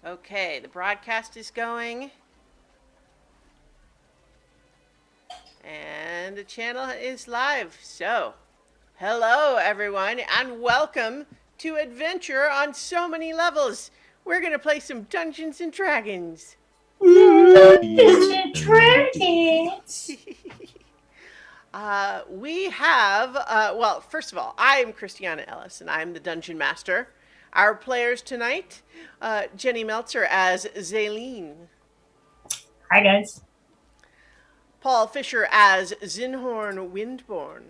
Okay, the broadcast is going. And the channel is live. So, hello everyone, and welcome to Adventure on So Many Levels. We're going to play some Dungeons and Dragons. Dungeons and Dragons. We have, well, first of all, I am Christiana Ellis, and I'm the Dungeon Master. Our players tonight, Jenny Meltzer as Zaleen, Hi, guys. Paul Fisher as Zinhorn Windborn,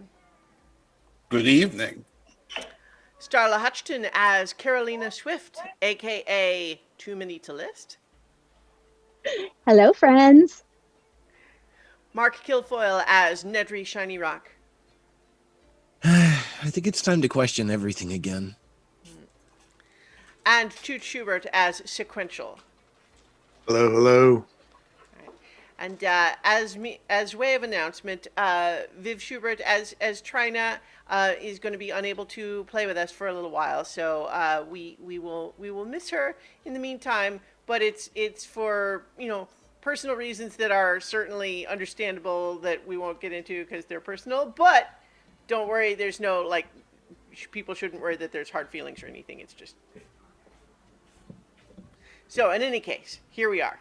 Good evening. Starla Hutchton as Carolina Swift, aka Too Many to List, Hello, friends. Mark Kilfoyle as Nedry Shiny Rock, I think it's time to question everything again. and Toot Schubert as Sequential. Hello, hello. And as way of announcement, Viv Schubert as Trina is going to be unable to play with us for a little while, so we will miss her in the meantime. But it's for personal reasons that are certainly understandable that we won't get into because they're personal. But don't worry, there's no people shouldn't worry that there's hard feelings or anything. It's just so. In any case, here we are.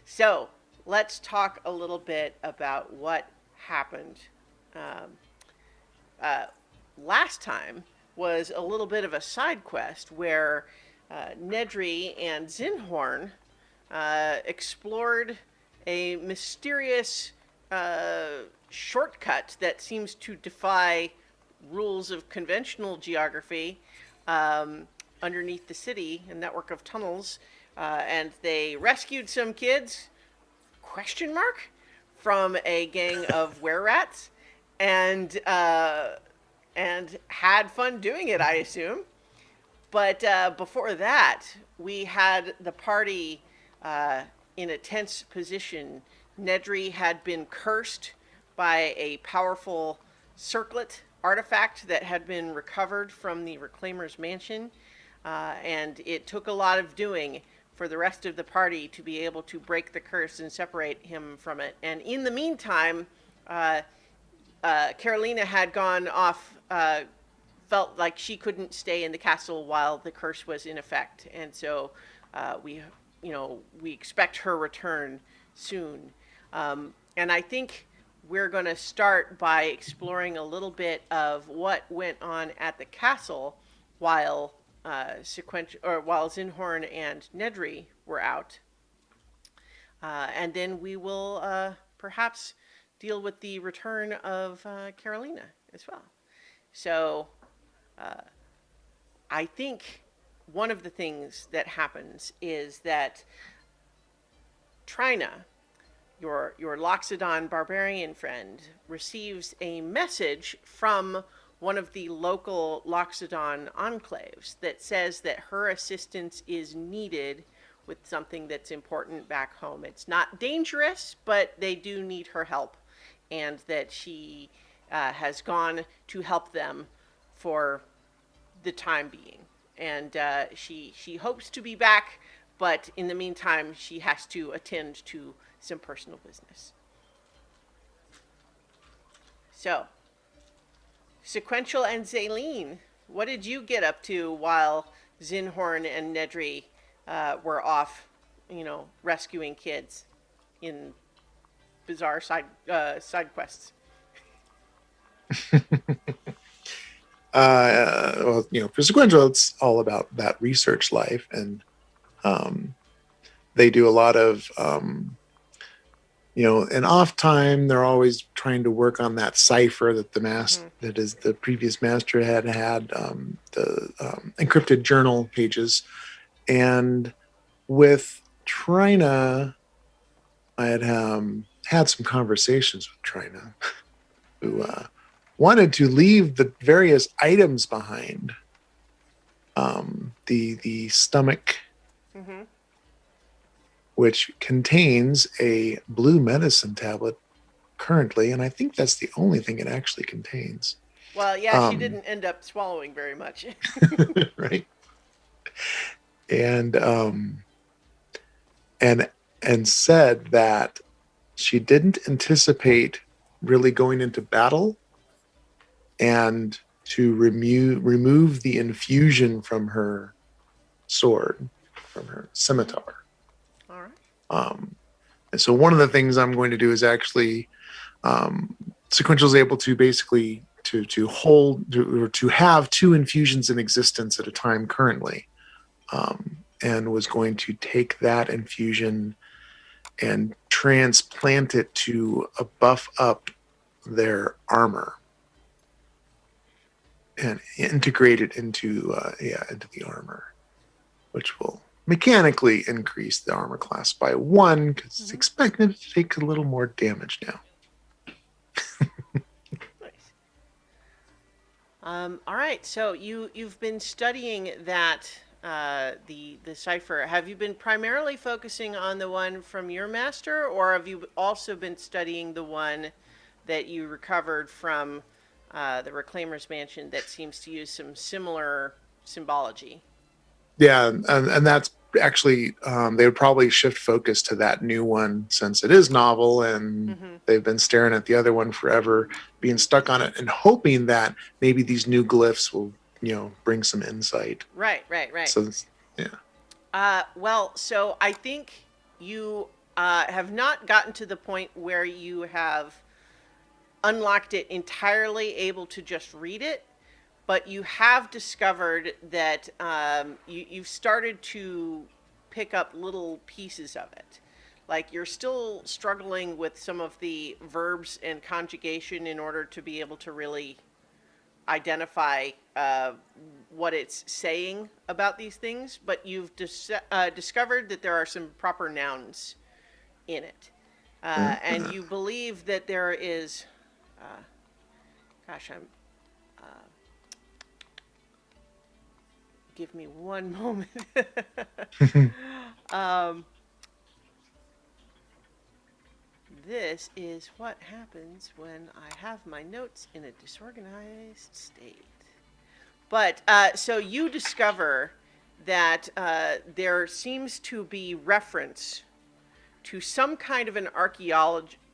So, let's talk a little bit about what happened. Last time was a little bit of a side quest where Nedry and Zinhorn explored a mysterious shortcut that seems to defy rules of conventional geography underneath the city, a network of tunnels. And they rescued some kids, question mark, from a gang of were-rats, and had fun doing it, I assume. But before that, we had the party in a tense position. Nedry had been cursed by a powerful circlet artifact that had been recovered from the Reclaimer's mansion, and it took a lot of doing for the rest of the party to be able to break the curse and separate him from it. And in the meantime, Carolina had gone off, felt like she couldn't stay in the castle while the curse was in effect, and so we expect her return soon. And I think we're going to start by exploring a little bit of what went on at the castle while while Zinhorn and Nedry were out, and then we will perhaps deal with the return of Carolina as well. So, I think one of the things that happens is that Trina, your Loxodon barbarian friend, receives a message from one of the local Loxodon enclaves that says that her assistance is needed with something that's important back home. It's not dangerous, but they do need her help, and that she has gone to help them for the time being. And she hopes to be back, but in the meantime, she has to attend to some personal business. So, Sequential and Zaleen, what did you get up to while Zinhorn and Nedry were off, rescuing kids in bizarre side quests? For Sequential, it's all about that research life, and they do a lot of in off time, they're always trying to work on that cipher that that is the previous master had the encrypted journal pages. And with Trina, I had some conversations with Trina, who wanted to leave the various items behind. The stomach, which contains a blue medicine tablet currently, and I think that's the only thing it actually contains. Well, yeah, she didn't end up swallowing very much. Right. and and and said that she didn't anticipate really going into battle and to remove the infusion from her sword, from her scimitar. All right. And so one of the things I'm going to do is actually Sequential is able to basically to hold or to have two infusions in existence at a time currently, and was going to take that infusion and transplant it to buff up their armor and integrate it into the armor, which will mechanically increase the armor class by 1 because it's expected to take a little more damage now. Nice. All right. So you've been studying that the cipher. Have you been primarily focusing on the one from your master, or have you also been studying the one that you recovered from the Reclaimer's Mansion that seems to use some similar symbology? Yeah, and that's actually they would probably shift focus to that new one since it is novel, and they've been staring at the other one forever, being stuck on it and hoping that maybe these new glyphs will, bring some insight. Right. So, yeah. Well, so I think you have not gotten to the point where you have unlocked it entirely, able to just read it, but you have discovered that you've started to pick up little pieces of it. Like you're still struggling with some of the verbs and conjugation in order to be able to really identify what it's saying about these things, but you've discovered that there are some proper nouns in it. And you believe that there is, give me one moment. This is what happens when I have my notes in a disorganized state. But so you discover that there seems to be reference to some kind of an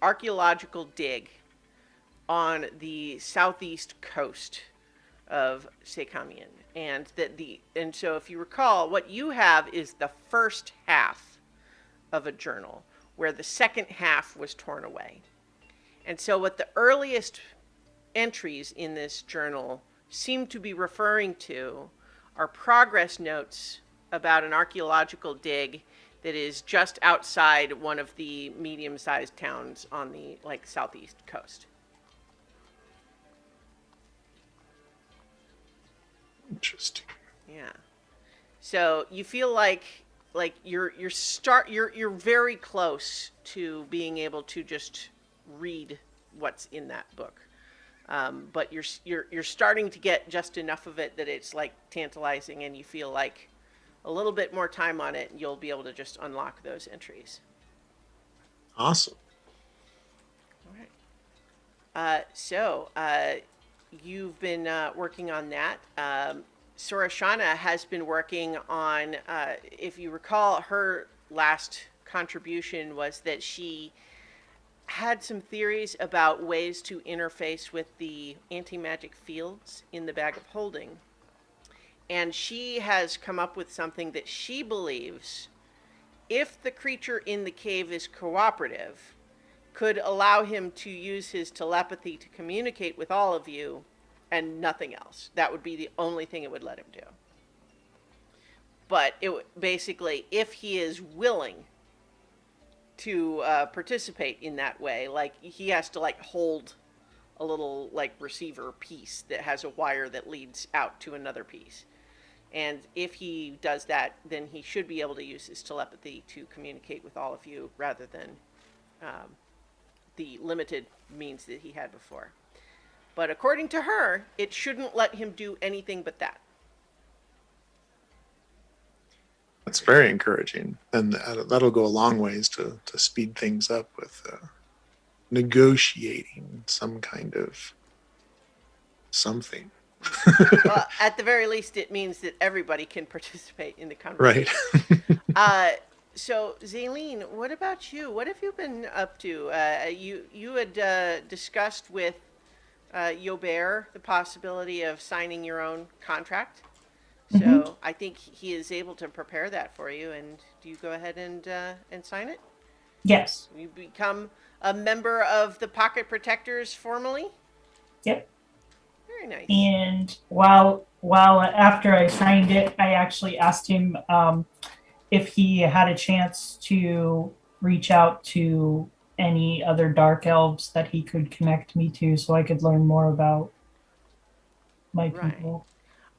archaeological dig on the southeast coast of Sekamian, and so if you recall, what you have is the first half of a journal, where the second half was torn away. And so what the earliest entries in this journal seem to be referring to are progress notes about an archaeological dig that is just outside one of the medium-sized towns on the southeast coast. Interesting. Yeah. So you feel like you're very close to being able to just read what's in that book, but you're starting to get just enough of it that it's tantalizing, and you feel like a little bit more time on it, and you'll be able to just unlock those entries. Awesome. All right. So you've been working on that. Sorashana has been working on, if you recall, her last contribution was that she had some theories about ways to interface with the anti-magic fields in the Bag of Holding. And she has come up with something that she believes, if the creature in the cave is cooperative, could allow him to use his telepathy to communicate with all of you and nothing else. That would be the only thing it would let him do. But basically, if he is willing to participate in that way, he has to hold a little receiver piece that has a wire that leads out to another piece. And if he does that, then he should be able to use his telepathy to communicate with all of you rather than the limited means that he had before. But according to her, it shouldn't let him do anything but that. That's very encouraging, and that'll go a long ways to speed things up with negotiating some kind of something. Well, at the very least, it means that everybody can participate in the conversation. Right. So, Zaylene, what about you? What have you been up to? You had discussed with Yobert the possibility of signing your own contract. So I think he is able to prepare that for you. And do you go ahead and sign it? Yes. You become a member of the Pocket Protectors formally. Yep. Very nice. And while after I signed it, I actually asked him if he had a chance to reach out to any other dark elves that he could connect me to, so I could learn more about my Right. people.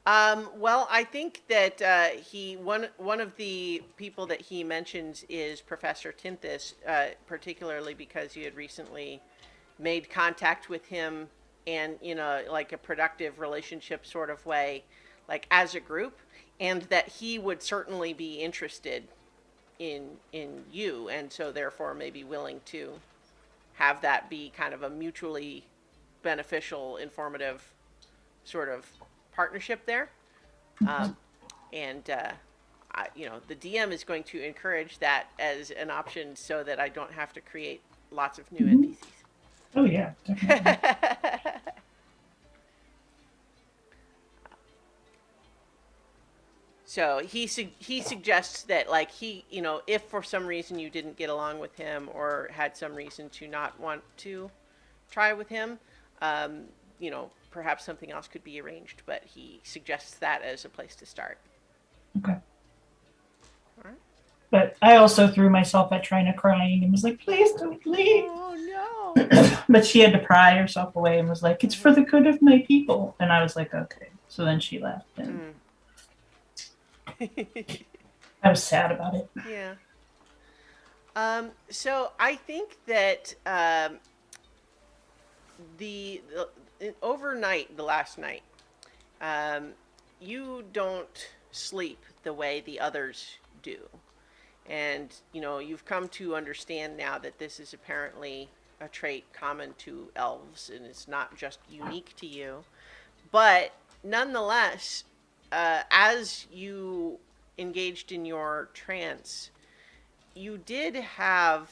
Well, I think that one of the people that he mentions is Professor Tinthis, particularly because you had recently made contact with him, and in a like a productive relationship sort of way, like as a group, and that he would certainly be interested in you, and so therefore may be willing to have that be kind of a mutually beneficial, informative sort of partnership there. Um, and the DM is going to encourage that as an option so that I don't have to create lots of new Mhm. Oh yeah, definitely. NPCs. So he suggests that, like, if for some reason you didn't get along with him or had some reason to not want to try with him, perhaps something else could be arranged. But he suggests that as a place to start. Okay. All right. But I also threw myself at Trina crying and was like, please don't leave. Oh no. But she had to pry herself away and was like, it's for the good of my people. And I was like, okay. So then she left and I was sad about it. Yeah. So I think that the overnight, the last night, you don't sleep the way the others do. And, you've come to understand now that this is apparently a trait common to elves and it's not just unique to you. But nonetheless, as you engaged in your trance, you did have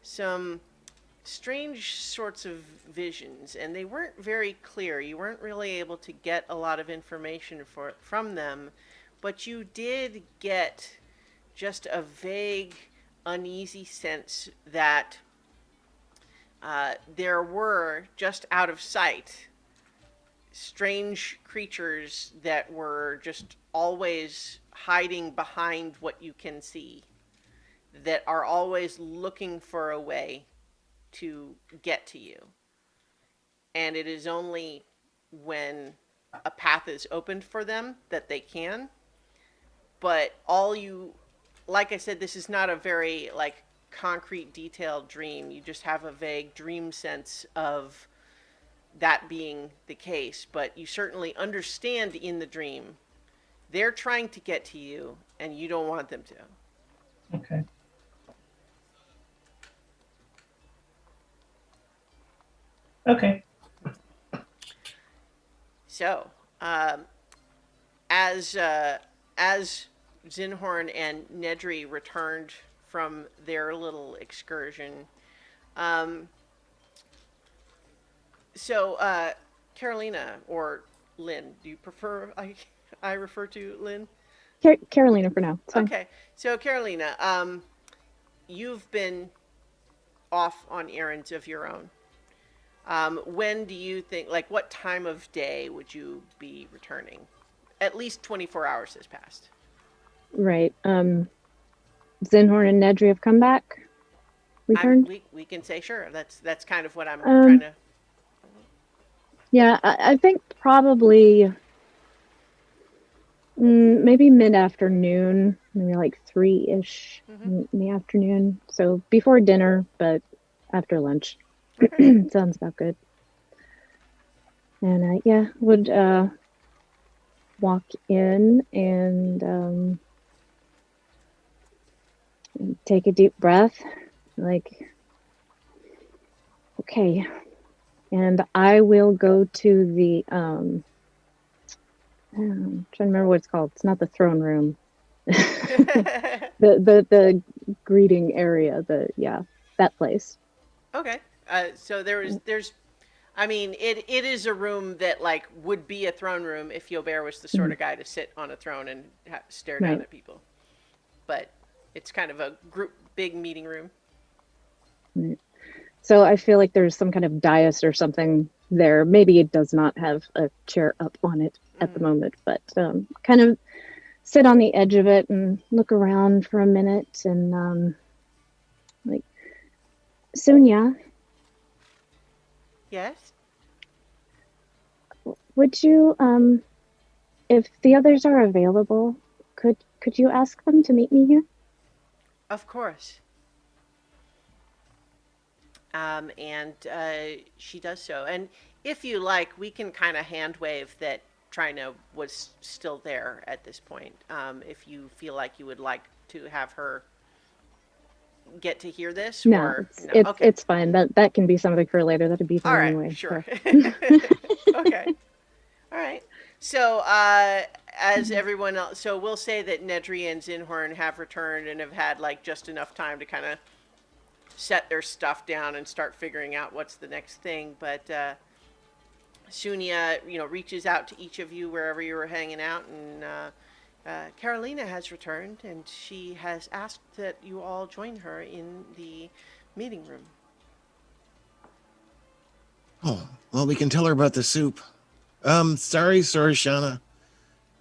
some strange sorts of visions, and they weren't very clear. You weren't really able to get a lot of information from them, but you did get just a vague, uneasy sense that there were, just out of sight, strange creatures that were just always hiding behind what you can see, that are always looking for a way to get to you. And it is only when a path is opened for them that they can. But like I said, this is not a very like concrete, detailed dream. You just have a vague dream sense of that being the case. But you certainly understand in the dream they're trying to get to you, and you don't want them to. Okay. Okay. So, as Zinhorn and Nedry returned from their little excursion, Carolina or Lynn, do you prefer I refer to Lynn? Carolina for now. It's fine. Okay, so Carolina, you've been off on errands of your own. When do you think, like, what time of day would you be returning? At least 24 hours has passed. Right. Zinhorn and Nedry have come back. Returned. We can say sure. That's kind of what I'm trying to. Yeah, I think probably maybe mid-afternoon, maybe like 3-ish in the afternoon. So before dinner, but after lunch. Okay. Sounds about good. And would walk in and take a deep breath, like, okay. And I will go to the trying to remember what it's called. It's not the throne room. The greeting area. That place. Okay. So there's, I mean, it is a room that like would be a throne room if Yobert was the sort of guy to sit on a throne and stare down Right. at people. But it's kind of a big meeting room. So I feel like there's some kind of dais or something there. Maybe it does not have a chair up on it at the moment, but kind of sit on the edge of it and look around for a minute and like, Sunya, Yes. would you if the others are available, could you ask them to meet me here? Of course. And she does so. And if you like, we can kind of hand wave that Trina was still there at this point. If you feel like you would like to have her get to hear this, No, or it's fine. That can be something for later. That'd be fine all right, anyway. sure. So. Okay, all right. So as everyone else, so we'll say that Nedry and Zinhorn have returned and have had like just enough time to kind of set their stuff down and start figuring out what's the next thing. But Sunya, reaches out to each of you wherever you were hanging out, and Carolina has returned, and she has asked that you all join her in the meeting room. Oh, well, we can tell her about the soup. Sorry, Sorashana.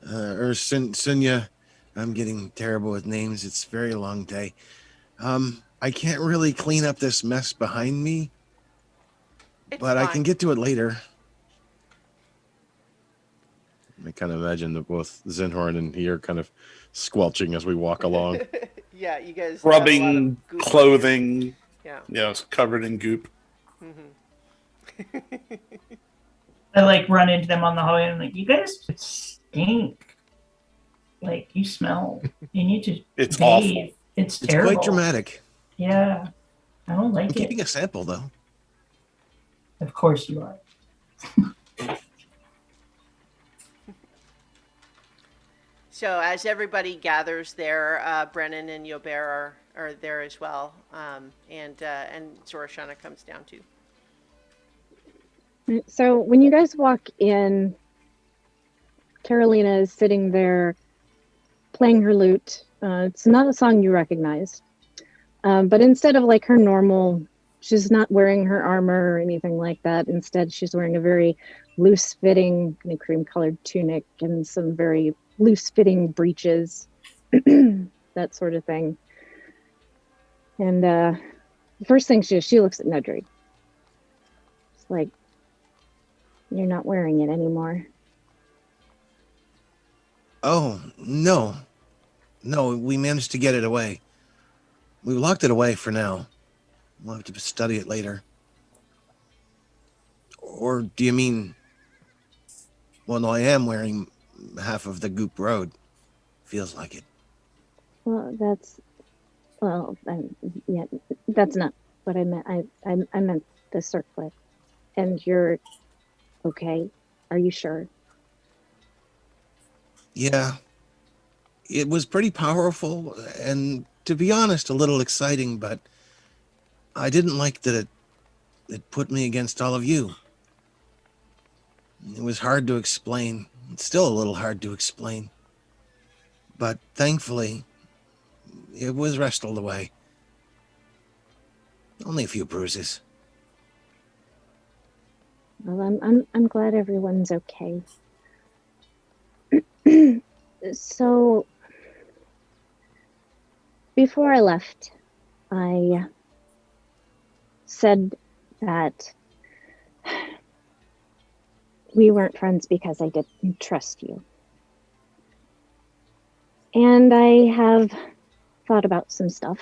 Or Sunya. I'm getting terrible with names. It's a very long day. I can't really clean up this mess behind me, but I can get to it later. I kind of imagine that both Zinhorn and he are kind of squelching as we walk along. Yeah, you guys have a lot of Rubbing goop on clothing, your- it's covered in goop. Yeah. I like run into them on the hallway and I'm like, you guys stink. Like you smell. You need to It's bathe. awful. It's It's terrible. quite dramatic. Yeah. I don't I'm like it. keeping a sample, though. Of course you are. So as everybody gathers there, Brennan and Yobert are there as well, and Sorashana comes down too. So when you guys walk in, Carolina is sitting there playing her lute. It's not a song you recognize, but instead of like her normal, she's not wearing her armor or anything like that. Instead, she's wearing a very loose-fitting, cream-colored tunic and some very loose-fitting breeches, that sort of thing. And the first thing she looks at Nedry. It's like, you're not wearing it anymore. Oh, no. No, we managed to get it away. We locked it away for now. We'll have to study it later. Or do you mean... Well, no, I am wearing half of the Goop Road. Feels like it. Well, yeah, that's not what I meant. I meant the circlet. And you're okay? Are you sure? Yeah. It was pretty powerful and, to be honest, a little exciting, but I didn't like that it put me against all of you. It was hard to explain. It's still a little hard to explain. But thankfully, it was wrestled away. Only a few bruises. Well, I'm glad everyone's okay. So before I left, I said that we weren't friends because I didn't trust you. And I have thought about some stuff,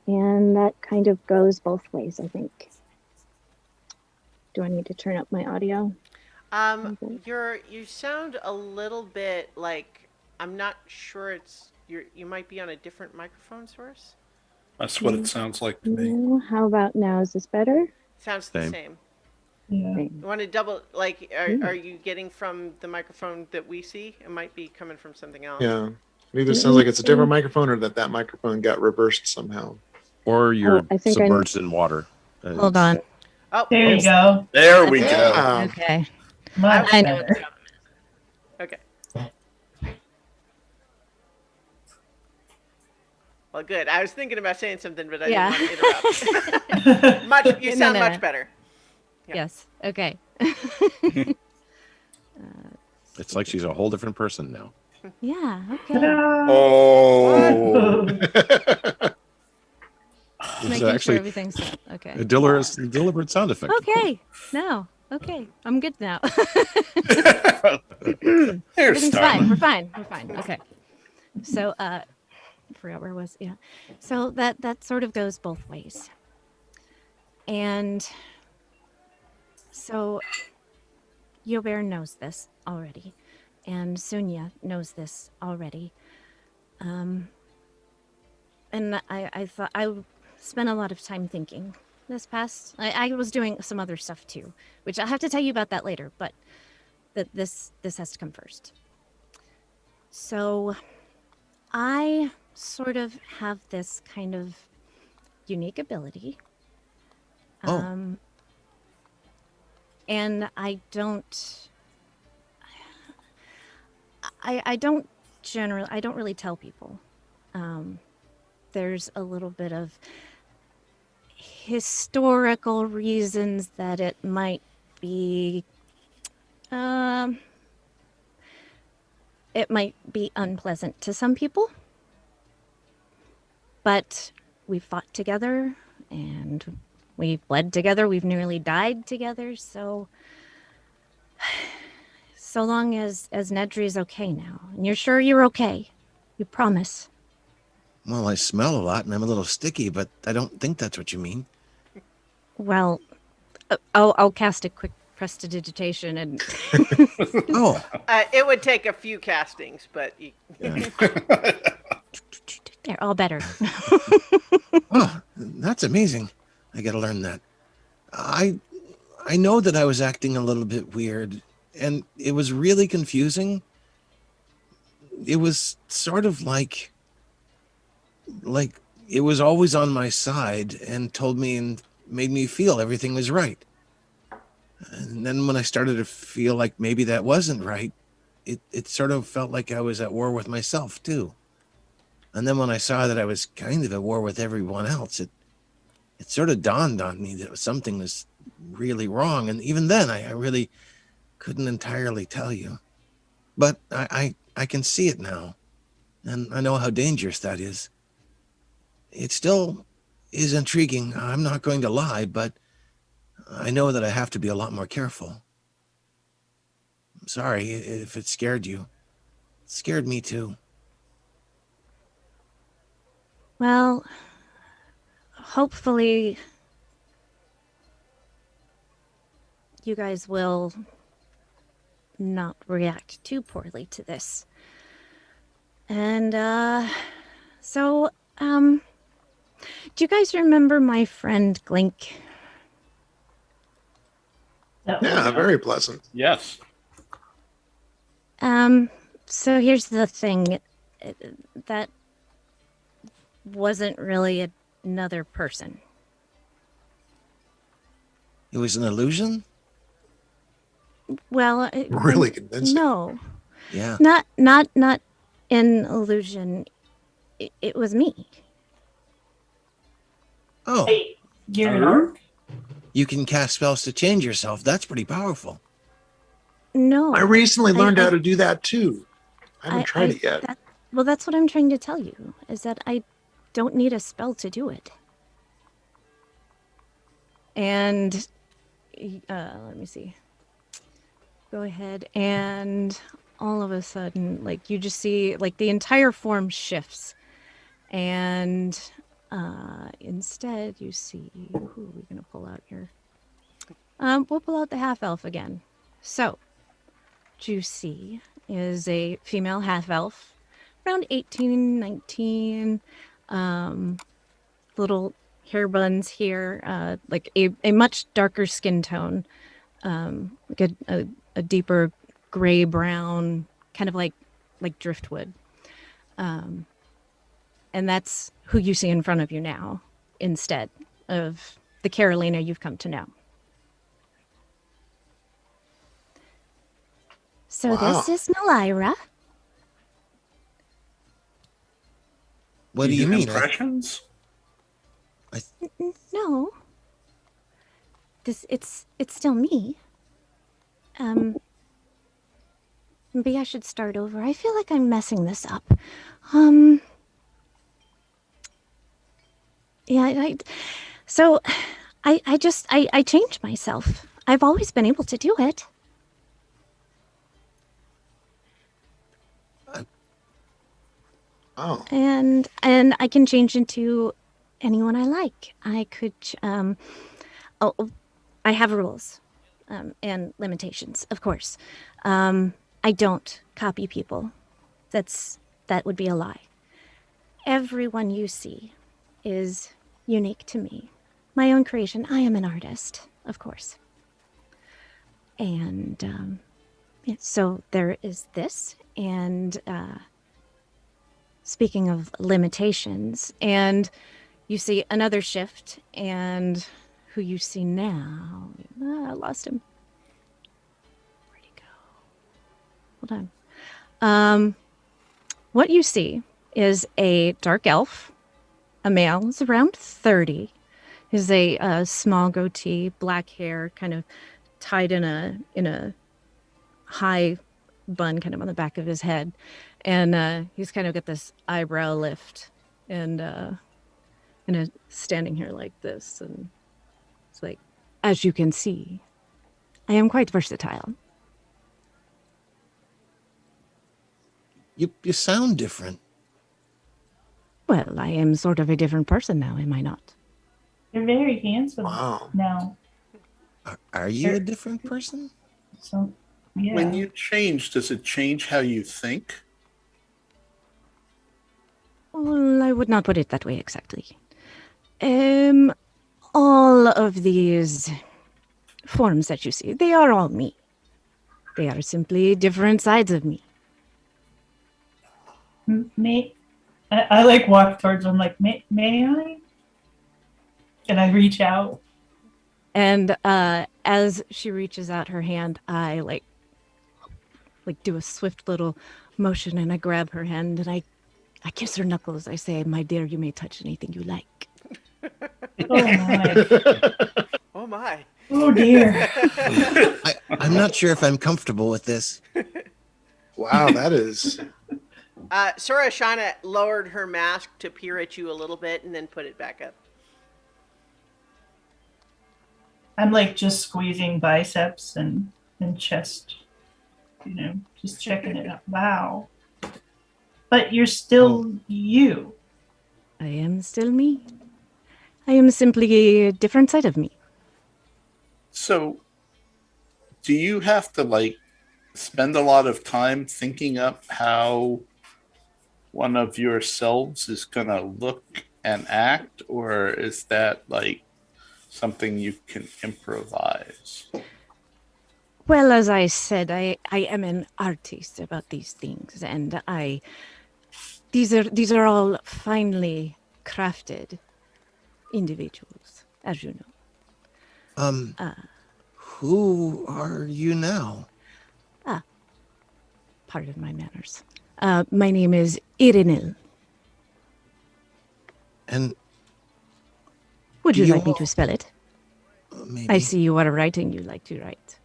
and that kind of goes both ways, I think. Do I need to turn up my audio? You sound a little bit like, I'm not sure you might be on a different microphone source. That's what it sounds like to me. No, how about now? Is this better? Sounds the Same. same. Yeah. You want to double, like, Hmm. are you getting from the microphone that we see? It might be coming from something else. Yeah. It either sounds like it's a different microphone or that microphone got reversed somehow. Or you're I think submerged in water. Hold on. Oh, There you go. There we go. Yeah. Okay. Much I know better. okay. Well, good. I was thinking about saying something, but I Yeah. didn't want to interrupt. Much, you No, sound no, much no. better. Yeah. Yes. Okay. It's like she's a whole different person now. Yeah. Okay. Ta-da! Oh. It's Making sure actually everything's set. Okay. a deliberate sound effect. Okay. No. Okay. I'm good now. There's Everything's fine. We're Starla. fine. We're fine. Okay. So, I forgot where I was. Yeah. So that sort of goes both ways. And so Yobert knows this already, and Sunya knows this already. And I thought I spent a lot of time thinking this past. I was doing some other stuff too, which I'll have to tell you about that later. But this has to come first. So I sort of have this kind of unique ability. Oh. And I don't really tell people. There's a little bit of historical reasons that it might be unpleasant to some people. But we fought together and we've bled together. We've nearly died together. So long as Nedry's okay now. And you're sure you're okay? You promise? Well, I smell a lot and I'm a little sticky, but I don't think that's what you mean. Well, I'll cast a quick prestidigitation and Oh, It would take a few castings, but you, they're all better. oh, that's amazing. I gotta learn that. I know that I was acting a little bit weird, and it was really confusing. It was sort of like it was always on my side and told me and made me feel everything was right. And then when I started to feel like maybe that wasn't right, it sort of felt like I was at war with myself too. And then when I saw that I was kind of at war with everyone else, it sort of dawned on me that something was really wrong. And even then, I really couldn't entirely tell you. But I can see it now. And I know how dangerous that is. It still is intriguing. I'm not going to lie, but I know that I have to be a lot more careful. I'm sorry if it scared you. It scared me too. Well, hopefully you guys will not react too poorly to this. And do you guys remember my friend Glink? Yeah, very pleasant. Yes. So here's the thing. That wasn't really another person. It was an illusion? Well, Really convincing. no, Yeah. not an illusion. It was me. Oh, Hey, you're an orc? you can cast spells to change yourself. That's pretty powerful. No, I recently learned I- how to do that too. I haven't tried it yet. Well, that's what I'm trying to tell you, is that I don't need a spell to do it. And let me see. Go ahead, and all of a sudden, like, you just see, like, the entire form shifts, and instead you see, who are we gonna pull out here? We'll pull out the half elf again. So, what you see is a female half elf, around 18, 19, little hair buns here, like a much darker skin tone, like a deeper gray brown, kind of like driftwood. And that's who you see in front of you now, instead of the Carolina you've come to know. So Wow. this is Nalira. What do you mean? Impressions? No. It's still me. Maybe I should start over. I feel like I'm messing this up. Yeah, so I changed myself. I've always been able to do it. Oh, And I can change into anyone I like. I could oh, I have rules and limitations, of course. I don't copy people. That would be a lie. Everyone you see is unique to me. My own creation. I am an artist, of course. And yeah, so there is this, and speaking of limitations, and you see another shift, and who you see now, I lost him. Where'd he go? Hold on. What you see is a dark elf, a male. He's around 30. He's a small goatee, black hair, kind of tied in a high bun, kind of on the back of his head, and he's kind of got this eyebrow lift, and standing here like this, and it's like, as you can see, I am quite versatile. You sound different. Well, I am sort of a different person now, am I not? You're very handsome wow. now. Are you a different person? So, yeah. When you change, does it change how you think? Well, I would not put it that way exactly. All of these forms that you see, they are all me. They are simply different sides of me. I like walk towards him like, may I? And I reach out. And as she reaches out her hand, I like do a swift little motion, and I grab her hand, and I kiss her knuckles. I say, "My dear, you may touch anything you like." Oh my. Oh my. Oh dear. I'm not sure if I'm comfortable with this. Wow, that is. Sora Shana lowered her mask to peer at you a little bit and then put it back up. I'm like just squeezing biceps and chest, just checking it out. Wow. But you're still you. I am still me. I am simply a different side of me. So, do you have to spend a lot of time thinking up how one of yourselves is going to look and act, or is that something you can improvise? Well, as I said, I am an artist about these things, and these are all finely crafted individuals, as you know. Who are you now? Pardon my manners. My name is Irinil. And Would Do you you like me all- to spell it? maybe. I see you are writing. You like to write.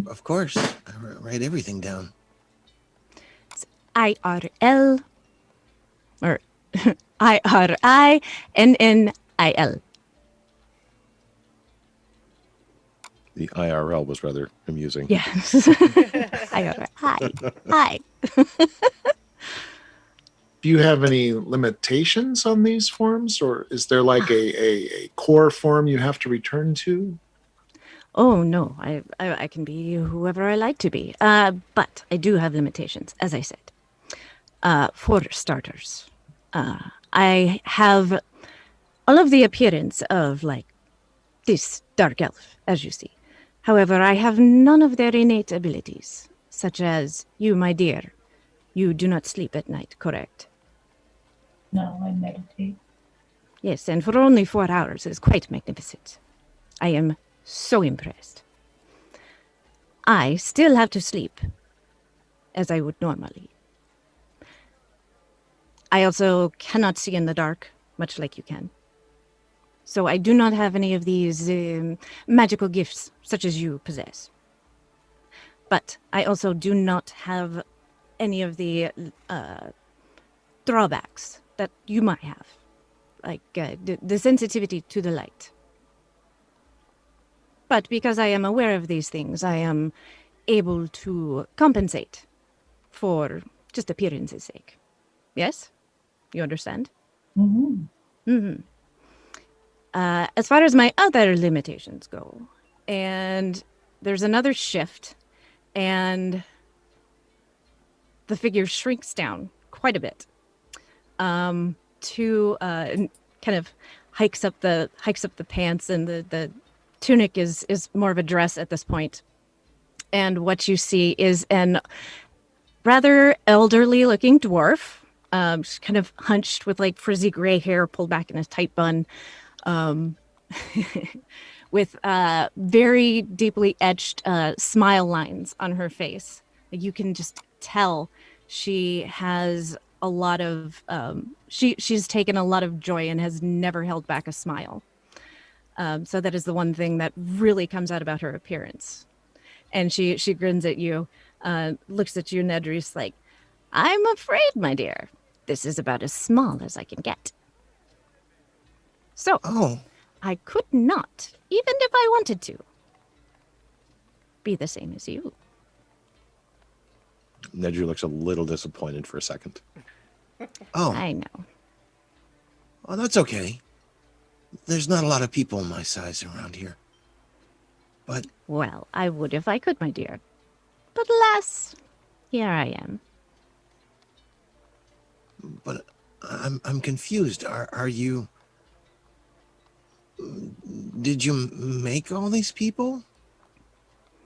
Of course. I write everything down. IRL or IRINNIL. The IRL was rather amusing. Yes. I. Do you have any limitations on these forms, or is there like a core form you have to return to? Oh no, I can be whoever I like to be. But I do have limitations, as I said. For starters, I have all of the appearance of this dark elf, as you see. However, I have none of their innate abilities, such as you, my dear. You do not sleep at night, correct? No, I meditate. Yes, and for only 4 hours is quite magnificent. I am so impressed. I still have to sleep, as I would normally. I also cannot see in the dark, much like you can. So I do not have any of these magical gifts, such as you possess. But I also do not have any of the drawbacks that you might have, like the sensitivity to the light. But because I am aware of these things, I am able to compensate for just appearance's sake. Yes? You understand? Mm-hmm. Mm-hmm. As far as my other limitations go, and there's another shift, and the figure shrinks down quite a bit. To kind of hikes up the pants, and the tunic is more of a dress at this point. And what you see is an rather elderly looking dwarf, just kind of hunched with like frizzy gray hair pulled back in a tight bun, with very deeply etched smile lines on her face. Like, you can just tell she has a lot of she's taken a lot of joy and has never held back a smile. So that is the one thing that really comes out about her appearance. And she grins at you, looks at you, Nedry's like, I'm afraid, my dear, this is about as small as I can get. So Oh, I could not, even if I wanted to, be the same as you. Nedry looks a little disappointed for a second. oh, I know. oh, that's okay. There's not a lot of people my size around here. But Well, I would if I could, my dear. But alas, here I am. I'm confused. Are you? Did you make all these people,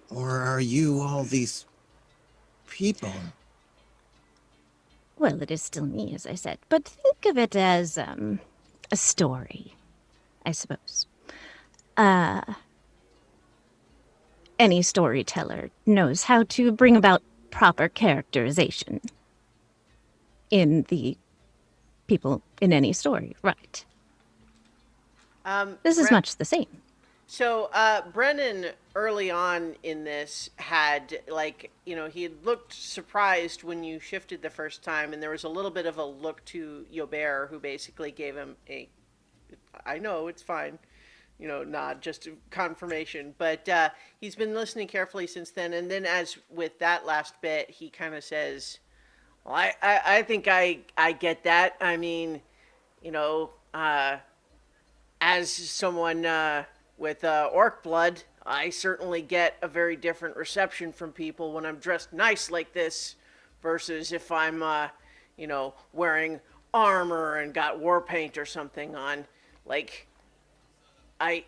or are you all these people? Well, it is still me, as I said, but think of it as a story, I suppose. Any storyteller knows how to bring about proper characterization in the people in any story, right? This is much the same. So, Brennan, early on in this, had, like, he had looked surprised when you shifted the first time, and there was a little bit of a look to Yobert, who basically gave him I know, it's fine, nod, just confirmation. But he's been listening carefully since then, and then as with that last bit, he kind of says, well, I think I get that. I mean, as someone with orc blood, I certainly get a very different reception from people when I'm dressed nice like this versus if I'm, wearing armor and got war paint or something on. Like, I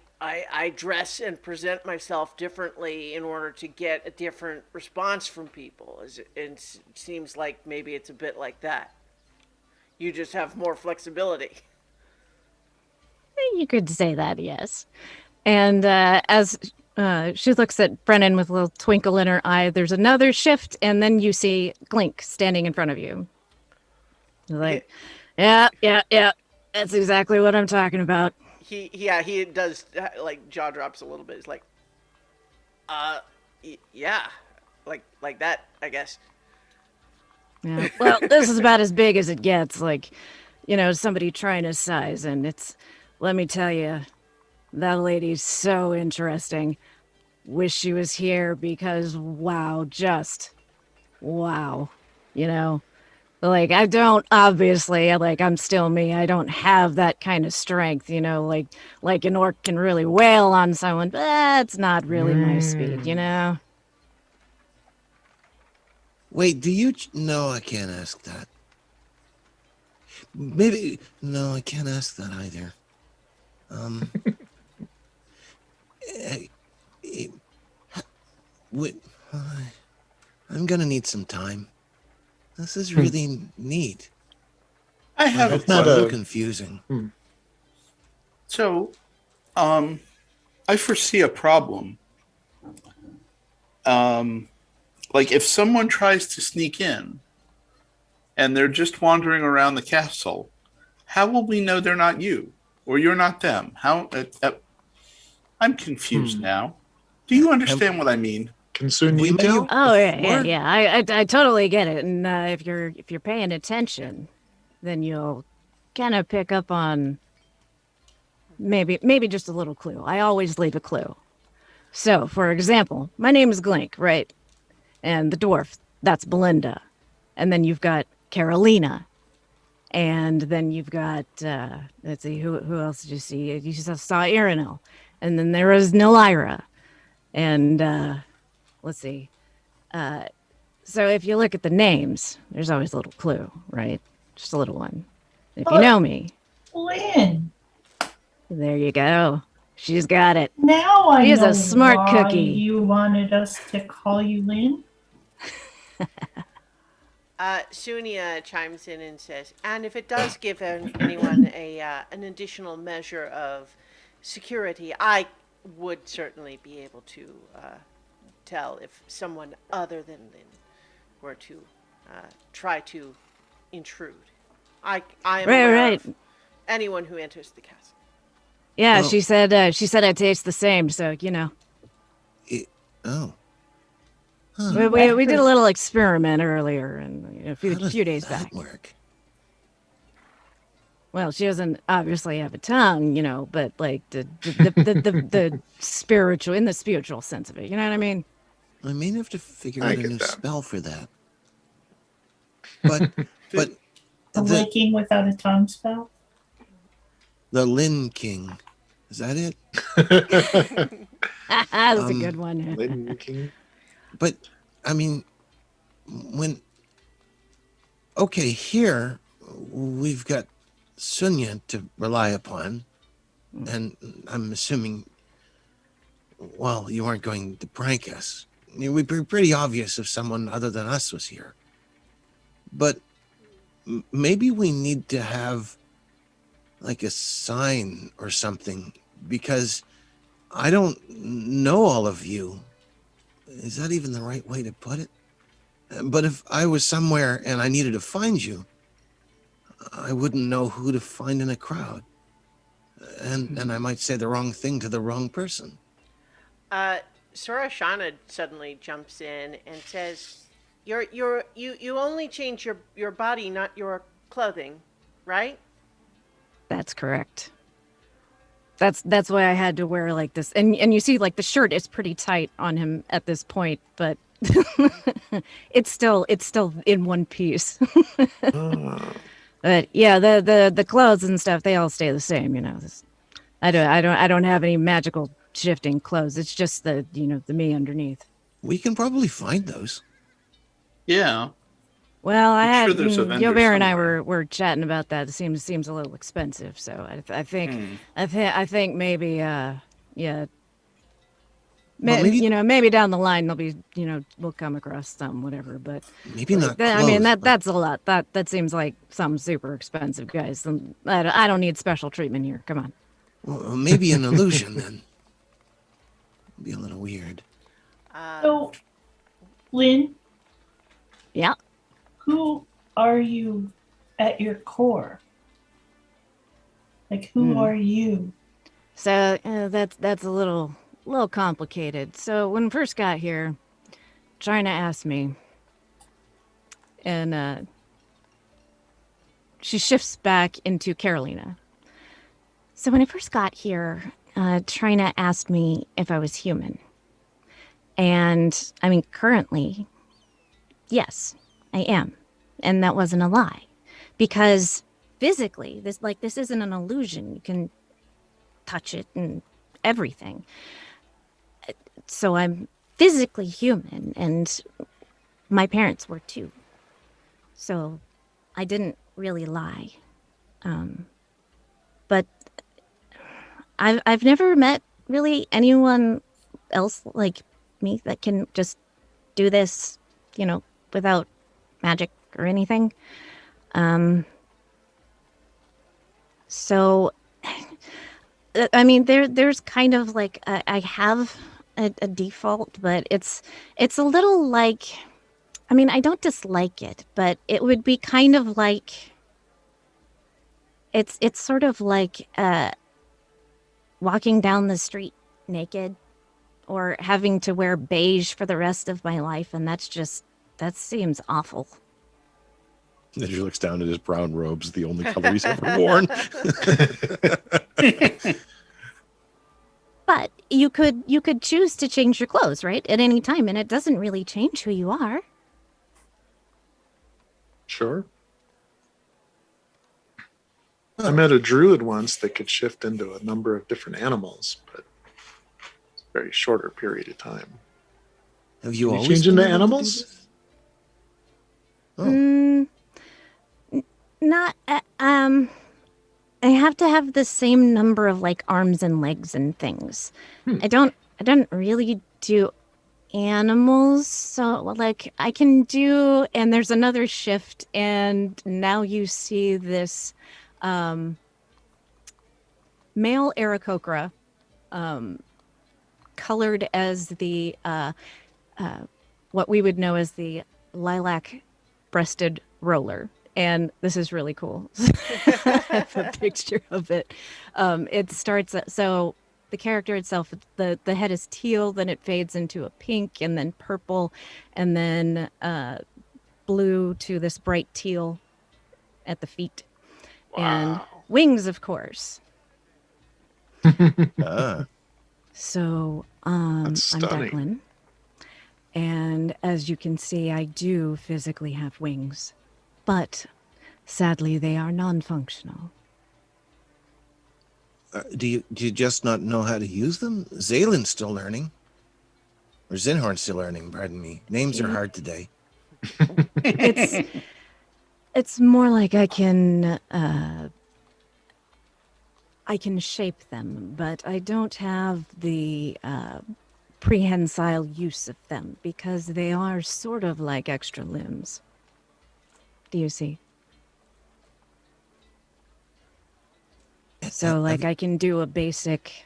dress and present myself differently in order to get a different response from people. It seems like maybe it's a bit like that. You just have more flexibility. You could say that, yes. And as she looks at Brennan with a little twinkle in her eye, there's another shift, and then you see Glink standing in front of you. He's like, yeah, that's exactly what I'm talking about. He does, like, jaw drops a little bit. He's like, yeah, like that, I guess. Yeah. Well, this is about as big as it gets. Like, somebody trying his size, and let me tell you, that lady's so interesting. Wish she was here because, wow, just wow. Like, I don't, obviously, like, I'm still me. I don't have that kind of strength, like an orc can really wail on someone, but that's not really my speed, Wait, do you? No, I can't ask that. Maybe no, I can't ask that either. Eh, eh, we, I'm gonna need some time. This is really neat. I have But a It's it's a not little question. confusing. So, I foresee a problem. Like if someone tries to sneak in and they're just wandering around the castle, how will we know they're not you or you're not them? I'm confused now. Do you understand what I mean? Can Sun We Yi may tell? have Oh yeah, before. yeah. I totally get it. And if you're paying attention, then you'll kind of pick up on maybe just a little clue. I always leave a clue. So, for example, my name is Glink, right? And the dwarf, that's Belinda. And then you've got Carolina. And then you've got let's see, who else did you see? You just saw Irinel. And then there was Nilira. And let's see. So if you look at the names, there's always a little clue, right? Just a little one. If you know me, Lynn, there you go. She's got it. now I She's know a smart why cookie. you wanted us to call you Lynn. Sunia chimes in and says, and if it does give anyone an additional measure of security, I would certainly be able to tell if someone other than Lynn were to try to intrude. I am Right, aware right. of anyone who enters the castle. Yeah, Well- she said I taste the same, so you know. Oh. We did a little experiment earlier and a How does few days that back. work? Well, she doesn't obviously have a tongue, you know, but like the spiritual in the spiritual sense of it, you know what I mean? I may have to figure I out a get new that. spell for that. But but A the licking without a tongue spell. the Lin King, is that it? That's a good one. Lynn King. But I mean, when okay, here we've got Sunya to rely upon, and I'm assuming, well, you aren't going to prank us. It would be pretty obvious if someone other than us was here. But maybe we need to have like a sign or something, because I don't know all of you. Is that even the right way to put it? But if I was somewhere and I needed to find you, I wouldn't know who to find in a crowd. And I might say the wrong thing to the wrong person. Sora Shana suddenly jumps in and says, you only change your body, not your clothing, right?" That's correct. That's why I had to wear like this. And you see like the shirt is pretty tight on him at this point, but it's still in one piece. Ah. But yeah, the clothes and stuff, they all stay the same, you know. I don't have any magical shifting clothes. It's just the me underneath. We can probably find those. Yeah. Well, I'm sure there's a vendor Yobert and I somewhere. were chatting about that. It seems a little expensive, so I think Hmm. I think maybe yeah. Well, maybe- Maybe down the line there'll be we'll come across some whatever, but Maybe not I clothes, mean but that's a lot. That seems like some super expensive, guys. I don't need special treatment here. Come on. well, maybe an illusion then. Be a little weird. So, Lynn, Yeah. who are you at your core? Like, who are you? So that's a little complicated. So when I first got here, China asked me, and she shifts back into Carolina. So when I first got here, Trina asked me if I was human, and I mean currently, yes, I am, and that wasn't a lie, because physically, this isn't an illusion. You can touch it and everything. So I'm physically human, and my parents were too. So I didn't really lie. But I've never met really anyone else like me that can just do this, without magic or anything. So, I mean, there's kind of like I have a default, but it's a little like, I mean, I don't dislike it, but it would be kind of like it's sort of like walking down the street naked or having to wear beige for the rest of my life, and that seems awful. As he looks down at his brown robes, the only color he's ever worn. But you could choose to change your clothes, right? At any time, and it doesn't really change who you are. Sure. I met a druid once that could shift into a number of different animals, but it's a very shorter period of time. Have you Can you always change been into able to do animals? this? Oh. Not I have to have the same number of like arms and legs and things. I don't really do animals, so like I can do, and there's another shift, and now you see this male Aarakocra colored as the what we would know as the lilac breasted roller. And this is really cool. I have a picture of it. It starts, so the character itself, the head is teal, then it fades into a pink, and then purple, and then blue to this bright teal at the feet. And wings, of course. Ah. So That's I'm stunning. Declan. And as you can see, I do physically have wings. But sadly, they are non-functional. Do you just not know how to use them? Zalen's still learning. Or Zinhorn's still learning, pardon me. Names are hard today. It's more like I can shape them, but I don't have the prehensile use of them because they are sort of like extra limbs. Do you see? So like I can do a basic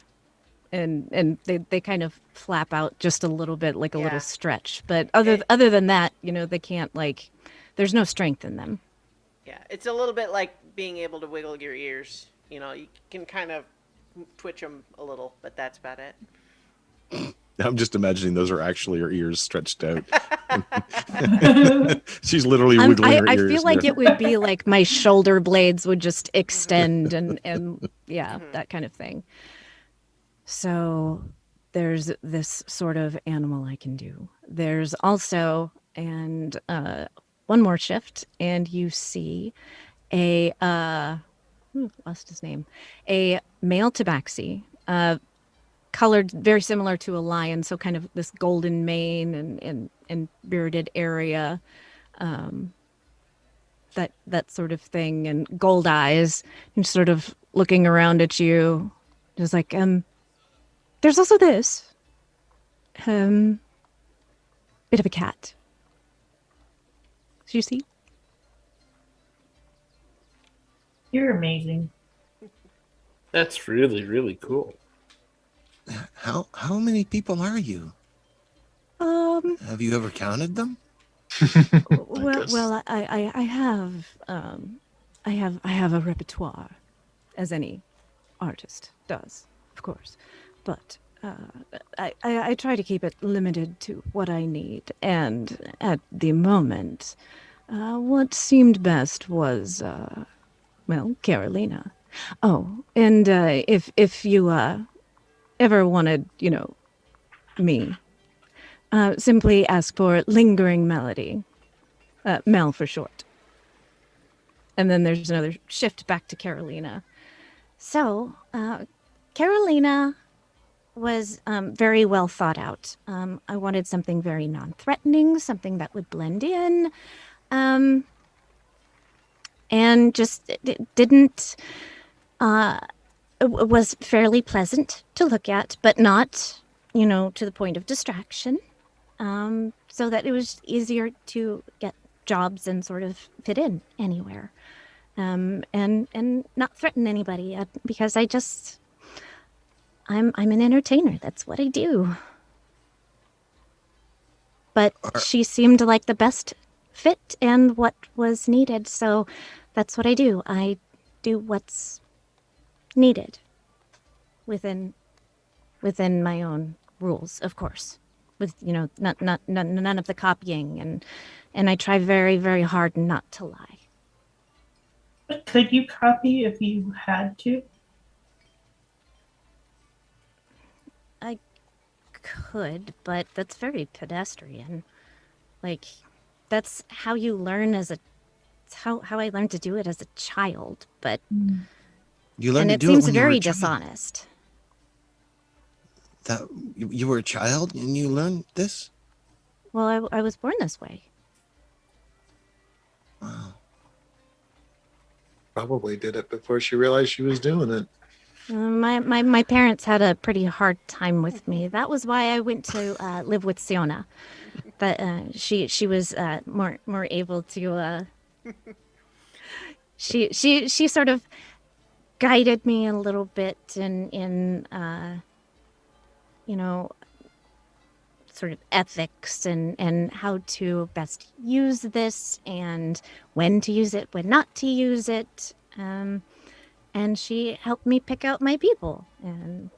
and they kind of flap out just a little bit, like a Yeah. little stretch. But other than that, they can't, like, there's no strength in them. Yeah, it's a little bit like being able to wiggle your ears. You can kind of twitch them a little, but that's about it. I'm just imagining those are actually her ears stretched out. She's literally wiggling her I ears. feel like there. it would be like my shoulder blades would just extend and yeah, that kind of thing. So there's this sort of animal I can do. There's also, and one more shift, and you see a lost his name, a male tabaxi, colored very similar to a lion, so kind of this golden mane and bearded area, that sort of thing, and gold eyes, and sort of looking around at you, just like, there's also this, bit of a cat. Do you see? You're amazing. That's really, really cool. How many people are you? Have you ever counted them? Well, I have a repertoire, as any artist does, of course, but I try to keep it limited to what I need, and at the moment, what seemed best was, Carolina. Oh, and if you ever wanted, me, simply ask for Lingering Melody. Mel for short. And then there's another shift back to Carolina. So, Carolina was very well thought out. I wanted something very non-threatening, something that would blend in, and just didn't, was fairly pleasant to look at, but not, to the point of distraction, so that it was easier to get jobs and sort of fit in anywhere, and not threaten anybody, because I'm an entertainer. That's what I do. But she seemed like the best fit and what was needed, so that's what I do. I do what's needed within my own rules, of course, with none of the copying, and I try very, very hard not to lie. But could you copy if you had to? I could, but that's very pedestrian. Like, that's how you learn it's how I learned to do it as a child, but You learned and to it do it seems when you were very a child. dishonest. That you were a child and you learned this? Well, I was born this way. Wow. Probably did it before she realized she was doing it. My parents had a pretty hard time with me. That was why I went to live with Siona. That she was more able to. She sort of guided me a little bit in sort of ethics and how to best use this and when to use it, when not to use it. And she helped me pick out my people, and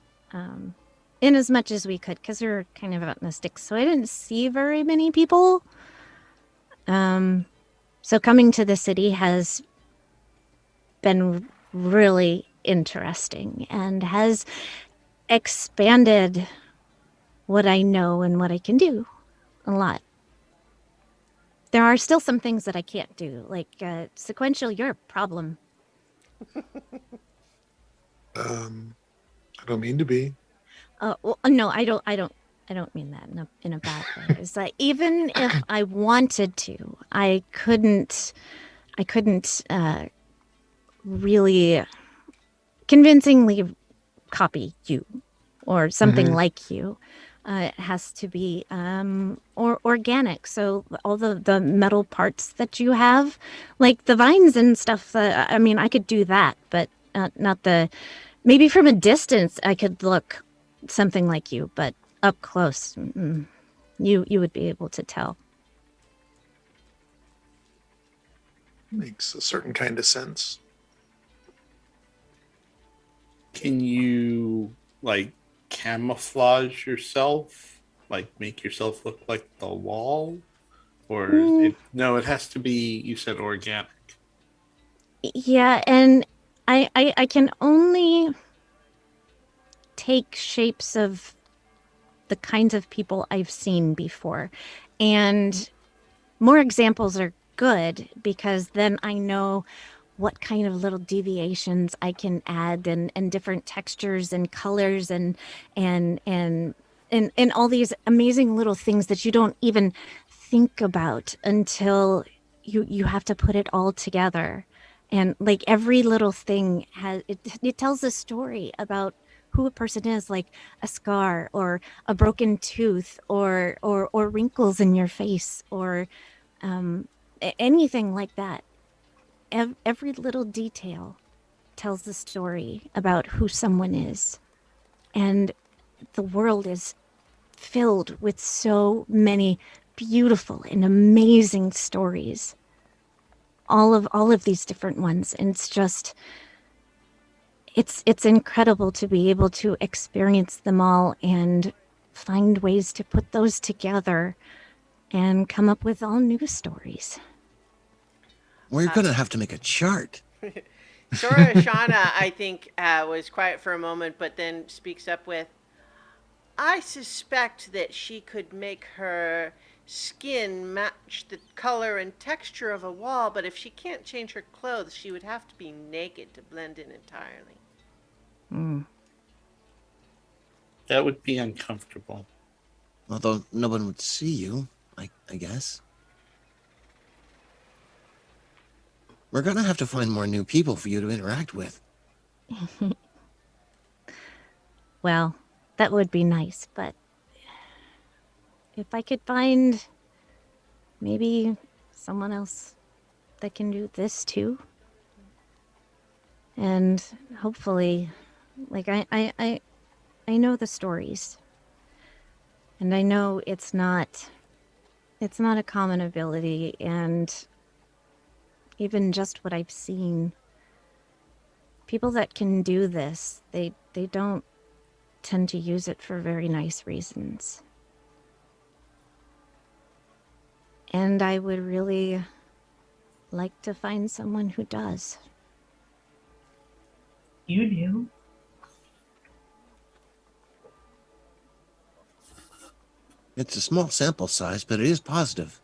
in as much as we could, because we were kind of out in the sticks, so I didn't see very many people. So coming to the city has been really interesting and has expanded what I know and what I can do a lot. There are still some things that I can't do, like sequential. You're a problem. I don't mean to be. Well, no, I don't mean that in a bad way. It's like, even if I wanted to, I couldn't really convincingly copy you or something like you. It has to be or organic. So all the metal parts that you have, like the vines and stuff. I mean, I could do that, but not the. Maybe from a distance, I could look something like you, but up close, you would be able to tell. Makes a certain kind of sense. Can you like camouflage yourself? Like make yourself look like the wall? Or no, it has to be, you said, organic. Yeah, and I can only take shapes of the kinds of people I've seen before. And more examples are good, because then I know what kind of little deviations I can add, and different textures and colors and all these amazing little things that you don't even think about until you have to put it all together. And like every little thing it tells a story about who a person is, like a scar or a broken tooth or wrinkles in your face or anything like that. Every little detail tells the story about who someone is. And the world is filled with so many beautiful and amazing stories. All of these different ones. And it's just, it's incredible to be able to experience them all and find ways to put those together and come up with all new stories. We're gonna have to make a chart. Sora Shauna, I think, was quiet for a moment, but then speaks up with, I suspect that she could make her skin match the color and texture of a wall, but if she can't change her clothes, she would have to be naked to blend in entirely. That would be uncomfortable. Although no one would see you, I guess. We're gonna have to find more new people for you to interact with. Well, that would be nice, but if I could find maybe someone else that can do this too. And hopefully, like I know the stories. And I know it's not a common ability, and even just what I've seen, people that can do this, they don't tend to use it for very nice reasons. And I would really like to find someone who does. You do. It's a small sample size, but it is positive.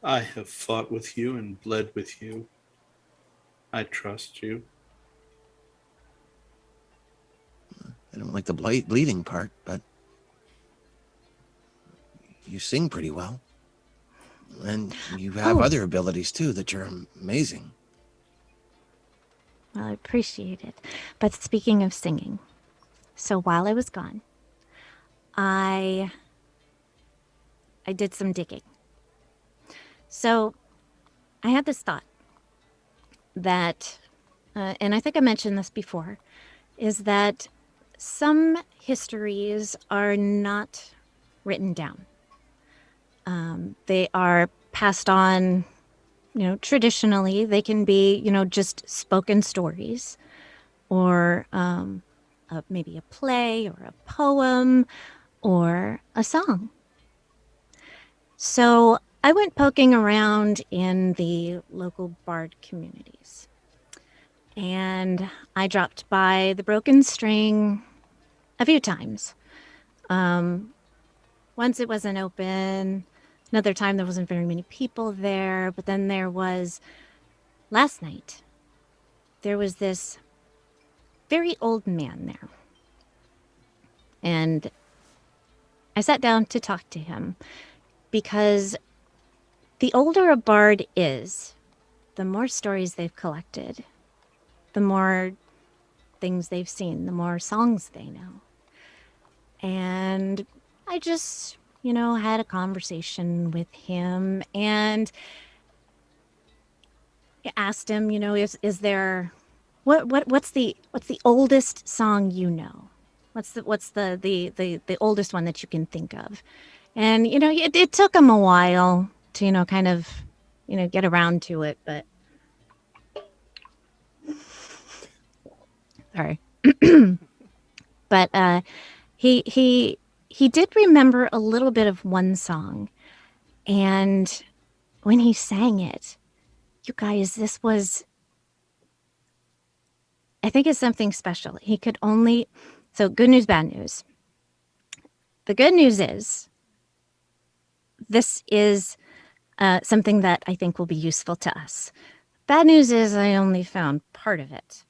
I have fought with you and bled with you. I trust you. I don't like the bleeding part, but you sing pretty well. And you have Oh. other abilities too that are amazing. Well, I appreciate it. But speaking of singing, so while I was gone, I did some digging. So I had this thought that, and I think I mentioned this before, is that some histories are not written down. They are passed on, traditionally. They can be, just spoken stories, or maybe a play or a poem or a song. So I went poking around in the local bard communities, and I dropped by the Broken String a few times. Once it wasn't open, another time there wasn't very many people there, but then there was, last night, there was this very old man there. And I sat down to talk to him because the older a bard is, the more stories they've collected, the more things they've seen, the more songs they know. And I just, had a conversation with him and asked him, is there, what's the oldest song you know? What's the oldest one that you can think of? And it took him a while to kind of get around to it, but sorry. But he did remember a little bit of one song, and when he sang it, you guys, this was, I think it's something special. He could only, so good news, bad news. The good news is this is something that I think will be useful to us. Bad news is I only found part of it.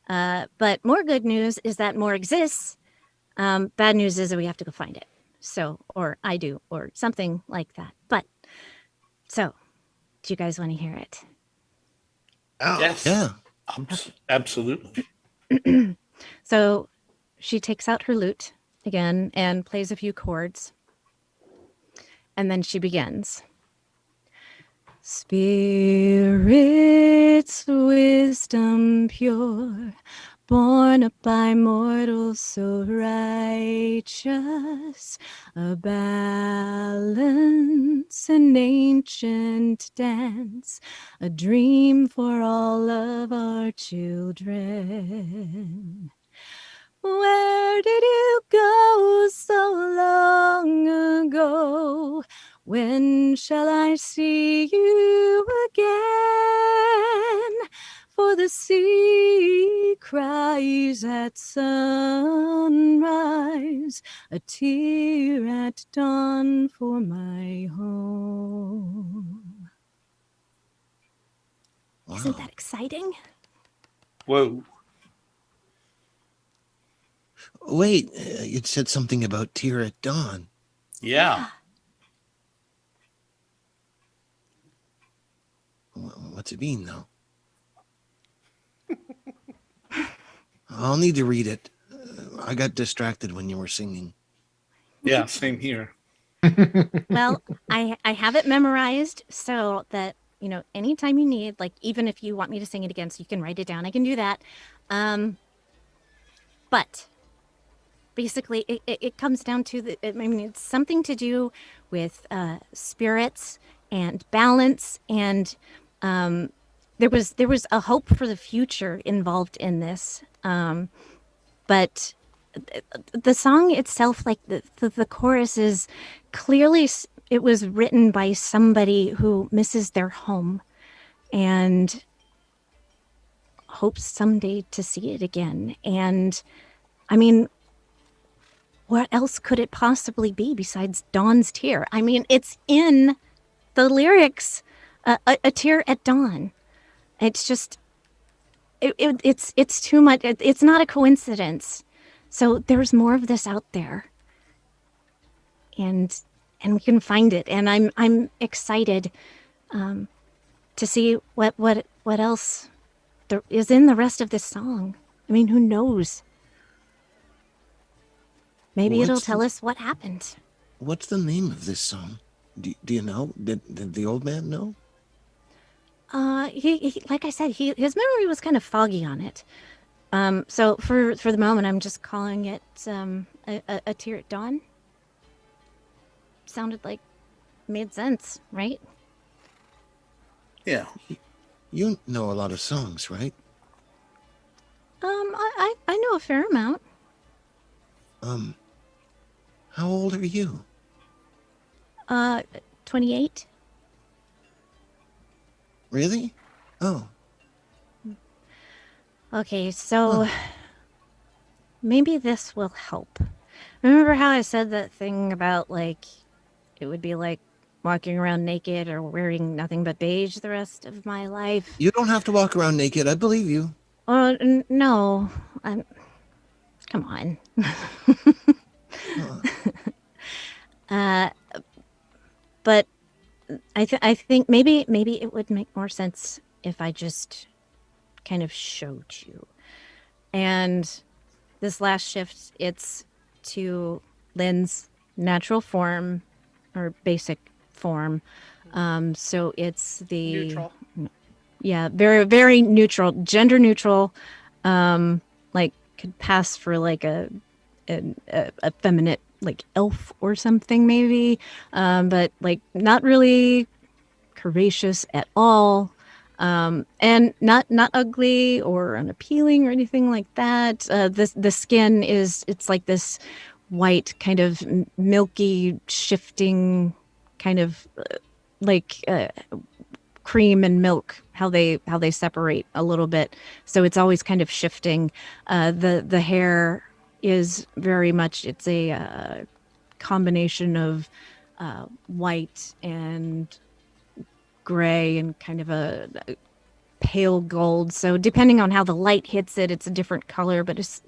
But more good news is that more exists. Bad news is that we have to go find it. So, or I do, or something like that. But, so, do you guys want to hear it? Oh, Yes. Yeah. Absolutely. So, she takes out her lute again and plays a few chords. And then she begins. Spirit's wisdom pure, born up by mortals so righteous, a balance, an ancient dance, a dream for all of our children. Where did you go so long ago? When shall I see you again? For the sea cries at sunrise, a tear at dawn for my home. Wow. Isn't that exciting? Whoa. Wait, you said something about tear at dawn. Yeah. What's it mean, though? I'll need to read it. I got distracted when you were singing. Yeah, same here. Well, I have it memorized so that, you know, anytime you need, like, even if you want me to sing it again, so you can write it down, I can do that. But basically, it comes down to I mean, it's something to do with spirits and balance, and there was a hope for the future involved in this. But the song itself, like the chorus is clearly it was written by somebody who misses their home and hopes someday to see it again. And I mean, what else could it possibly be besides Dawn's tear? I mean, it's in the lyrics, a tear at dawn. It's just, it's too much. It's not a coincidence. So there's more of this out there, and we can find it. And I'm excited to see what else there is in the rest of this song. I mean, who knows? Maybe it'll What's tell the- us what happened. What's the name of this song? Do you know? Did the old man know? He like I said, his memory was kind of foggy on it. So for the moment, I'm just calling it a tear at dawn. Sounded like made sense, right? Yeah. You know a lot of songs, right? I know a fair amount. How old are you? 28. Really? Oh, Okay, so maybe this will help. Remember how I said that thing about, like, it would be like walking around naked or wearing nothing but beige the rest of my life? you don't have to walk around naked. I believe you. Oh, no. Come on. But I think maybe it would make more sense if I just kind of showed you. And this last shift, it's to Lynn's natural form or basic form. So it's the Neutral. yeah, very very neutral, gender neutral. Like could pass for like a feminine like elf or something maybe, but like not really curvaceous at all, and not ugly or unappealing or anything like that. The skin it's like this white kind of milky shifting kind of like cream and milk, how they separate a little bit, so it's always kind of shifting. The hair is very much, it's a combination of white and gray and kind of a pale gold. So depending on how the light hits it, it's a different color, but it's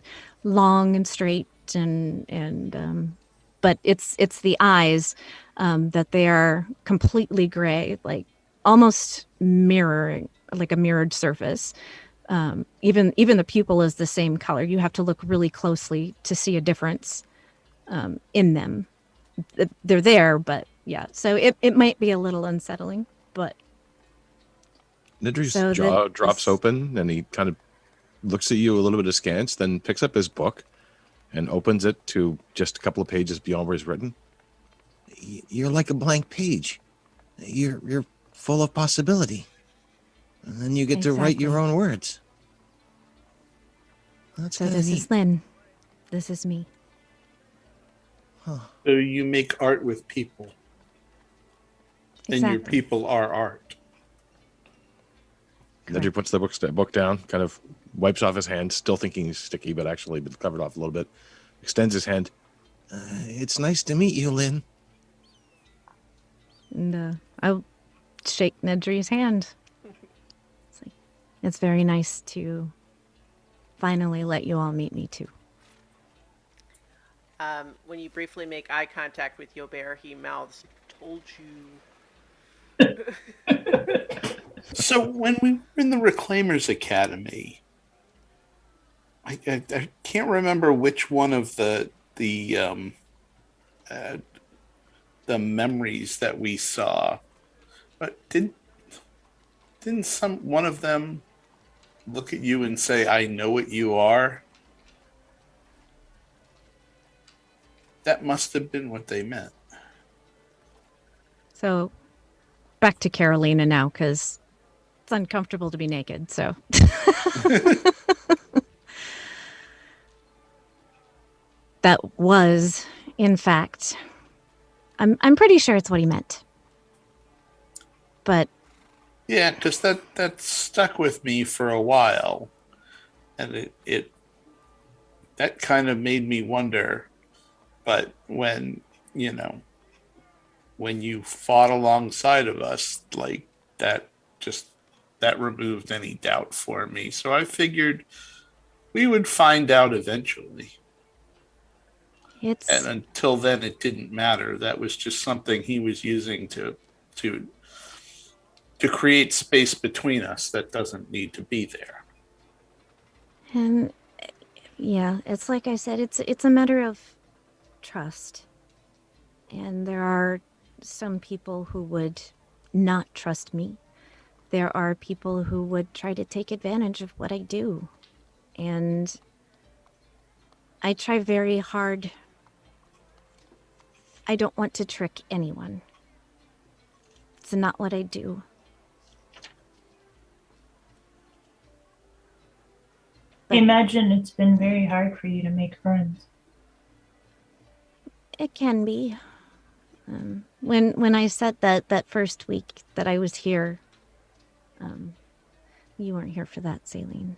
long and straight and but it's the eyes, that they are completely gray, like almost mirroring, like a mirrored surface. Even the pupil is the same color. You have to look really closely to see a difference in them. They're there, but yeah. So it might be a little unsettling, but Nidri's So jaw the- drops this- open and he kind of looks at you a little bit askance, then picks up his book and opens it to just a couple of pages beyond where he's written. You're like a blank page. You're full of possibility, and then you get to write your Exactly. own words. That's so kind of this neat. is Lynn. This is me. So you make art with people, and your Exactly. people are art. Nidri puts the book down, kind of wipes off his hand, still thinking he's sticky, but actually been covered off a little bit. Extends his hand. It's nice to meet you, Lynn. And I'll shake Nedry's hand. It's very nice to finally let you all meet me too. When you briefly make eye contact with Yobert, he mouths, "Told you." So when we were in the Reclaimers Academy, I can't remember which one of uh, the memories that we saw, but didn't some one of them look at you and say, "I know what you are"? That must have been what they meant. So back to Carolina now, because it's uncomfortable to be naked. So that was, in fact, I'm pretty sure it's what he meant. But Yeah, because that stuck with me for a while, and it that kind of made me wonder. But when you know when you fought alongside of us, like that, just that removed any doubt for me. So I figured we would find out eventually. it's And until then, it didn't matter. That was just something he was using to to create space between us that doesn't need to be there. and yeah, it's like I said, it's a matter of trust. And there are some people who would not trust me. There are people who would try to take advantage of what I do. And I try very hard. I don't want to trick anyone. It's not what I do. But Imagine it's been very hard for you to make friends. it can be. When I said that first week that I was here, you weren't here for that, Saline.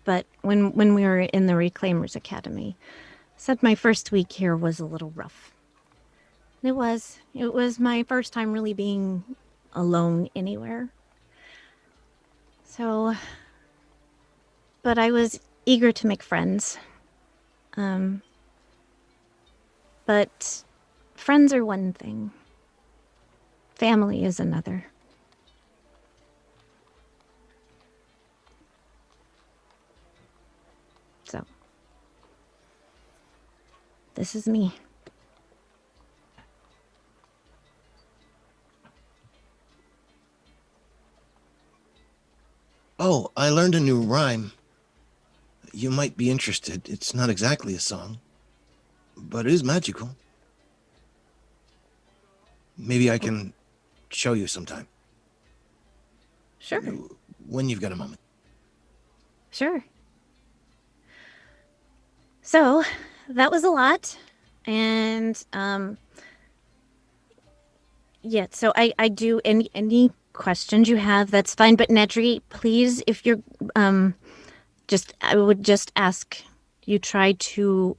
But when we were in the Reclaimers Academy, I said my first week here was a little rough. It was. It was my first time really being alone anywhere. So, but I was eager to make friends. But friends are one thing. Family is another. So, this is me. Oh, I learned a new rhyme. You might be interested. It's not exactly a song, but it is magical. Maybe I can show you sometime Sure. when you've got a moment. Sure. So that was a lot. And yeah, so I do any questions you have, that's fine. But Nedry, please, if you're I would just ask you try to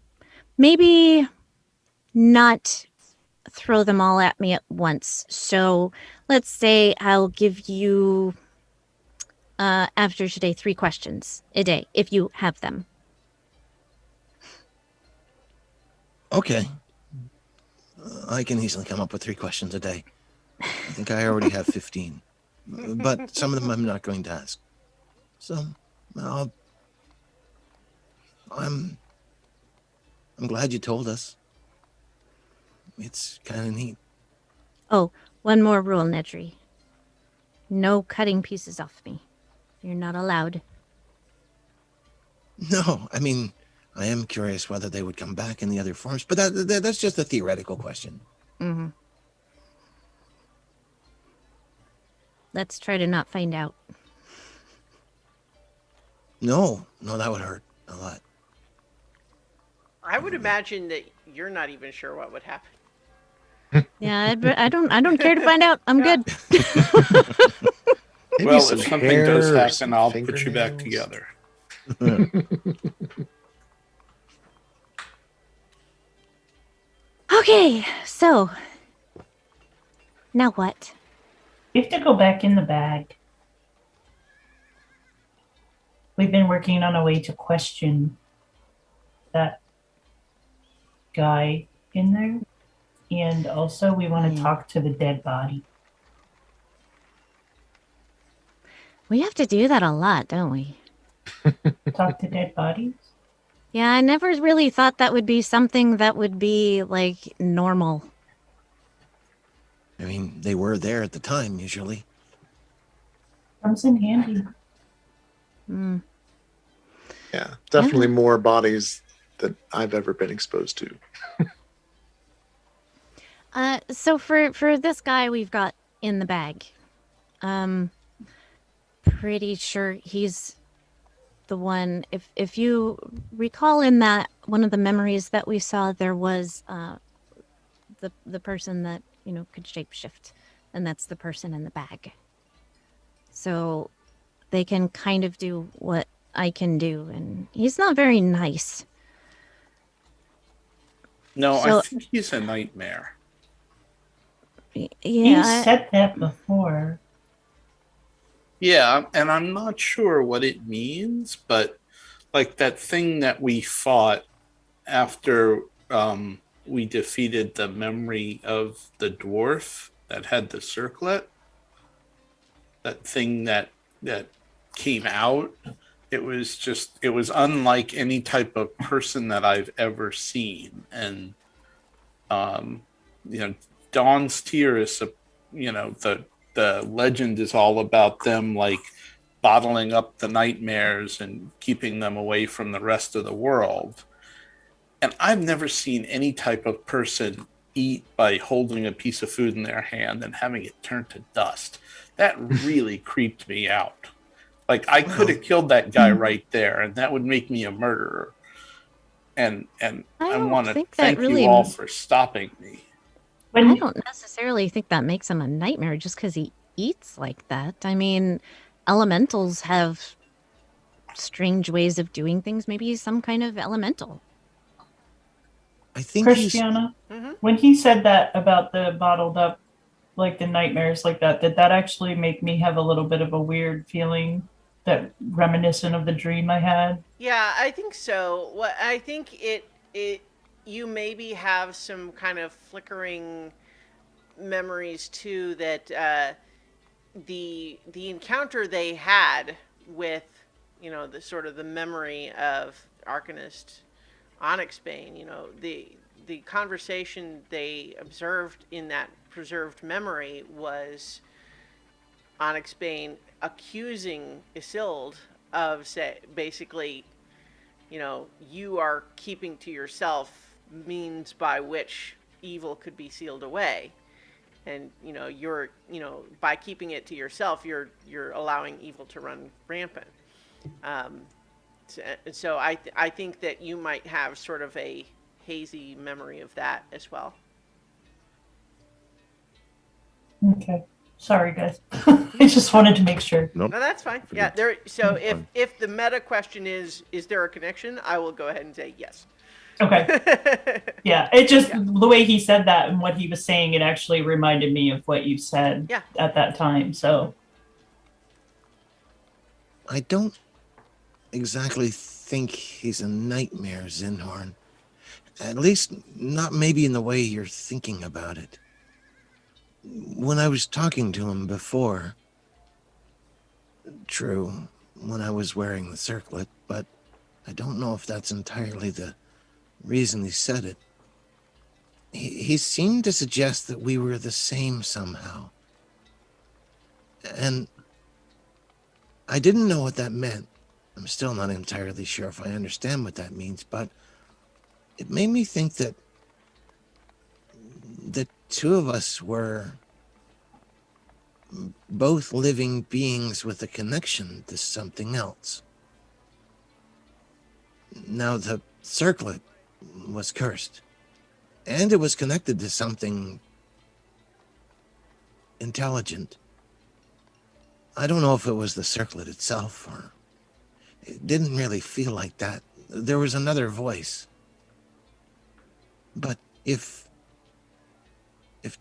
maybe not throw them all at me at once. So let's say I'll give you after today 3 questions a day if you have them. Okay. I can easily come up with 3 questions a day. I think I already have 15. But some of them I'm not going to ask. So, I'm glad you told us. It's kind of neat. Oh, one more rule, Nedry. No cutting pieces off me. You're not allowed. No, I mean, I am curious whether they would come back in the other forms, but that's just a theoretical question. Mm-hmm. Let's try to not find out. No, that would hurt a lot. I would imagine that you're not even sure what would happen. Yeah, I don't care to find out. I'm good. Maybe Well, some if something does hair or happen, some I'll put you back fingernails. together. Okay, so now what? We have to go back in the bag. We've been working on a way to question that guy in there. And also, we want to talk to the dead body. We have to do that a lot, don't we? talk to dead bodies? Yeah, I never really thought that would be something that would be like normal. I mean, they were there at the time, usually. Comes in handy. Mm. Yeah, definitely more bodies than I've ever been exposed to. So for this guy we've got in the bag, pretty sure he's the one. If you recall, in that one of the memories that we saw, there was the person that could shapeshift, and that's the person in the bag. So they can kind of do what I can do, and he's not very nice. No, So- I think he's a nightmare. You Yeah, said that before. Yeah, and I'm not sure what it means, but like that thing that we fought after we defeated the memory of the dwarf that had the circlet, that thing that came out, it was unlike any type of person that I've ever seen. And Dawn's Tear is the legend is all about them like bottling up the nightmares and keeping them away from the rest of the world. And I've never seen any type of person eat by holding a piece of food in their hand and having it turn to dust. That really creeped me out. Like I could have killed that guy right there, and that would make me a murderer. And I I don't want to think that thank really you all for stopping me. When I don't necessarily think that makes him a nightmare just because he eats like that. I mean, elementals have strange ways of doing things. Maybe he's some kind of elemental. I think he's. Christiana, Mhm. when he said that about the bottled up, like the nightmares like that, did that actually make me have a little bit of a weird feeling that reminiscent of the dream I had? Yeah, I think so. What I think it you maybe have some kind of flickering memories too, that the encounter they had with the sort of the memory of Arcanist Onyxbane, the conversation they observed in that preserved memory was Onyxbane accusing Isilde of basically, you are keeping to yourself means by which evil could be sealed away. And you're by keeping it to yourself, you're allowing evil to run rampant. So I think that you might have sort of a hazy memory of that as well. Okay. Sorry, guys. I just wanted to make sure. Nope. No, that's fine. Pretty Yeah, good. there. So Pretty fun. if the meta question is there a connection, I will go ahead and say yes. Okay. Yeah, it just the way he said that and what he was saying, it actually reminded me of what you said Yeah. at that time. So I don't exactly think he's a nightmare, Zinhorn. At least, not maybe in the way you're thinking about it. When I was talking to him before, true, when I was wearing the circlet, but I don't know if that's entirely the reason he said it. He seemed to suggest that we were the same somehow. And I didn't know what that meant. I'm still not entirely sure if I understand what that means, but it made me think that the two of us were both living beings with a connection to something else. Now, the circlet was cursed, and it was connected to something intelligent. I don't know if it was the circlet itself, or it didn't really feel like that. There was another voice. But if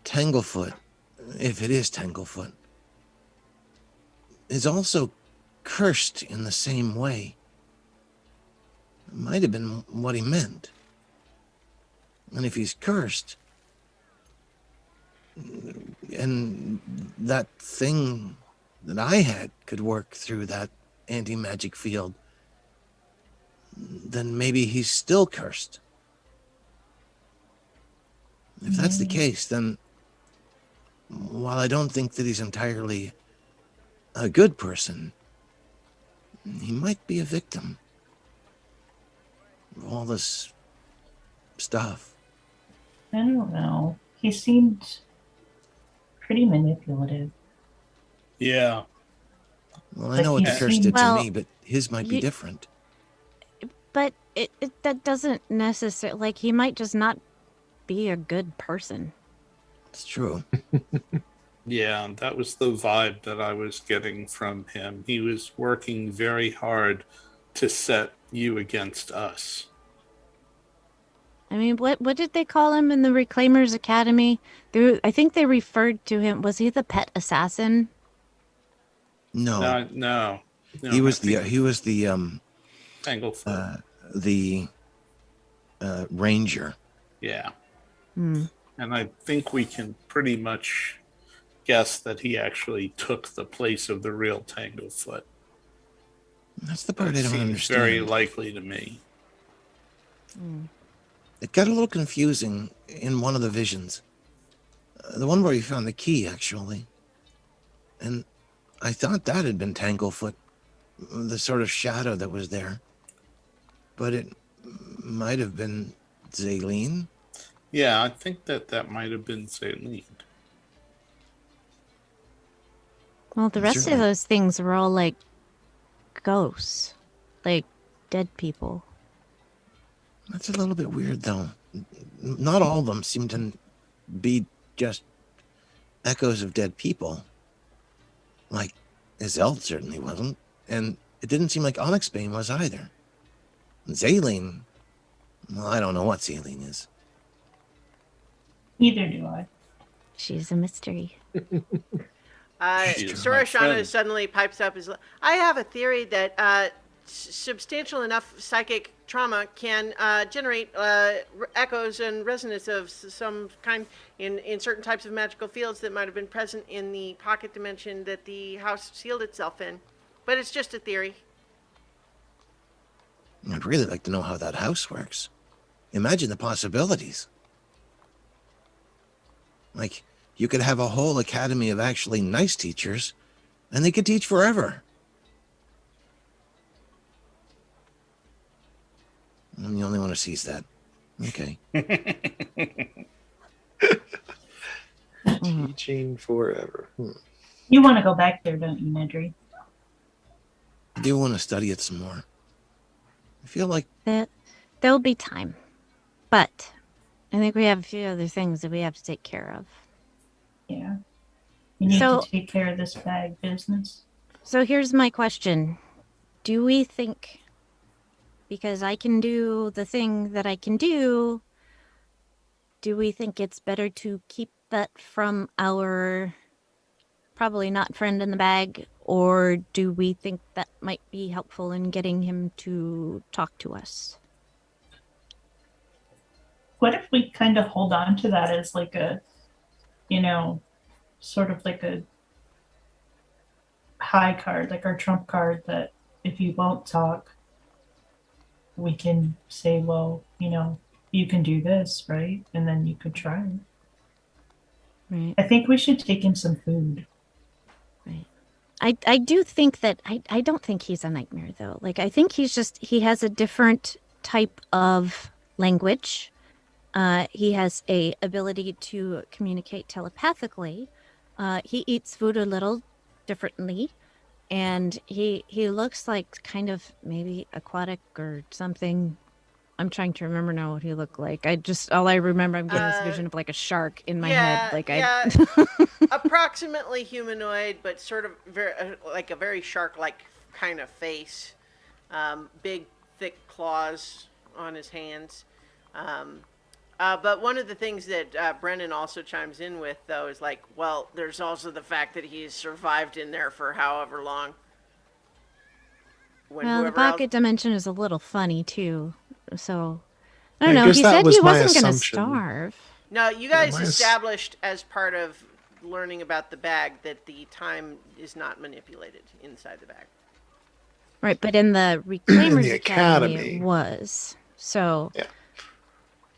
Tanglefoot, if it is Tanglefoot, is also cursed in the same way, it might have been what he meant. And if he's cursed, and that thing that I had could work through that anti-magic field, then maybe he's still cursed. If that's the case, then while I don't think that he's entirely a good person, he might be a victim of all this stuff. I don't know. He seemed pretty manipulative. Yeah. Well, I Like know what the he's curse seen- did to Well, me, but his might be you- different. But that doesn't necessarily, like, he might just not be a good person. It's true. Yeah, that was the vibe that I was getting from him. He was working very hard to set you against us. I mean, what did they call him in the Reclaimers Academy? I think they referred to him. Was he the pet assassin? No, No. he was I think the Tanglefoot. the ranger. Yeah. Hmm. And I think we can pretty much guess that he actually took the place of the real Tanglefoot. That's the part That I don't seems understand. very likely to me. It got a little confusing in one of the visions. The one where you found the key, actually. And I thought that had been Tanglefoot, the sort of shadow that was there. But it might have been Zaleen. Yeah, I think that might have been Zaleen. Well, the rest of Certainly. those things were all like ghosts, like dead people. That's a little bit weird, though. Not all of them seem to be just echoes of dead people. Like, Izeld certainly wasn't. And it didn't seem like Onyxbane was either. Zaleen, well, I don't know what Zaleen is. Neither do I. She's a mystery. She is Sora my Shauna friend. suddenly pipes up. I have a theory that substantial enough psychic trauma can generate echoes and resonance of some kind in certain types of magical fields that might have been present in the pocket dimension that the house sealed itself in. But it's just a theory. I'd really like to know how that house works. Imagine the possibilities. Like, you could have a whole academy of actually nice teachers, and they could teach forever. I'm the only one who sees that. Okay. Teaching forever. You want to go back there, don't you, Nedry? I do want to study it some more. I feel like There'll be time, but I think we have a few other things that we have to take care of. Yeah. You need So- to take care of this bag business. So here's my question. Do we think, because I can do the thing that I can do we think it's better to keep that from our probably not friend in the bag, or do we think that might be helpful in getting him to talk to us? What if we kind of hold on to that as like a, sort of like a high card, like our trump card, that if you won't talk, we can say, well, you can do this, right? And then you could try it. Right. I think we should take him some food. I do think that I don't think he's a nightmare though. Like I think he has a different type of language. He has a ability to communicate telepathically. He eats food a little differently, and he looks like kind of maybe aquatic or something. I'm trying to remember now what he looked like. All I remember, I'm getting this vision of like a shark in my head. Like Approximately humanoid, but sort of like a very shark-like kind of face. Big, thick claws on his hands. But one of the things that Brennan also chimes in with, though, is like, well, there's also the fact that he's survived in there for however long. When well, the whoever else- pocket dimension is a little funny too. So I don't I know. guess He that said was he my wasn't going to assumption. starve. No, you guys mine is- established as part of learning about the bag that the time is not manipulated inside the bag. Right, but in the Reclaimers Academy, Academy. it was. So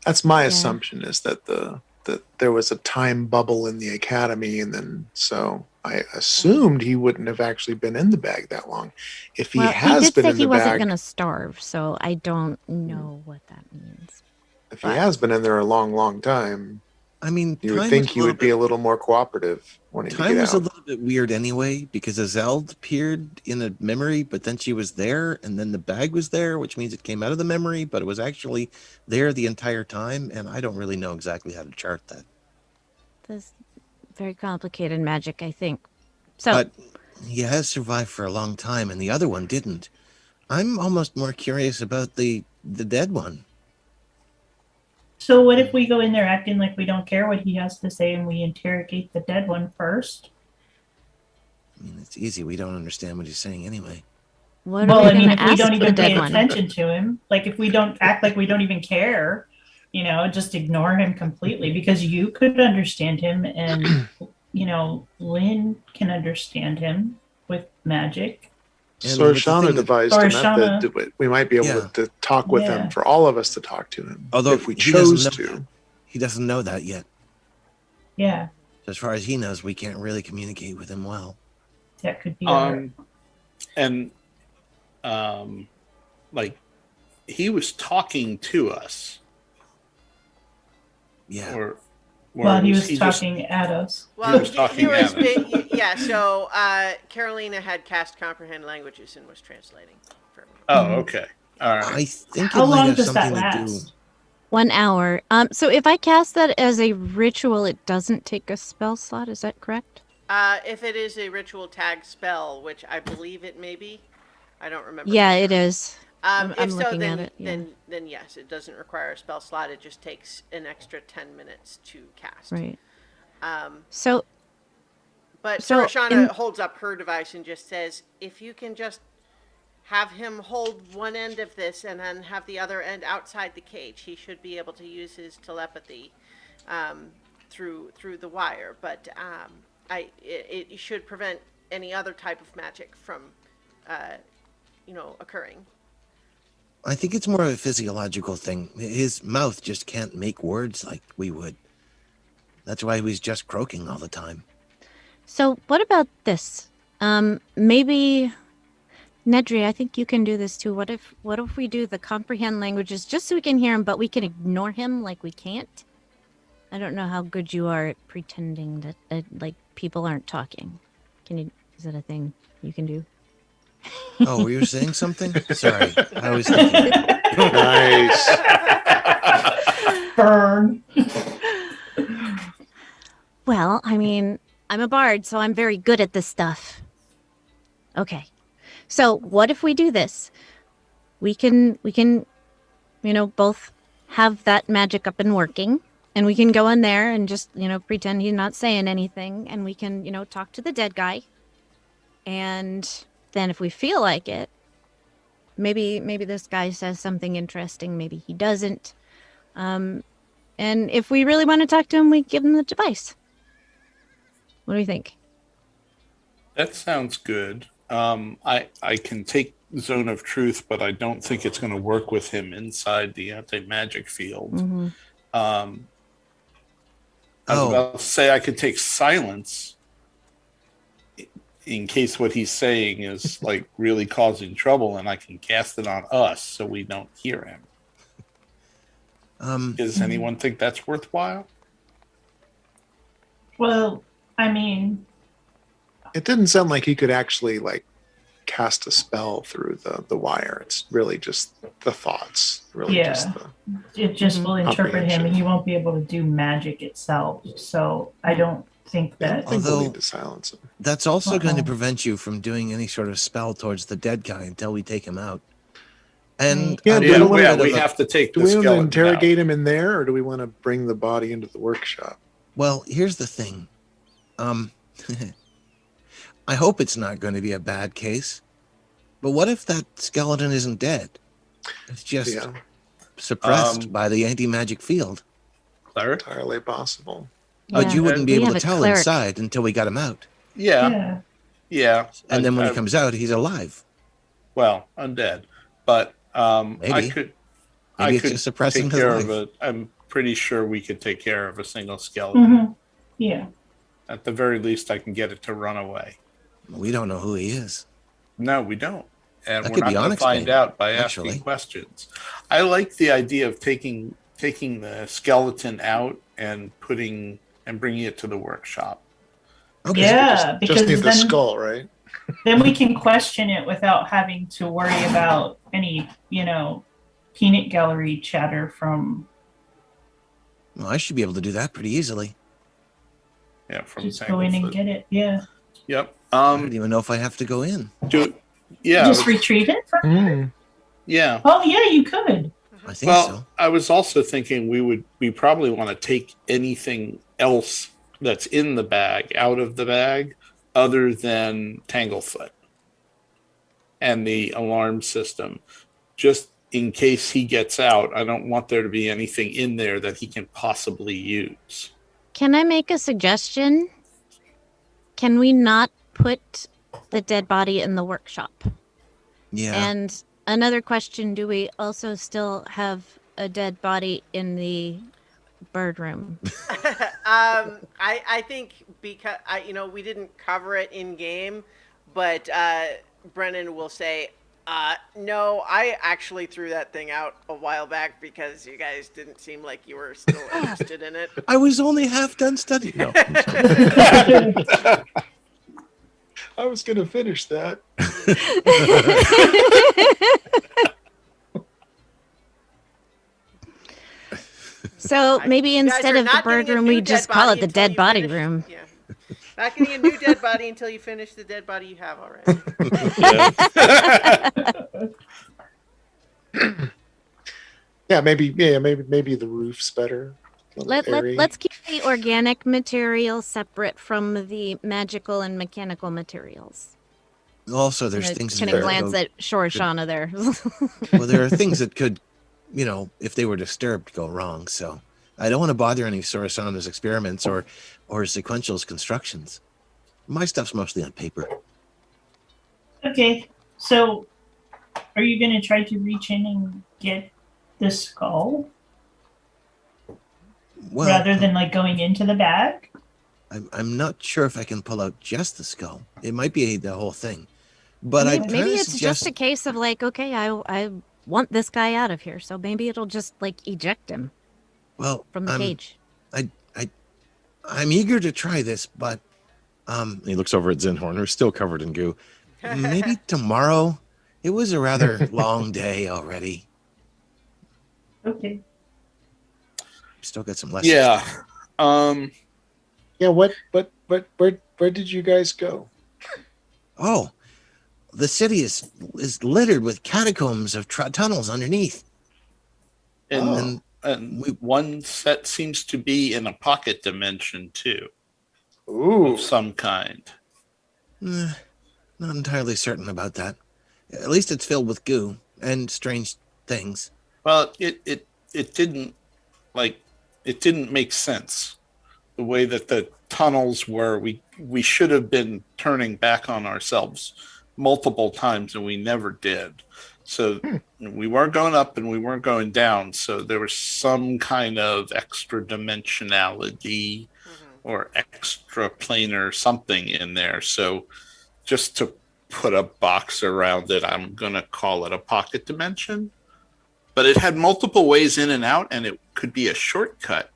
That's my Yeah. assumption, is that that there was a time bubble in the academy, and then so I assumed he wouldn't have actually been in the bag that long. If he well, has he did been say in he the wasn't bag, going to starve, so I don't know what that means. if he has been in there a long, long time, I mean, you would time think was a he little would be bit- a little more cooperative wanting to Time get was a out. little bit weird anyway because Azeld appeared in a memory, but then she was there, and then the bag was there, which means it came out of the memory, but it was actually there the entire time, and I don't really know exactly how to chart that. This very complicated magic, I think. So But he has survived for a long time, and the other one didn't. I'm almost more curious about the dead one. So what if we go in there acting like we don't care what he has to say and we interrogate the dead one first? I mean, it's easy. We don't understand what he's saying anyway. what Well, are I we mean, going if to we ask don't the even pay dead one? attention to him, like if we don't act like we don't even care, you know, just ignore him completely, because you could understand him and, you know, Lynn can understand him with magic. And with the Sorshana thing that- devised a Sorshana- method. We might be able Yeah. to talk with Yeah. him, for all of us to talk to him, Although if we he doesn't chose know to. that. He doesn't know that yet. Yeah, As far as he knows, we can't really communicate with him well. that could be our, And like he was talking to us, Yeah. or well, he was just- talking at us. Well, was talking at us. yeah. So Carolina had cast comprehend languages and was translating for me. Oh, okay, all right. I think How it might long have does that something to do. last? 1 hour. So if I cast that as a ritual, it doesn't take a spell slot. Is that correct? If it is a ritual tag spell, which I believe it may be, I don't remember. Yeah, it is. Um, I'm if so, looking then at it, yeah. then yes, it doesn't require a spell slot. It just takes an extra 10 minutes to cast. Right. Um, So but So, Sorashana in- holds up her device and just says, if you can just have him hold one end of this and then have the other end outside the cage, he should be able to use his telepathy through the wire. But it should prevent any other type of magic from occurring. I think it's more of a physiological thing. His mouth just can't make words like we would. That's why he's just croaking all the time. So what about this? Maybe Nedry, I think you can do this too. What if we do the comprehend languages just so we can hear him, but we can ignore him like we can't? I don't know how good you are at pretending that like people aren't talking. Is that a thing you can do? Oh, were you saying something? Sorry, I was thinking. Nice. Burn. Well, I mean, I'm a bard, so I'm very good at this stuff. Okay. So what if we do this? We can, both have that magic up and working, and we can go in there and just, pretend he's not saying anything, and we can, talk to the dead guy. And then if we feel like it, maybe this guy says something interesting, maybe he doesn't. And if we really want to talk to him, we give him the device. What do you think? That sounds good. I can take Zone of Truth, but I don't think it's going to work with him inside the anti-magic field. Mm-hmm. I was about to say I could take Silence in case what he's saying is like really causing trouble, and I can cast it on us so we don't hear him. Does anyone think that's worthwhile? Well, I mean, It didn't sound like he could actually like cast a spell through the wire. It's really just the thoughts. Really Yeah. just the it just will interpret him, and Comprehension. he won't be able to do magic itself. So I don't think I don't that. think we'll Although- need to silence him. That's also going to Uh-oh. prevent you from doing any sort of spell towards the dead guy until we take him out. And Right. Yeah, I'm we a don't little Yeah, bit we of a- have to take Do the we want to skeleton interrogate out. him in there, or do we want to bring the body into the workshop? Well, here's the thing. I hope it's not going to be a bad case. But what if that skeleton isn't dead? It's just Yeah, suppressed by the anti-magic field. Cleric? entirely possible. But you wouldn't be We able have to a tell cleric. inside until we got him out. Yeah, Yeah. yeah. And then when I- he comes out, he's alive. well, undead, but I Maybe. could Maybe I it's could just suppressing take his care life. of it. I'm pretty sure we could take care of a single skeleton. Mm-hmm. Yeah. At the very least, I can get it to run away. We don't know who he is. No, we don't. And That we're could not be going to Onyx find Bane, out by actually. asking questions. I like the idea of taking the skeleton out and bringing it to the workshop. Okay. Yeah, Just need because the then skull, right? then we can question it without having to worry about any, peanut gallery chatter from Well, I should be able to do that pretty easily. Yeah, from just going and Tanglefoot. get it. Yeah. Yep. I don't even know if I have to go in. Yeah. Just retrieve it from Mm. Yeah. Oh yeah, you could. I think Well, so. I was also thinking we probably want to take anything else that's in the bag out of the bag other than Tanglefoot and the alarm system. Just in case he gets out, I don't want there to be anything in there that he can possibly use. Can I make a suggestion? Can we not put the dead body in the workshop? Yeah. And another question, do we also still have a dead body in the bird room? I think because we didn't cover it in game, but Brennan will say, no, I actually threw that thing out a while back because you guys didn't seem like you were still interested in it. I was only half done studying. No. I was going to finish that. So maybe You guys instead are of the not bird getting a room, new we dead just call it the until dead you body finish- room. Yeah. Not getting a new dead body until you finish the dead body you have already. Yeah, maybe the roof's better. Let's keep the organic material separate from the magical and mechanical materials. Also, there's things Kind that of glance go- at Shorashana there. well, there are things that could, if they were disturbed, go wrong. So I don't want to bother any Sorasana's experiments or Sequential's constructions. My stuff's mostly on paper. Okay. So are you gonna try to reach in and get the skull Well, rather than like going into the bag? I'm not sure if I can pull out just the skull. It might be the whole thing. But Maybe it's just a case of like, okay, I want this guy out of here, so maybe it'll just like eject him from the cage. I'm eager to try this, but He looks over at Zinhorn, who's still covered in goo. maybe tomorrow. It was a rather long day already. Okay. Still got some lessons. Yeah. Yeah, where did you guys go? Oh, the city is littered with catacombs of tunnels underneath. And, Oh. and one set seems to be in a pocket dimension too, Ooh. of some kind. Not entirely certain about that. At least it's filled with goo and strange things. Well, it didn't make sense the way that the tunnels were. We should have been turning back on ourselves multiple times, and we never did. So we weren't going up and we weren't going down. So there was some kind of extra dimensionality or extra planar something in there. So just to put a box around it, I'm going to call it a pocket dimension. But it had multiple ways in and out, and it could be a shortcut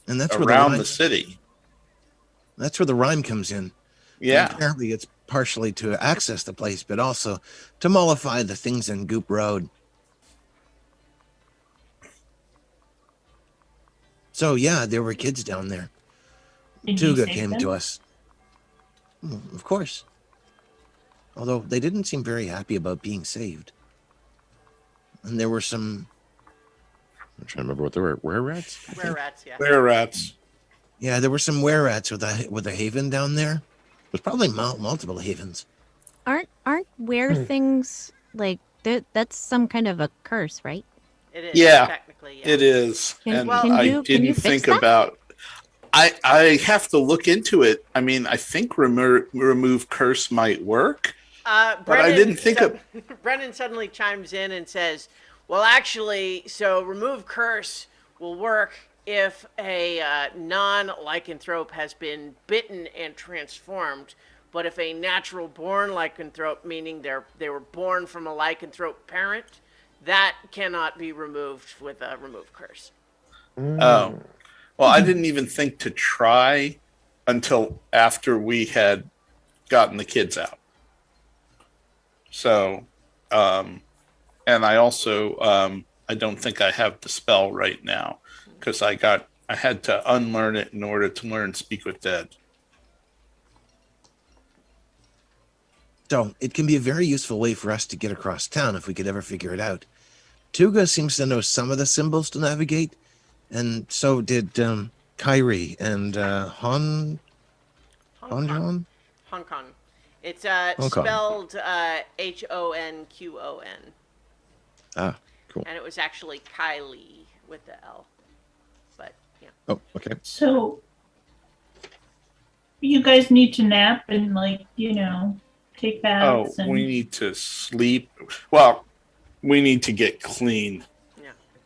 And that's around where the city. that's where the rhyme comes in. Yeah. And apparently it's partially to access the place, but also to mollify the things in Goop Road. So yeah, there were kids down there. Did you Tuga save came them? to us. Of course. Although they didn't seem very happy about being saved. And there were some, I'm trying to remember what they were. Were rats? Rare rats, yeah. Were rats. yeah, there were some were-rats with a haven down there. There's probably multiple havens. Aren't where things like that's some kind of a curse, right? It is. Yeah, Technically, yeah. It is. Can- And Well, can I you didn't fix think that? about. I have to look into it. I mean, I think remove curse might work. But I didn't think of. Brennan suddenly chimes in and says, "Well, actually, so remove curse will work if a non-lycanthrope has been bitten and transformed. But if a natural-born lycanthrope, meaning they were born from a lycanthrope parent, that cannot be removed with a remove curse." Oh, well, I didn't even think to try until after we had gotten the kids out. So, and I also, I don't think I have the spell right now because I had to unlearn it in order to learn Speak with Dead. So it can be a very useful way for us to get across town if we could ever figure it out. Tuga seems to know some of the symbols to navigate, and so did Kyrie and Hong Honjon. Hong Kong. It's Hong Kong. spelled Honqon. Ah, cool. And it was actually Kylie with the L. But, yeah. Oh, okay. So you guys need to nap and take Oh, baths and we need to sleep. Well, we need to get clean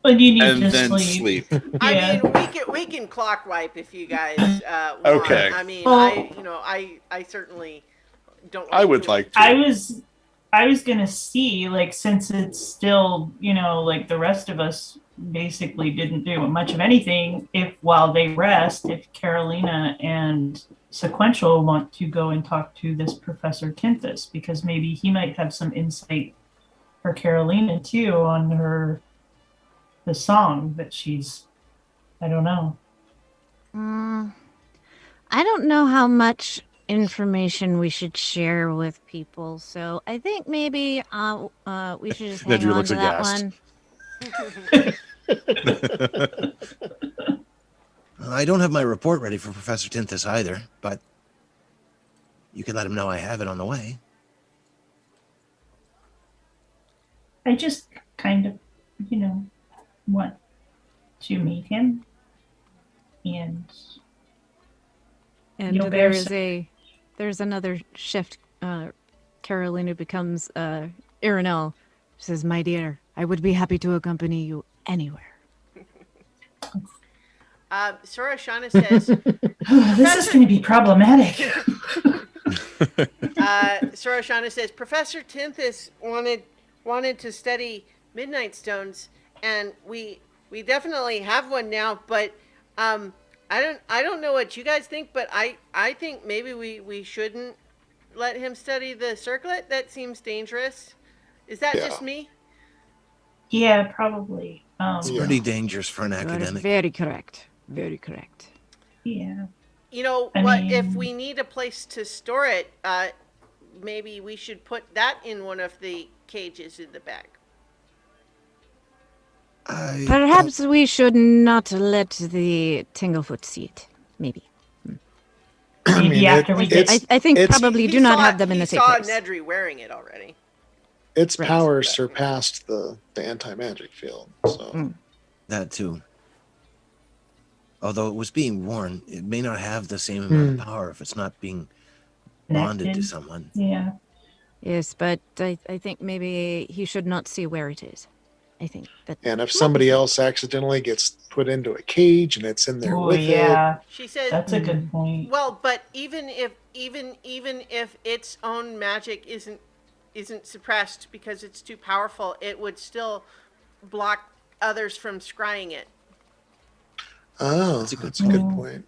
but you need and to then sleep. sleep. I Yeah. mean, we can clock wipe if you guys want. Okay. I mean, Well- I certainly don't. I would like to. I was gonna see, since it's still, the rest of us basically didn't do much of anything, if while they rest, if Carolina and Sequential want to go and talk to this Professor Tinthus, because maybe he might have some insight for Carolina too on the song that she's, I don't know. I don't know how much information we should share with people, so I think maybe we should just hang Nedry on looks to that aghast. one. I don't have my report ready for Professor Tinthus either, but you can let him know I have it on the way. I just kind of, want to meet him. And And You'll there bear is there's another shift. Carolina becomes Irinel. She says, "My dear, I would be happy to accompany you anywhere." Sora Shauna says, this is going to be problematic. Sora Shauna says, Professor Tinthus wanted to study Midnight Stones, and we definitely have one now, but I don't know what you guys think, but I think maybe we shouldn't let him study the circlet. That seems dangerous. Is that Yeah. just me? Yeah, probably. It's Yeah. pretty dangerous for an You are academic. very correct. Very correct. Yeah. You know I what? If mean- we need a place to store it, maybe we should put that in one of the cages in the back. Perhaps we should not let the Tinglefoot see it. Maybe. Maybe after we get- I think it's- probably He do not saw- have them in he the same saw place. Nedry wearing it already. its Right. power surpassed the anti-magic field. So That too. Although it was being worn, it may not have the same amount of power if it's not being bonded to Connected. someone. Yeah. Yes, but I think maybe he should not see where it is. I think that. and if somebody else accidentally gets put into a cage and it's in there Oh, with it, yeah. She said, That's a good point. well, but even if its own magic isn't suppressed because it's too powerful, it would still block others from scrying it. oh, That's a good that's a good point. point.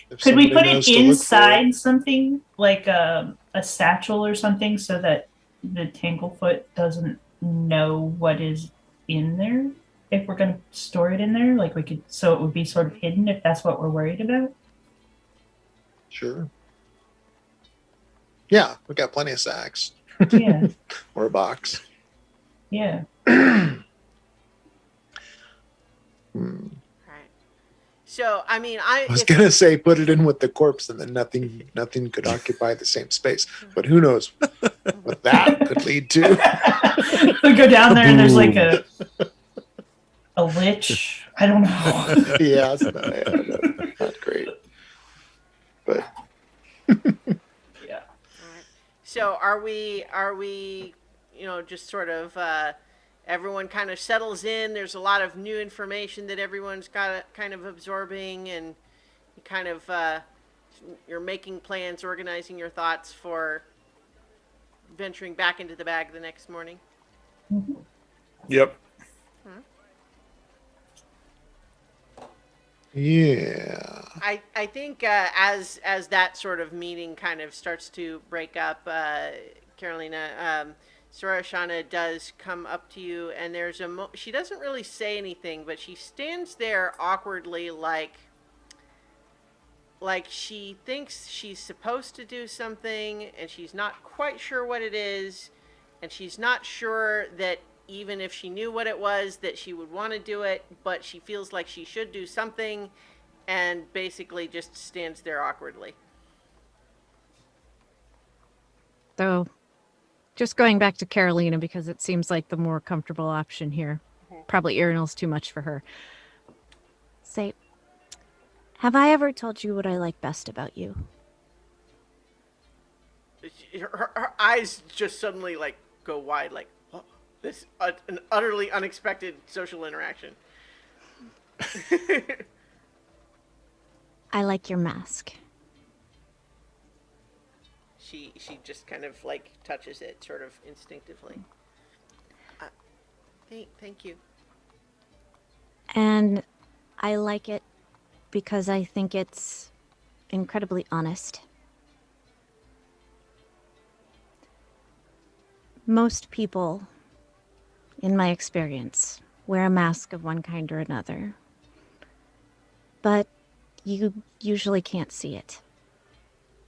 If Could we somebody put knows it to look for inside something like a satchel or something so that the Tanglefoot doesn't know what is in there? If we're going to store it in there, like we could, so it would be sort of hidden if that's what we're worried about. Sure. Yeah, we got plenty of sacks Yeah, or a box. yeah. Hmm. Right. So, I mean, I I was if- gonna say put it in with the corpse, and then nothing could occupy the same space. But who knows what that could lead to? We go down there and there's like a lich. I don't know. Yeah, it's not great. But Yeah. So are we, just sort of, everyone kind of settles in. There's a lot of new information that everyone's got kind of absorbing, and you kind of, you're making plans, organizing your thoughts for venturing back into the bag the next morning. Yep. Yeah. I think as that sort of meeting kind of starts to break up, Carolina, Sorashana does come up to you, and there's she doesn't really say anything, but she stands there awkwardly, like she thinks she's supposed to do something, and she's not quite sure what it is, and she's not sure that even if she knew what it was, that she would want to do it, but she feels like she should do something, and basically just stands there awkwardly. So, just going back to Carolina because it seems like the more comfortable option here. Probably Urinal's too much for her. Say, have I ever told you what I like best about you? Her eyes just suddenly like go wide, like, oh, this an utterly unexpected social interaction. I like your mask. She just kind of like touches it sort of instinctively. Thank you. And I like it because I think it's incredibly honest. Most people, in my experience, wear a mask of one kind or another. But you usually can't see it.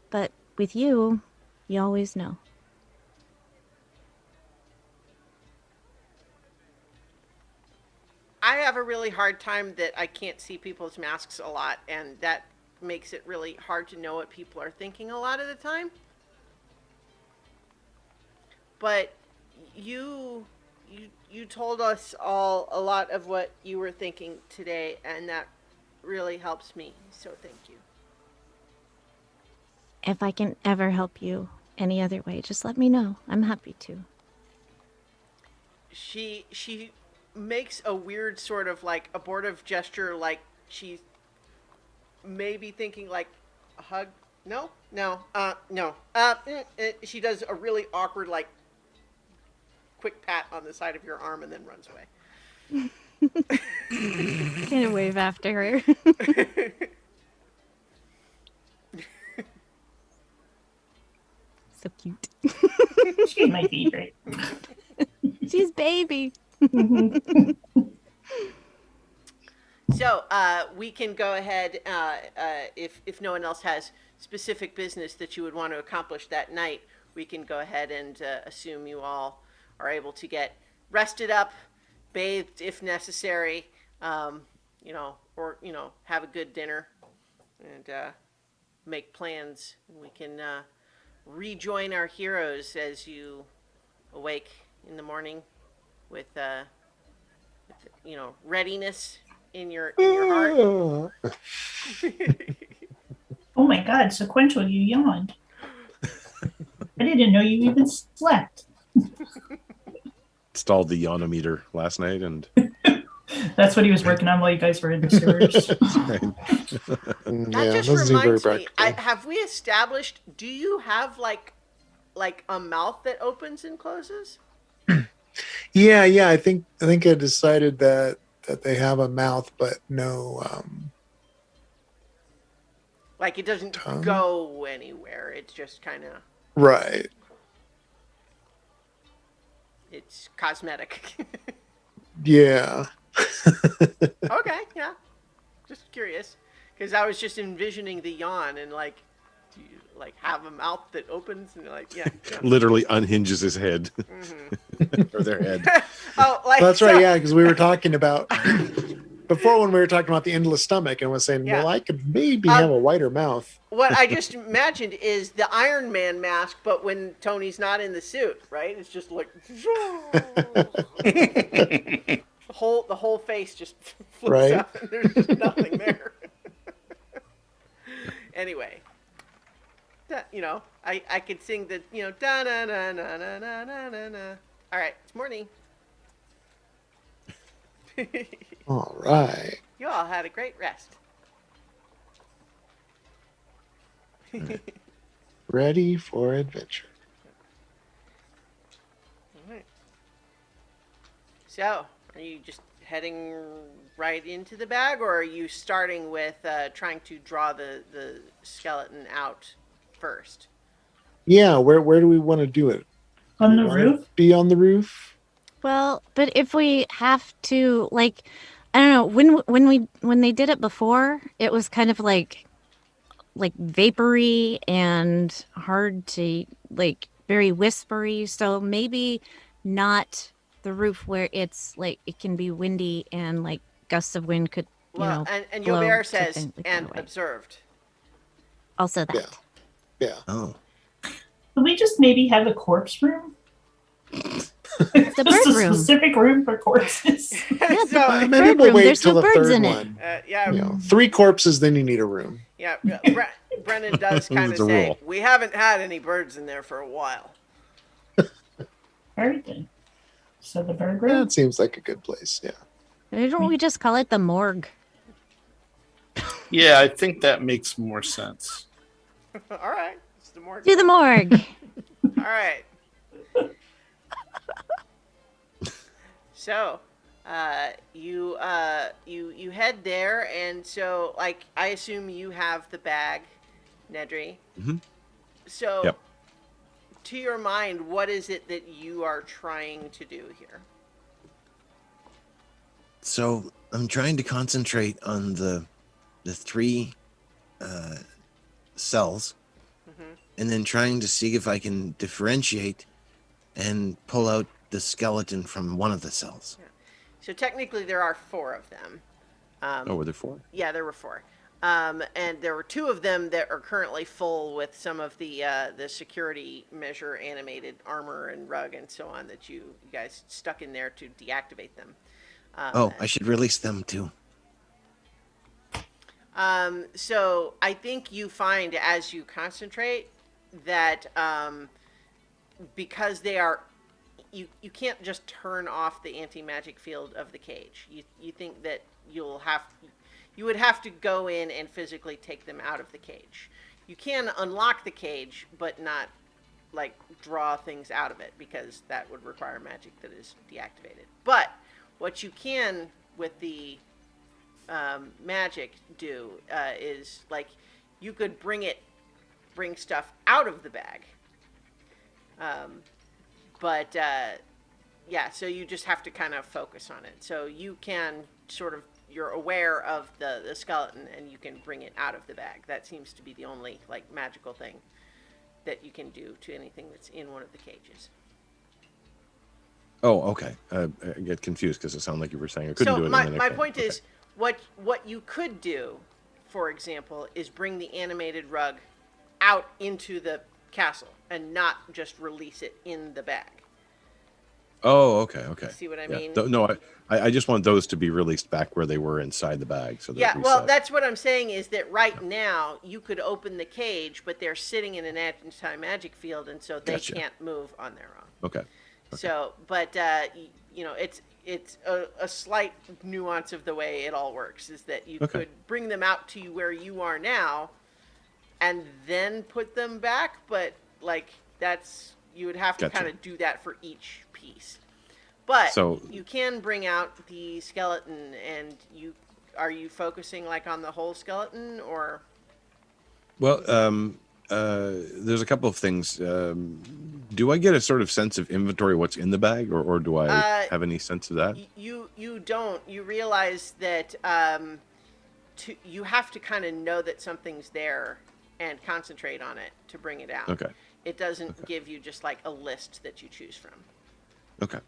But with you, you always know. I have a really hard time that I can't see people's masks a lot, and that makes it really hard to know what people are thinking a lot of the time. But you told us all a lot of what you were thinking today, and that really helps me. So thank you. If I can ever help you any other way, just let me know. I'm happy to. She makes a weird sort of like abortive gesture, like she's maybe thinking like a hug. No. She does a really awkward like quick pat on the side of your arm and then runs away. Kind of wave after her. So cute. She's my favorite. She's baby. So we can go ahead, if no one else has specific business that you would want to accomplish that night, we can go ahead and assume you all are able to get rested up, bathed if necessary, or have a good dinner and make plans. We can rejoin our heroes as you awake in the morning with readiness in your heart. Oh my God, Sequential, you yawned. I didn't know you even slept. Installed the yawnometer last night, and That's what he was working on while you guys were in the sewers. That just doesn't seem very reminds me. practical. Have we established? Do you have like a mouth that opens and closes? Yeah. I think I decided that they have a mouth, but no. Like it doesn't Tongue? go anywhere. It's just kind of Right. it's cosmetic. Yeah. Okay, yeah. Just curious, because I was just envisioning the yawn and like, do you like have a mouth that opens and like yeah. literally unhinges his head or their head. Oh, like That's so- right. Yeah, because we were talking about before when we were talking about the endless stomach and was saying, Yeah. well, I could maybe have a wider mouth. What I just imagined is the Iron Man mask, but when Tony's not in the suit, right? It's just like the whole face just flips Right. up, and there's just nothing there. Anyway, You know, I could sing the, you know, da na na na na na na na na. All right, it's morning. All right. You all had a great rest. Ready for adventure. All right. So, are you just heading right into the bag, or are you starting with trying to draw the skeleton out first? Yeah, where do we want to do it? On We the wanna roof? Be on the roof? Well, but if we have to, like, I don't know, when they did it before, it was kind of like vapory and hard to, like, very whispery. So maybe not the roof where it's like it can be windy and like gusts of wind could, Well, and blow Yobert says, something like that and away. observed. Also that. Yeah. Yeah. Oh, Could we just maybe have a corpse room? The Just bird a room. specific room for corpses. So, Maybe bird we'll room, wait there's till no the birds third in it. one. yeah, You know, 3 corpses, then you need a room. yeah. Brennan does kind of It's a say, rule. we haven't had any birds in there for a while. Very good. So the bird Yeah, room? it seems like a good place. Yeah. Why don't we just call it the morgue? Yeah, I think that makes more sense. All right, it's the morning. Do the morgue. All right. So, you head there, and so like I assume you have the bag, Nedry. Mhm. So, Yep. to your mind, what is it that you are trying to do here? so I'm trying to concentrate on the 3 cells, and then trying to see if I can differentiate and pull out the skeleton from one of the cells. So technically, there are 4 of them. Oh, were there 4? Yeah, there were 4. And there were 2 of them that are currently full with some of the security measure animated armor and rug and so on that you guys stuck in there to deactivate them. Oh, I should release them too. So I think you find as you concentrate that because they are, you can't just turn off the anti-magic field of the cage. You think that you would have to go in and physically take them out of the cage. You can unlock the cage, but not like draw things out of it because that would require magic that is deactivated. But what you can with the magic do is like you could bring stuff out of the bag. But yeah, so you just have to kind of focus on it. So you can sort of, you're aware of the skeleton and you can bring it out of the bag. That seems to be the only like magical thing that you can do to anything that's in one of the cages. Oh, okay. I get confused because it sounded like you were saying I couldn't So do it. my and then I can. point Okay. is, what you could do, for example, is bring the animated rug out into the castle and not just release it in the bag. Oh, okay, okay. See what I Yeah. mean? No, I just want those to be released back where they were inside the bag. So Yeah, that well, reset. that's what I'm saying is that right now you could open the cage, but they're sitting in an anti-magic field, and so they Gotcha. can't move on their own. Okay. So, but you know, it's a slight nuance of the way it all works is that you Okay. could bring them out to where you are now, and then put them back. But like you would have to Gotcha. kind of do that for each piece. But So- you can bring out the skeleton, and are you focusing like on the whole skeleton or? Well, there's a couple of things. Do I get a sort of sense of inventory of what's in the bag, or do I have any sense of that? You don't. You realize that you have to kind of know that something's there and concentrate on it to bring it out. Okay. It doesn't give you just like a list that you choose from. Okay.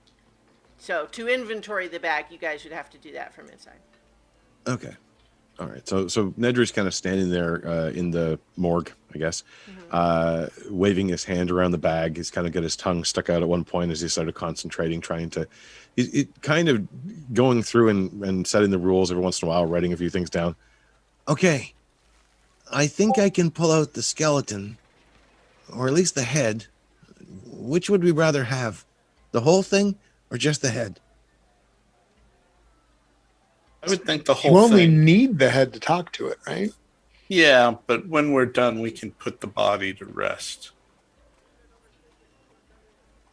So to inventory the bag, you guys would have to do that from inside. Okay. All right. So Nedry's kind of standing there in the morgue, I guess, waving his hand around the bag. He's kind of got his tongue stuck out at one point as he started concentrating, trying to, it kind of going through and setting the rules every once in a while, writing a few things down. Okay. I think I can pull out the skeleton or at least the head. Which would we rather have? The whole thing or just the head? I would think the You whole only thing. need the head to talk to it, right? Yeah, but when we're done, we can put the body to rest.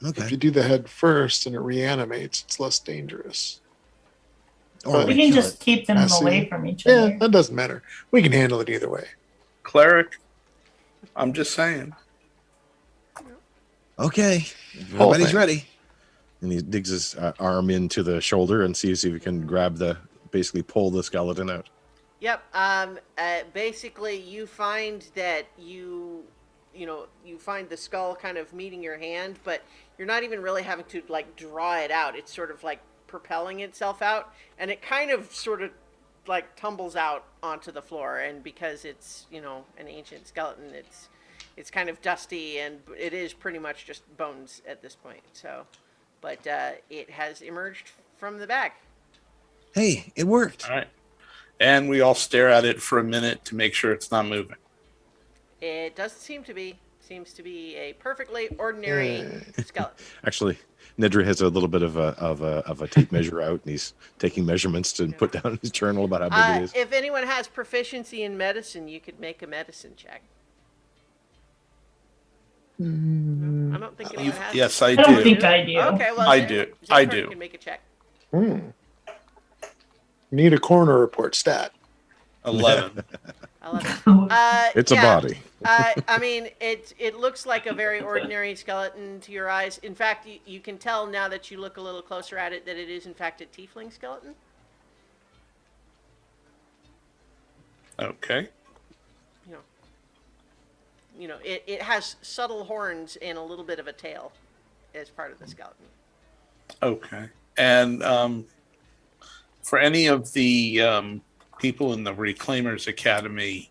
If Okay. you do the head first and it reanimates, it's less dangerous. Or We we can kill just it. keep them Cassie? away from each Yeah, other. that doesn't matter. We can handle it either way. Cleric, I'm just saying. Okay. Whole Everybody's thing. ready. And he digs his arm into the shoulder and sees if he can grab basically pull the skeleton out. Yep. Basically, you find that you find the skull kind of meeting your hand, but you're not even really having to like draw it out. It's sort of like propelling itself out, and it kind of sort of like tumbles out onto the floor. And because it's an ancient skeleton, it's kind of dusty, and it is pretty much just bones at this point. So, but it has emerged from the bag. Hey, it worked. All right. And we all stare at it for a minute to make sure it's not moving. It doesn't seems to be a perfectly ordinary skeleton. Actually, Nedry has a little bit of a tape measure out, and he's taking measurements to put down in his journal about how big it is. If anyone has proficiency in medicine, you could make a medicine check. I don't think anyone has. Yes, I I don't do. think I do. Okay, well, I do. I do. Can make a check. Need a coroner report stat. 11. 11. It's a yeah. body. I mean, it looks like a very ordinary skeleton to your eyes. In fact, you can tell now that you look a little closer at it that it is in fact a tiefling skeleton. Okay. It has subtle horns and a little bit of a tail as part of the skeleton. Okay. And for any of the people in the Reclaimers Academy,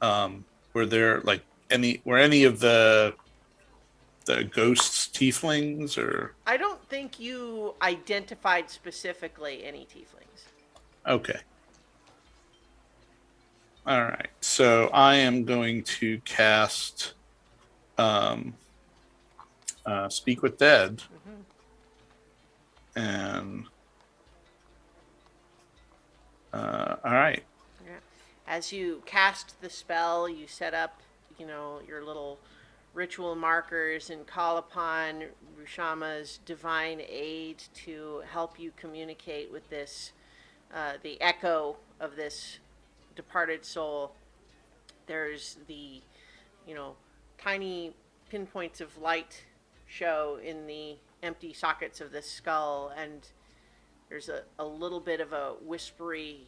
were there like any of the ghosts tieflings, or? I don't think you identified specifically any tieflings. Okay. All right. So I am going to cast Speak with Dead. And all right. Yeah. As you cast the spell, you set up, your little ritual markers and call upon Rushama's divine aid to help you communicate with this, the echo of this departed soul. There's the, tiny pinpoints of light show in the empty sockets of this skull, and there's a little bit of a whispery,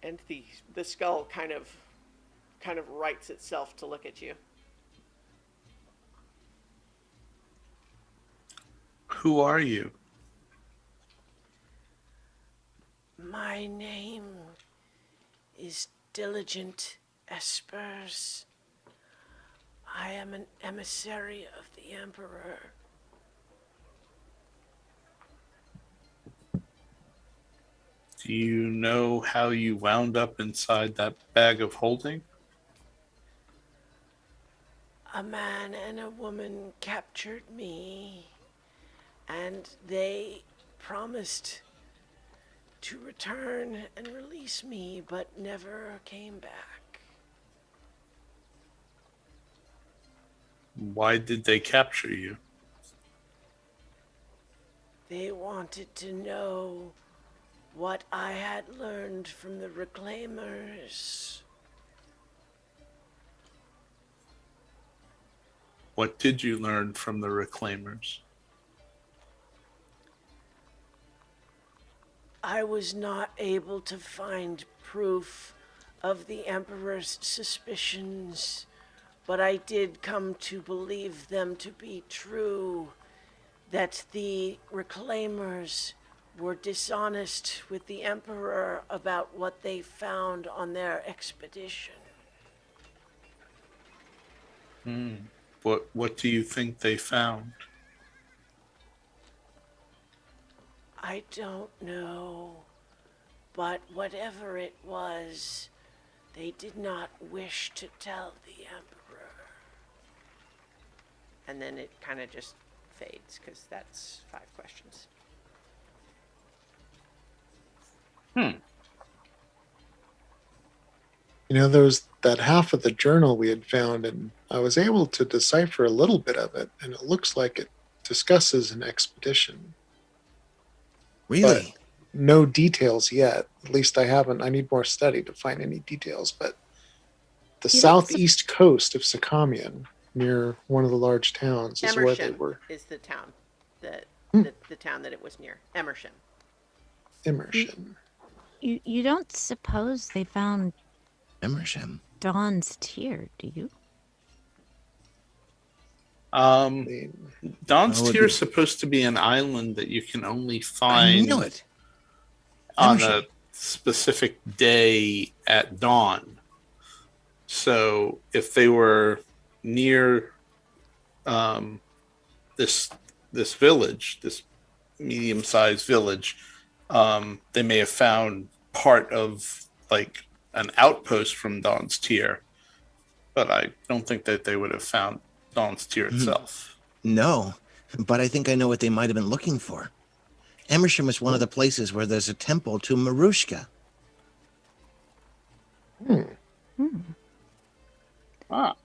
and the skull kind of rights itself to look at you. Who are you? My name is Diligent Espers. I am an emissary of the Emperor. Do you know how you wound up inside that bag of holding? A man and a woman captured me, and they promised to return and release me, but never came back. Why did they capture you? They wanted to know what I had learned from the Reclaimers. What did you learn from the Reclaimers? I was not able to find proof of the Emperor's suspicions, but I did come to believe them to be true, that the Reclaimers were dishonest with the Emperor about what they found on their expedition. What do you think they found? I don't know, but whatever it was, They did not wish to tell the Emperor. And then it kind of just fades, because that's 5 questions. You know, there was that half of the journal we had found, and I was able to decipher a little bit of it, and it looks like it discusses an expedition. Really? No details yet. At least I haven't. I need more study to find any details. But the You don't southeast coast of Sakamian, near one of the large towns, is where they Emersham were. is the town that Hmm. the town that it was near. Emersham. Immersion. You don't suppose they found Emersham. Dawn's tear, do you? I Um, mean, Don's Oh, it'd Tier be- is supposed to be an island that you can only I find knew it. on Emersham. a specific day at dawn. So if they were near this village, this medium-sized village, they may have found part of like an outpost from Dawn's Tier, but I don't think that they would have found Dawn's Tier itself. No, but I think I know what they might have been looking for. Emersham is one of the places where there's a temple to Marushka. Ah,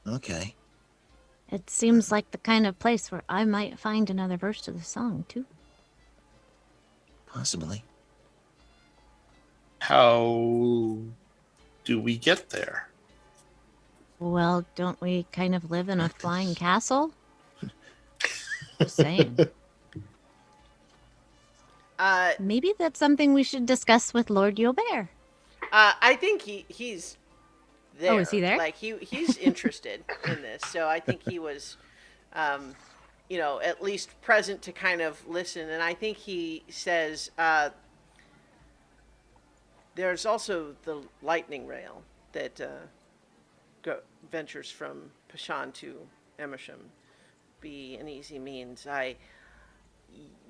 Okay. It seems like the kind of place where I might find another verse to the song, too. Possibly. how do we get there? Well, don't we kind of live in a flying castle? Just saying. Maybe that's something we should discuss with Lord Yobert. I think he's there. Oh, is he there? Like he's interested in this, so I think he was, at least present to kind of listen. And I think he says there's also the lightning rail that ventures from Pashan to Emersham. Be an easy means.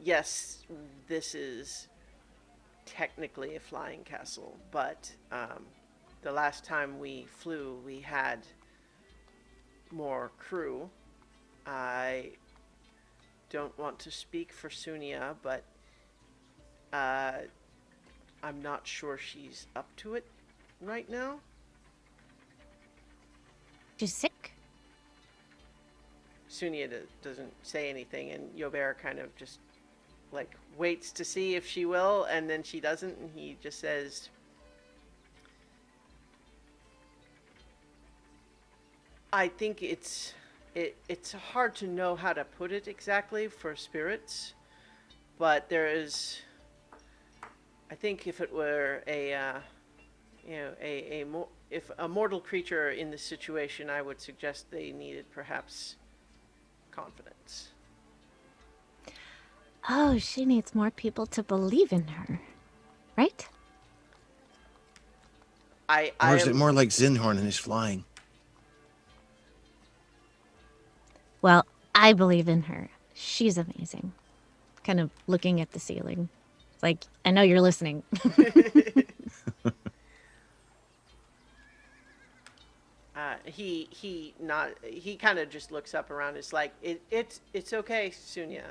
Yes, this is technically a flying castle, but the last time we flew, we had more crew. I don't want to speak for Sunia, but I'm not sure she's up to it right now. She's sick? Sunia doesn't say anything, and Yobert kind of just like waits to see if she will, and then she doesn't, and he just says, I think it's hard to know how to put it exactly for spirits, but there is, I think if it were if a mortal creature in this situation, I would suggest they needed perhaps confidence. Oh, she needs more people to believe in her. Right? Or is it more like Zinhorn and his flying? Well, I believe in her. She's amazing. Kind of looking at the ceiling. Like, I know you're listening. He kind of just looks up around. It's like it's okay, Sunia.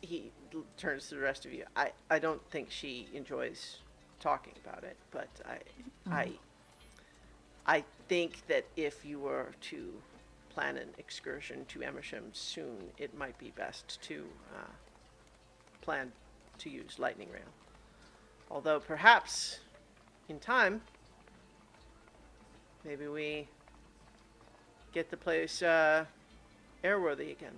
He turns to the rest of you. I don't think she enjoys talking about it, but I think that if you were to plan an excursion to Emersham soon, it might be best to plan to use lightning rail. Although perhaps in time, maybe we get the place airworthy again.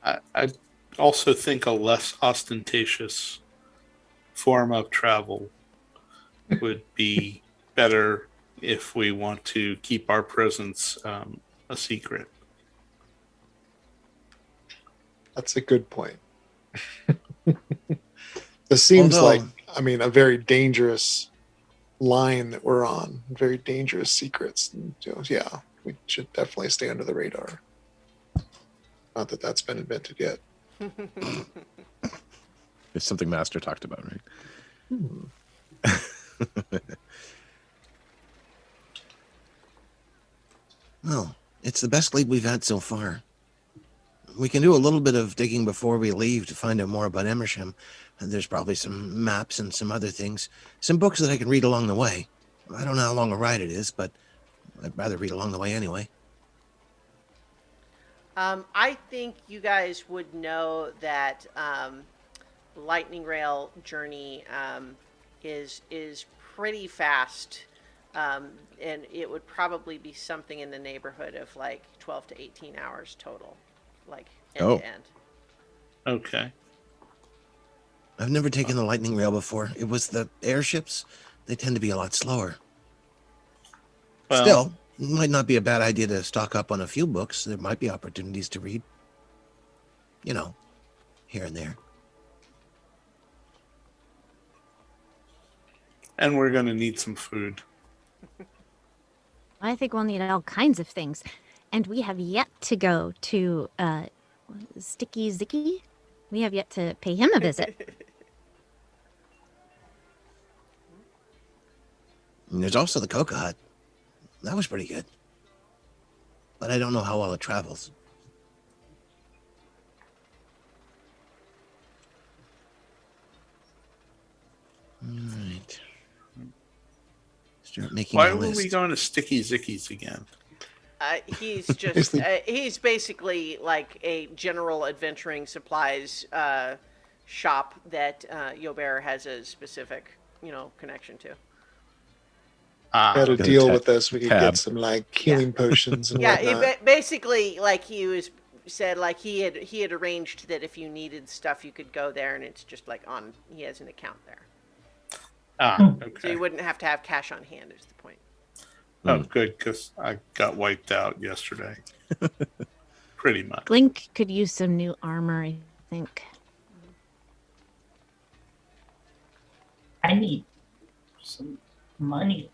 I also think a less ostentatious form of travel would be better if we want to keep our presence a secret. that's a good point. This seems Although- like, I mean, a very dangerous line that we're on. Very dangerous secrets. And, yeah, we should definitely stay under the radar. Not that that's been invented yet. It's something Master talked about, right? Well, it's the best lead we've had so far. We can do a little bit of digging before we leave to find out more about Emersham. And there's probably some maps and some other things. Some books that I can read along the way. I don't know how long a ride it is, but I'd rather read along the way anyway. I think you guys would know that Lightning Rail journey is pretty fast, and it would probably be something in the neighborhood of like 12 to 18 hours total, like end Oh. to end. Okay. I've never taken the lightning rail before. It was the airships. They tend to be a lot slower. Well, Still, it might not be a bad idea to stock up on a few books. There might be opportunities to read. You know, here and there. and we're going to need some food. I think we'll need all kinds of things. And we have yet to go to Sticky Zicky. We have yet to pay him a visit. And there's also the Coca Hut. That was pretty good. But I don't know how well it travels. Alright. Start making Why a were list. we going to Sticky Zickies again? He's just he's basically like a general adventuring supplies shop that Yobert has a specific, connection to. Ah, Had a Got a deal tab- with us. We could tab. get some like healing potions and Yeah, whatnot. basically like said like he had arranged that if you needed stuff you could go there, and it's just like he has an account there, so okay. you wouldn't have to have cash on hand. Is the point? Oh, good, because I got wiped out yesterday. Pretty much. Glink could use some new armor, I think. I need some money.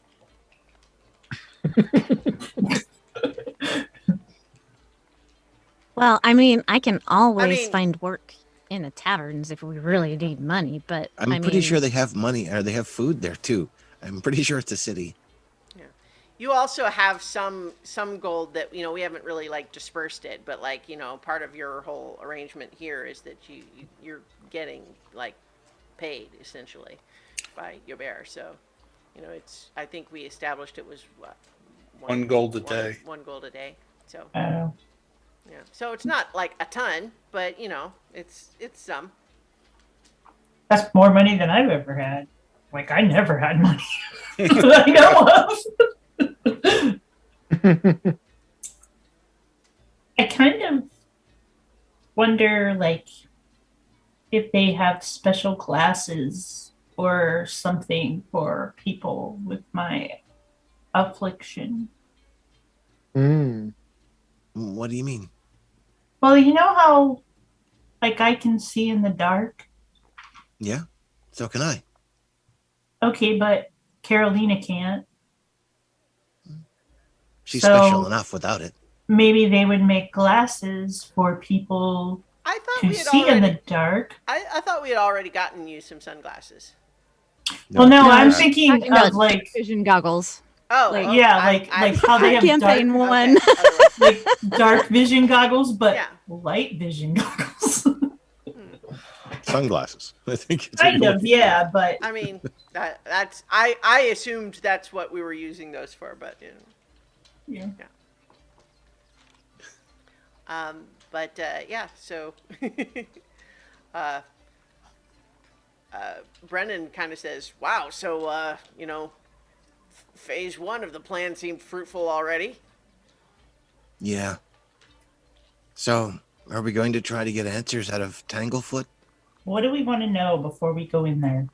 Well, I mean, I can always mean- find work in the taverns if we really need money, but I'm I pretty mean, sure they have money, or they have food there too. I'm pretty sure it's a city. You also have some gold that we haven't really like dispersed it, but like part of your whole arrangement here is that you're getting like paid essentially by Yobert. So I think we established it was what, 1 gold a day. 1 gold a day. So Uh, yeah, so it's not like a ton, but it's some. that's more money than I've ever had. Like, I never had money that I know of. I kind of wonder, like, if they have special classes or something for people with my affliction. Mm. What do you mean? Well, you know how, like, I can see in the dark? Yeah, so can I. Okay, but Carolina can't. She's So- special enough without it. Maybe they would make glasses for people I thought to we had see in already. the dark. I thought we had already gotten you some sunglasses. Well, no, No, I'm she's thinking talking about of like, vision goggles. Oh, Like- oh, yeah, I- like how they have Campaign dark, one. Okay, like dark vision goggles, but Yeah. light vision goggles. Sunglasses. I think it's what Kind you're of, looking for. yeah, but I mean, that's I assumed that's what we were using those for, but yeah. yeah. So, Brennan kind of says, "Wow, so phase 1 of the plan seemed fruitful already." Yeah. So, are we going to try to get answers out of Tanglefoot? What do we want to know before we go in there?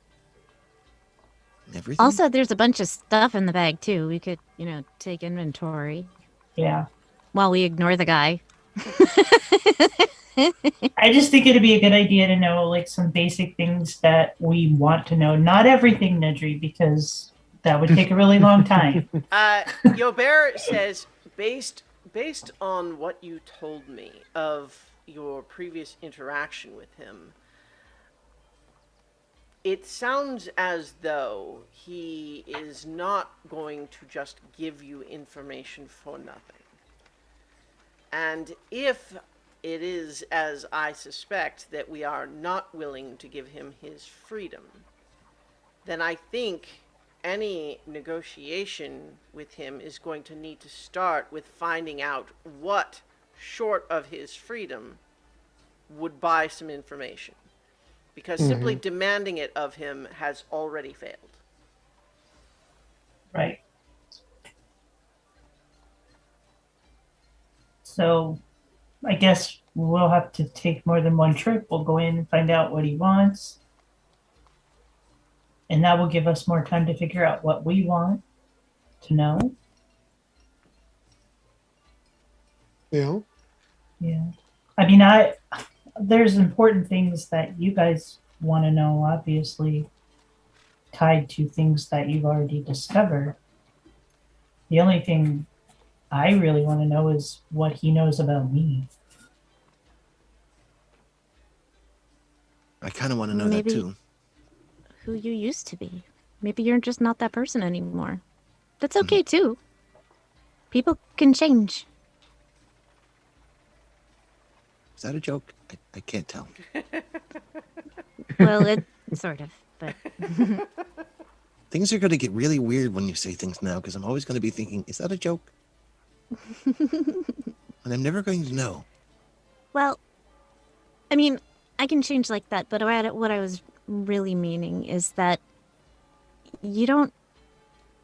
Everything? Also, there's a bunch of stuff in the bag too. We could, take inventory Yeah. while we ignore the guy. I just think it'd be a good idea to know like some basic things that we want to know. Not everything, Nedry, because that would take a really long time. Yobert says, based on what you told me of your previous interaction with him, it sounds as though he is not going to just give you information for nothing. And if it is as I suspect, that we are not willing to give him his freedom, then I think any negotiation with him is going to need to start with finding out what, short of his freedom, would buy some information. Because simply demanding it of him has already failed. Right. So I guess we'll have to take more than one trip. We'll go in and find out what he wants. And that will give us more time to figure out what we want to know. Yeah. Yeah. I mean, there's important things that you guys want to know, obviously, tied to things that you've already discovered. The only thing I really want to know is what he knows about me. I kind of want to know Maybe- that too. Who you used to be. Maybe you're just not that person anymore. That's okay too. People can change. Is that a joke? I can't tell. Well, it sort of, but Things are going to get really weird when you say things now because I'm always going to be thinking, is that a joke? And I'm never going to know. well, I mean, I can change like that, but what I was really meaning is that you don't,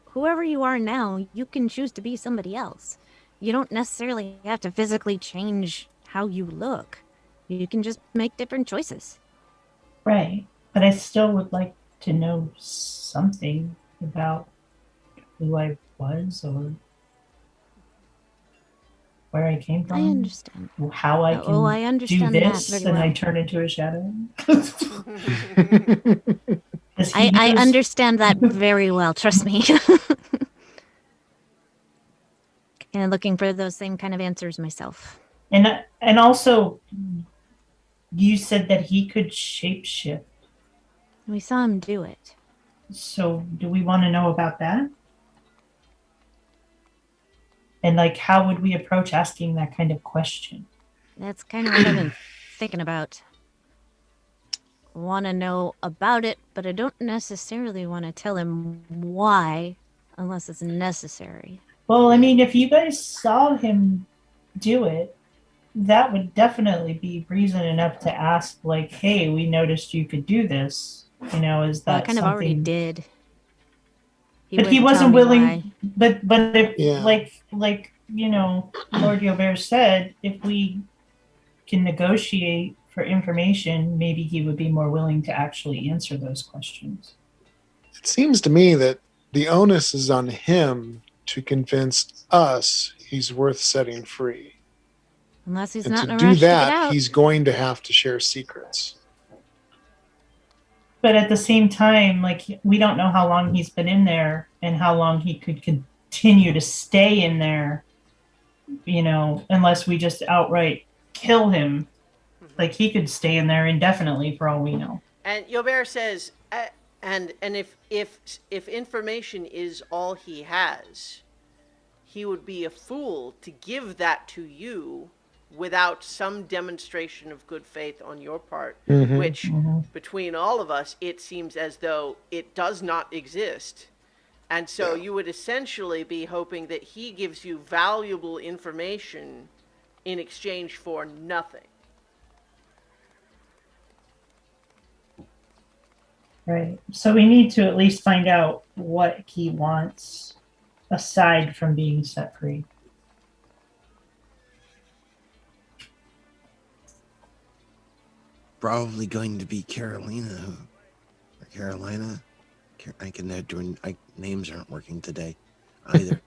whoever you are now, you can choose to be somebody else. You don't necessarily have to physically change how you look. You can just make different choices. Right. But I still would like to know something about who I was or where I came from. I understand. How I can Oh, I do understand that this very and I well. turn into a shadow. I understand that very well, trust me. And looking for those same kind of answers myself. And also, you said that he could shapeshift. We saw him do it. So, do we want to know about that? And like, how would we approach asking that kind of question? That's kind of what I've been thinking about. Want to know about it, but I don't necessarily want to tell him why unless it's necessary. Well, I mean, if you guys saw him do it, that would definitely be reason enough to ask, like, hey, we noticed you could do this. You know, is Well, I that kind of already something- did. But he wouldn't tell wasn't me willing. why. But if Yeah. like you know, Lord Gilbert said, if we can negotiate for information, maybe he would be more willing to actually answer those questions. It seems to me that the onus is on him to convince us he's worth setting free. Unless he's And not to in a do rush to get that, out. he's going to have to share secrets. But at the same time, like, we don't know how long he's been in there and how long he could continue to stay in there, you know, unless we just outright kill him. Like, he could stay in there indefinitely for all we know. And Yobert says, and if information is all he has, he would be a fool to give that to you without some demonstration of good faith on your part, which between all of us, it seems as though it does not exist. And so you would essentially be hoping that he gives you valuable information in exchange for nothing. Right. So we need to at least find out what he wants aside from being set free. Probably going to be Carolina or Carolina. I can do. Names aren't working today, either.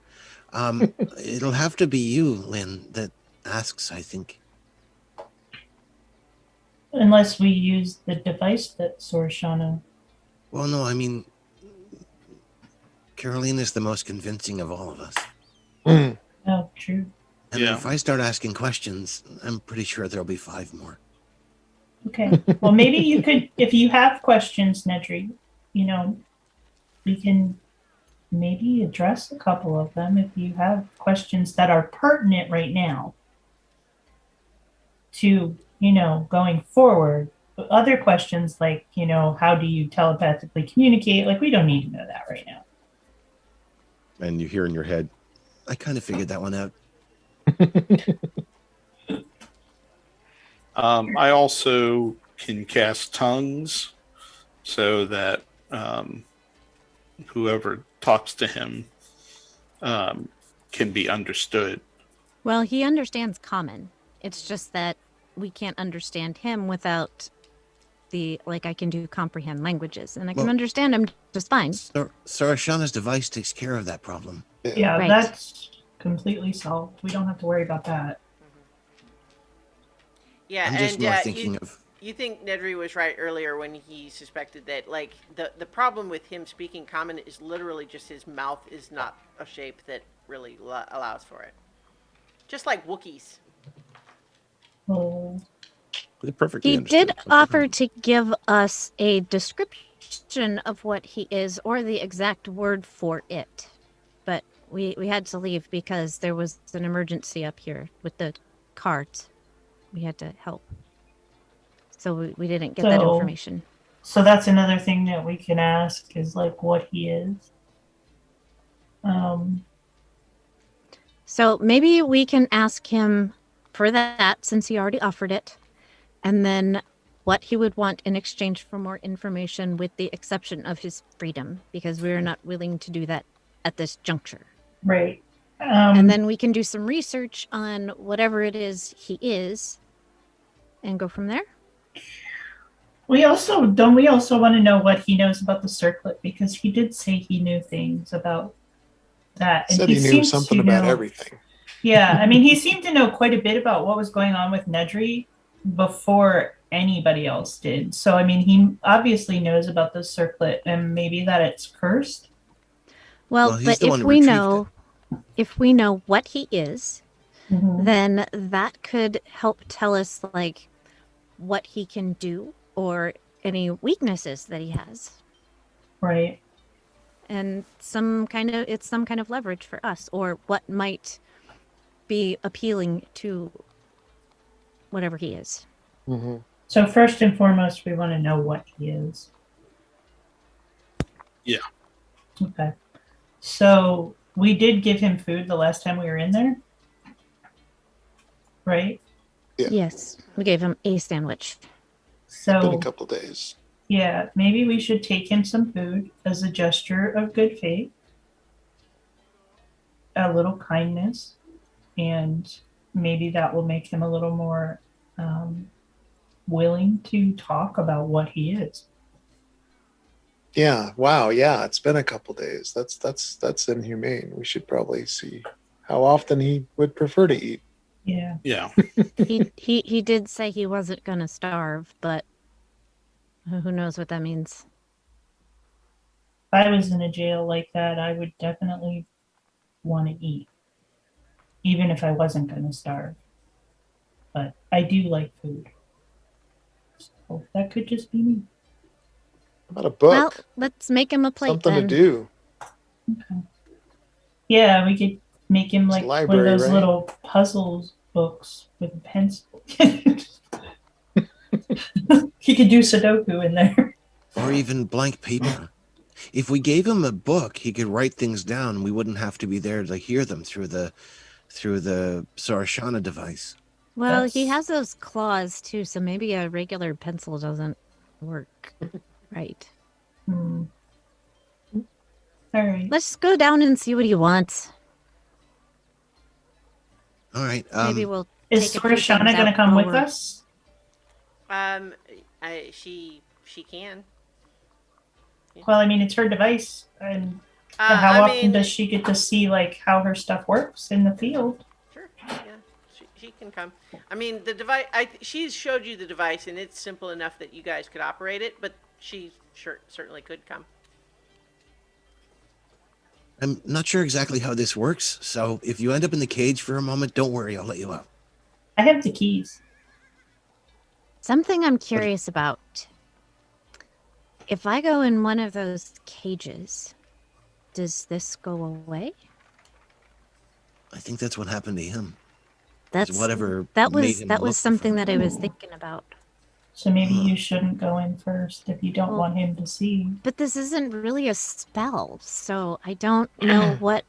It'll have to be you, Lynn, that asks. I think. Unless we use the device that Sorshana. Well, no, I mean, Carolina's the most convincing of all of us. Oh, true. And Yeah. if I start asking questions, I'm pretty sure there'll be 5 more. Okay. Well, maybe you could, if you have questions, Nedry, we can maybe address a couple of them if you have questions that are pertinent right now to, going forward. But other questions like, how do you telepathically communicate? Like, we don't need to know that right now. And you hear in your head, I kind of figured that one out. I also can cast tongues so that whoever talks to him can be understood. Well, he understands common. It's just that we can't understand him without I can do comprehend languages, and I can Well- understand him just fine. Sarashana's device takes care of that problem. Yeah, Right. that's completely solved. We don't have to worry about that. Yeah, I'm just and more you, thinking of. you think Nedry was right earlier when he suspected that, like, the problem with him speaking common is literally just his mouth is not a shape that really allows for it. Just like Wookiees. Oh, they perfectly He understood. did offer to give us a description of what he is or the exact word for it. But we had to leave because there was an emergency up here with the cart. We had to help. So we didn't get that So- information. so that's another thing that we can ask is like what he is. So maybe we can ask him for that since he already offered it. And then what he would want in exchange for more information with the exception of his freedom, because we're not willing to do that at this juncture. Right. And then we can do some research on whatever it is he is and go from there. we also want to know what he knows about the circlet because he did say he knew things about that. Said he knew seems something to about know- everything. Yeah, I mean, he seemed to know quite a bit about what was going on with Nedry before anybody else did. So, I mean, he obviously knows about the circlet and maybe that it's cursed. Well, Well, he's but the one if who we retrieved if we know what he is, Mhm. then that could help tell us like what he can do or any weaknesses that he has. Right. And it's some kind of leverage for us or what might be appealing to whatever he is. Hmm. So, first and foremost, we want to know what he is. Yeah. Okay. So, we did give him food the last time we were in there. Right? Yeah. Yes, we gave him a sandwich. It's been a So, couple days. yeah, maybe we should take him some food as a gesture of good faith, a little kindness, and maybe that will make him a little more willing to talk about what he is. Yeah. Wow. Yeah. It's been a couple days. That's inhumane. We should probably see how often he would prefer to eat. Yeah. Yeah. He did say he wasn't going to starve, but who knows what that means. If I was in a jail like that, I would definitely want to eat, even if I wasn't going to starve. But I do like food. So that could just be me. How about a book? Well, let's make him a plate Something then. to do. Yeah, we could make him It's a like one library, of those right? little puzzles books with a pencil. He could do Sudoku in there. Or even blank paper. If we gave him a book, he could write things down. We wouldn't have to be there to hear them through the Sarashana device. Well, he That's- has those claws too, so maybe a regular pencil doesn't work. Right. Hmm. All right. Let's go down and see what he wants. All right. Maybe we'll Is take a few Sorashana things going to out come while with we're- us? She can. Well, I mean, it's her device, and how I often mean, does she get to see like how her stuff works in the field? Sure. Yeah. She can come. I mean, the device. She's showed you the device, and it's simple enough that you guys could operate it. But she certainly could come. I'm not sure exactly how this works, so if you end up in the cage for a moment, don't worry, I'll let you out. I have the keys. Something I'm curious about. If I go in one of those cages, does this go away? I think that's what happened to him. That's whatever that made was him that was look something different. that I was thinking about. So maybe Huh. you shouldn't go in first if you don't Well- want him to see. But this isn't really a spell, so I don't know what.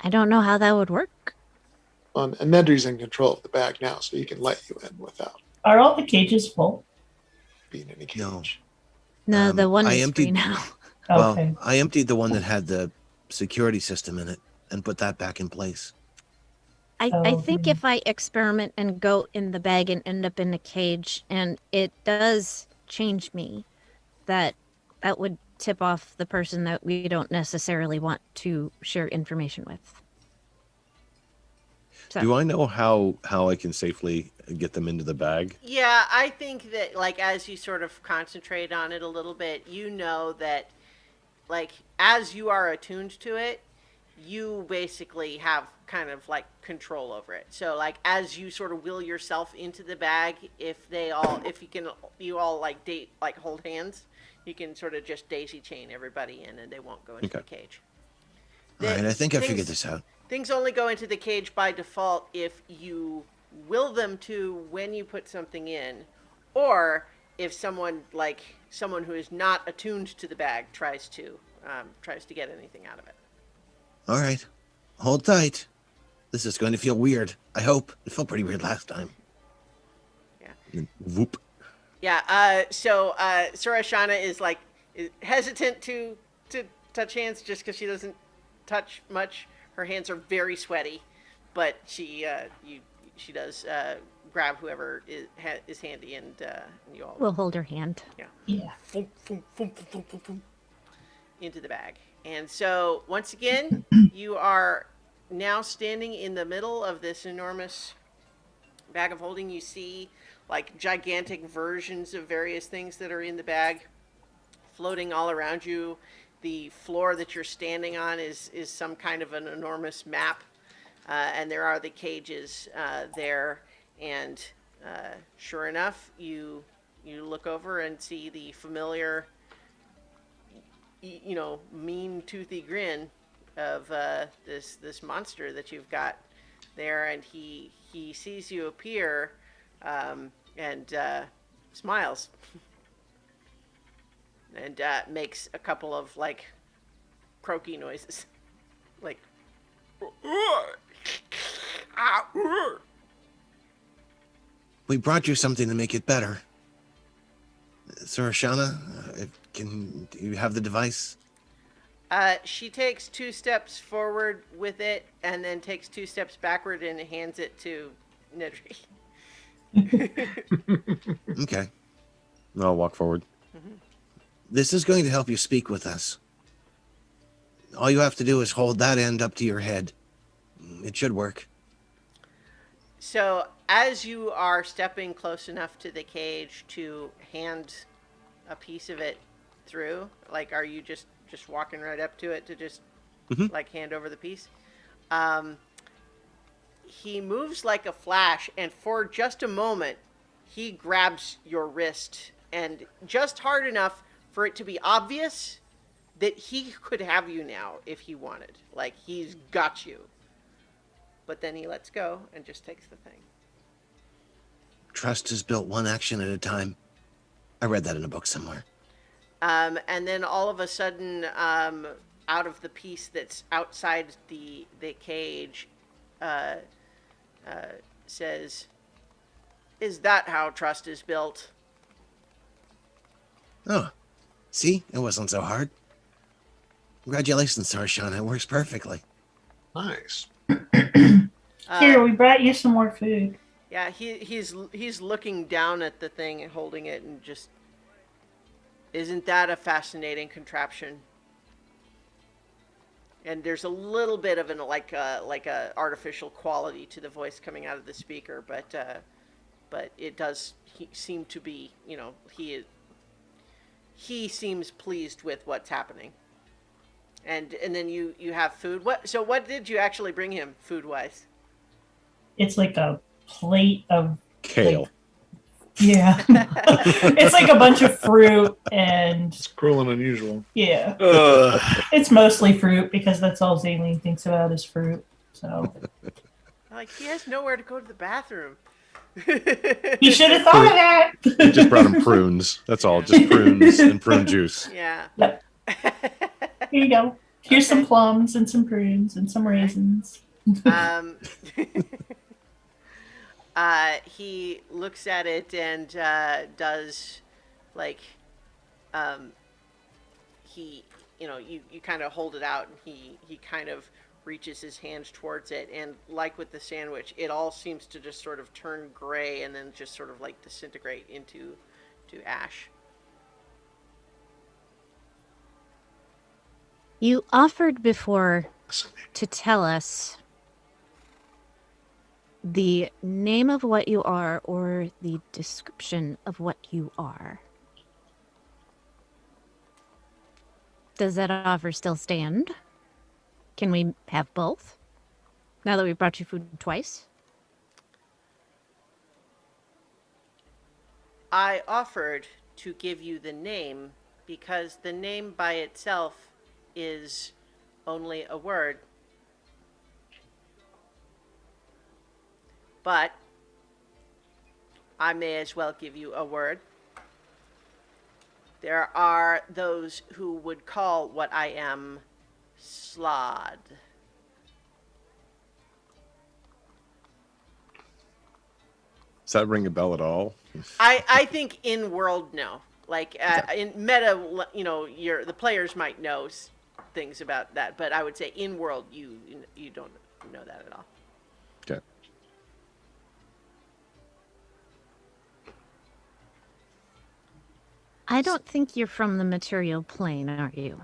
I don't know how that would work. And Nedry's in control of the bag now, so he can let you in without Are all the cages full? being in a No. cage. No, the one I is free emptied- now. Okay. Well, I emptied the one that had the security system in it and put that back in place. I think Okay. if I experiment and go in the bag and end up in a cage and it does change me, that would tip off the person that we don't necessarily want to share information with. So, Do I know how I can safely get them into the bag? Yeah, I think that like as you sort of concentrate on it a little bit, you know that like as you are attuned to it, you basically have kind of like control over it. So like as you sort of will yourself into the bag, if you all like hold hands, you can sort of just daisy chain everybody in and they won't go into the Okay. cage. All right, I think I figured Things- this out. Things only go into the cage by default if you will them to when you put something in, or if someone who is not attuned to the bag tries to get anything out of it. All right, hold tight. This is going to feel weird. I hope. It felt pretty weird last time. And whoop. Yeah. So Sorashana is hesitant to touch hands just because she doesn't touch much. Her hands are very sweaty, but she does grab whoever is handy and you all we'll hold her hand. Yeah. Foom, foom, foom, foom, foom, foom, into the bag. And so once again, you are now standing in the middle of this enormous bag of holding. You see like gigantic versions of various things that are in the bag floating all around you. The floor that you're standing on is some kind of an enormous map, and there are the cages there. And sure enough, you look over and see the familiar, mean toothy grin of this monster that you've got there, and he sees you appear, and smiles. And makes a couple of like croaky noises, like. We brought you something to make it better. Sorashana, do you have the device? She takes 2 steps forward with it, and then takes 2 steps backward and hands it to Nedry. Okay. I'll walk forward. This is going to help you speak with us. All you have to do is hold that end up to your head. It should work. So as you are stepping close enough to the cage to hand a piece of it through, like, are you just walking right up to it to just like hand over the piece? He moves like a flash, and for just a moment, he grabs your wrist, and just hard enough for it to be obvious that he could have you now if he wanted. Like, he's got you. But then he lets go and just takes the thing. Trust is built one action at a time. I read that in a book somewhere. And then all of a sudden, out of the piece that's outside the cage, says, "Is that how trust is built?" Oh, see? It wasn't so hard. Congratulations, Sarshana. It works perfectly. Nice. Here, we brought you some more food. Yeah, he's looking down at the thing and holding it, and just, isn't that a fascinating contraption? And there's a little bit of like a artificial quality to the voice coming out of the speaker, but it does seem to be, he seems pleased with what's happening. And then you have food. What did you actually bring him food wise? It's like a plate of kale. Yeah. It's like a bunch of fruit and It's cruel and unusual. yeah. Ugh. It's mostly fruit because that's all Zaleen thinks about is fruit. So Like, he has nowhere to go to the bathroom. you should have thought of that. We just brought him prunes. That's all. Just prunes and prune juice. Yeah. Yep. Here you go. Here's Okay. some plums and some prunes and some raisins. um, he looks at it and does like he you kind of hold it out and he kind of reaches his hand towards it, and like with the sandwich, it all seems to just sort of turn gray and then just sort of like disintegrate into ash. You offered before to tell us the name of what you are or the description of what you are. Does that offer still stand? Can we have both? Now that we've brought you food twice? I offered to give you the name because the name by itself is only a word. But I may as well give you a word. There are those who would call what I am Slod. Does that ring a bell at all? I think in world, no. Like in meta, the players might know things about that, but I would say in world, you don't know that at all. Okay. I don't think you're from the material plane, are you?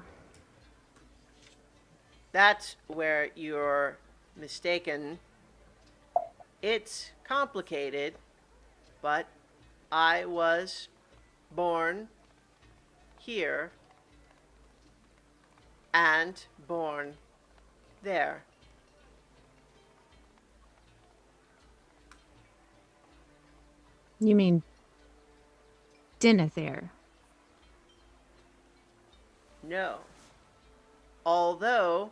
That's where you're mistaken. It's complicated, but I was born here and born there. You mean dinner there? No. Although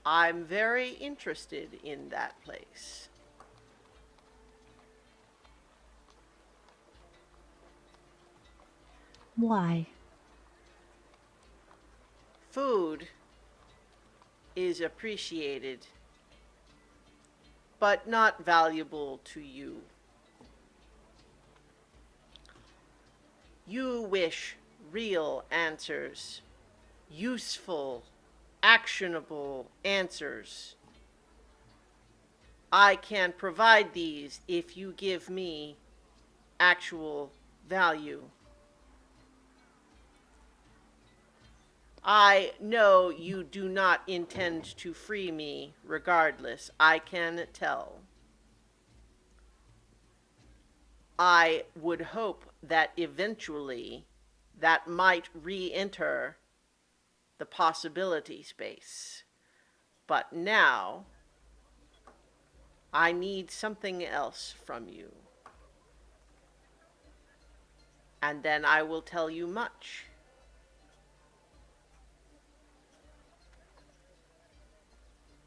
I'm very interested in that place. Why? Food is appreciated, but not valuable to you. You wish real answers, useful, actionable answers. I can provide these if you give me actual value. I know you do not intend to free me regardless. I can tell. I would hope that eventually that might re-enter the possibility space. But now, I need something else from you. And then I will tell you much.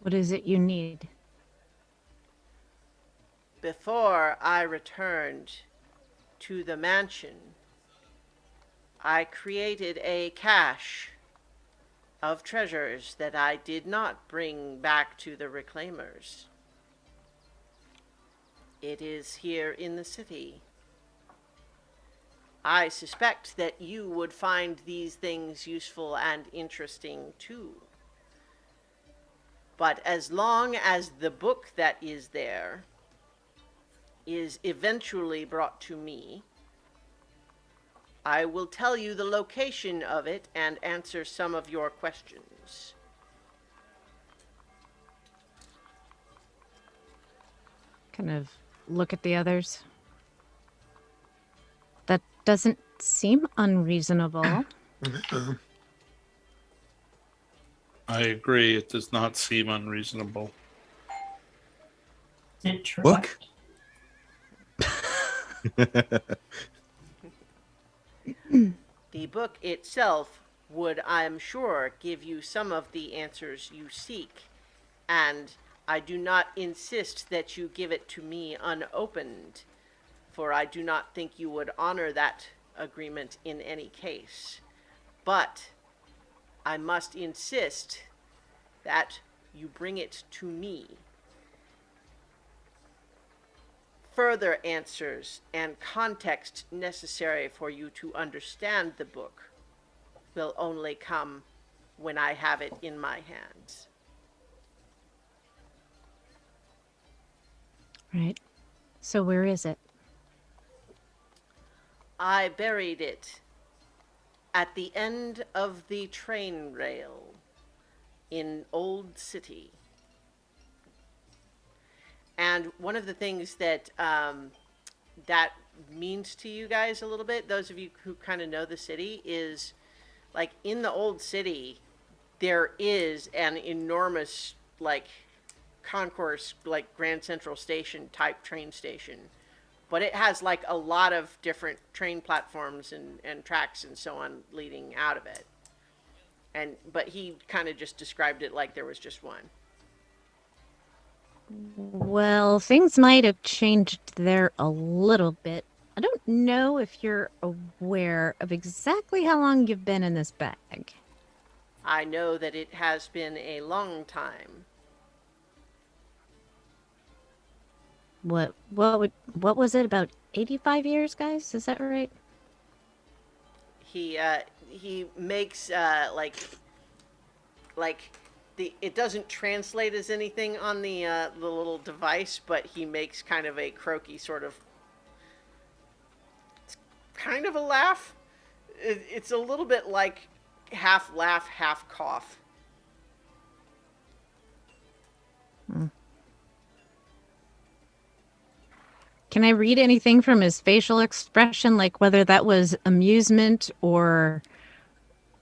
What is it you need? Before I returned to the mansion, I created a cache of treasures that I did not bring back to the Reclaimers. It is here in the city. I suspect that you would find these things useful and interesting too. But as long as the book that is there is eventually brought to me, I will tell you the location of it and answer some of your questions. Kind of look at the others. That doesn't seem unreasonable. I agree. It does not seem unreasonable. Did try. Book? The book itself would, I'm sure, give you some of the answers you seek, and I do not insist that you give it to me unopened, for I do not think you would honor that agreement in any case. But I must insist that you bring it to me. Further answers and context necessary for you to understand the book will only come when I have it in my hands. Right. So where is it? I buried it at the end of the train rail in Old City. And one of the things that that means to you guys a little bit, those of you who kind of know the city, is like in the Old City, there is an enormous like concourse, like Grand Central Station type train station, but it has like a lot of different train platforms and tracks and so on leading out of it. But he kind of just described it like there was just one. Well, things might have changed there a little bit. I don't know if you're aware of exactly how long you've been in this bag. I know that it has been a long time. What was it, about 85 years, guys? Is that right? He makes like it doesn't translate as anything on the little device, but he makes kind of a croaky sort of, it's kind of a laugh. It's a little bit like half laugh, half cough. Can I read anything from his facial expression, like whether that was amusement or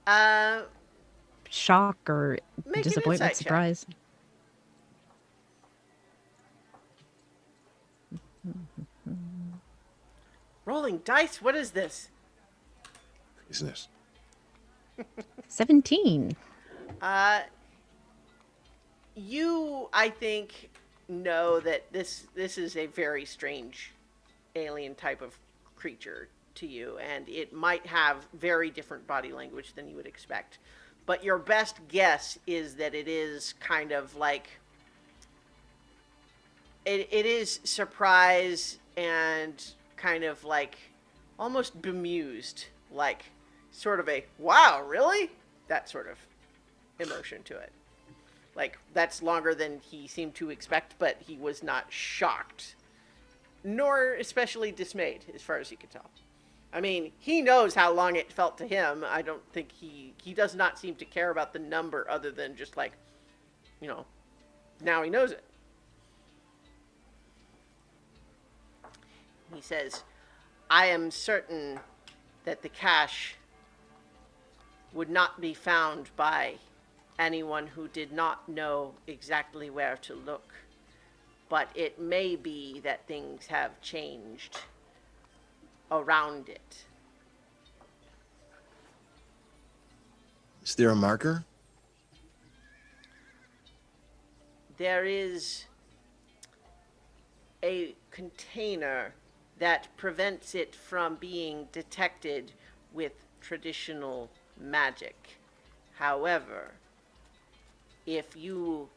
Uh, shock or Make an disappointment, insight check. surprise? Rolling dice. What is this? Business. 17. You, I think, know that this is a very strange alien type of creature to you, and it might have very different body language than you would expect. But your best guess is that it is kind of like it is surprise and kind of like almost bemused, like sort of a wow, really? That sort of emotion to it. Like, that's longer than he seemed to expect, but he was not shocked, nor especially dismayed, as far as he could tell. I mean, he knows how long it felt to him. I don't think he does not seem to care about the number other than just like, you know, now he knows it. He says, I am certain that the cache would not be found by anyone who did not know exactly where to look. But it may be that things have changed around it. Is there a marker? There is a container that prevents it from being detected with traditional magic. However, if you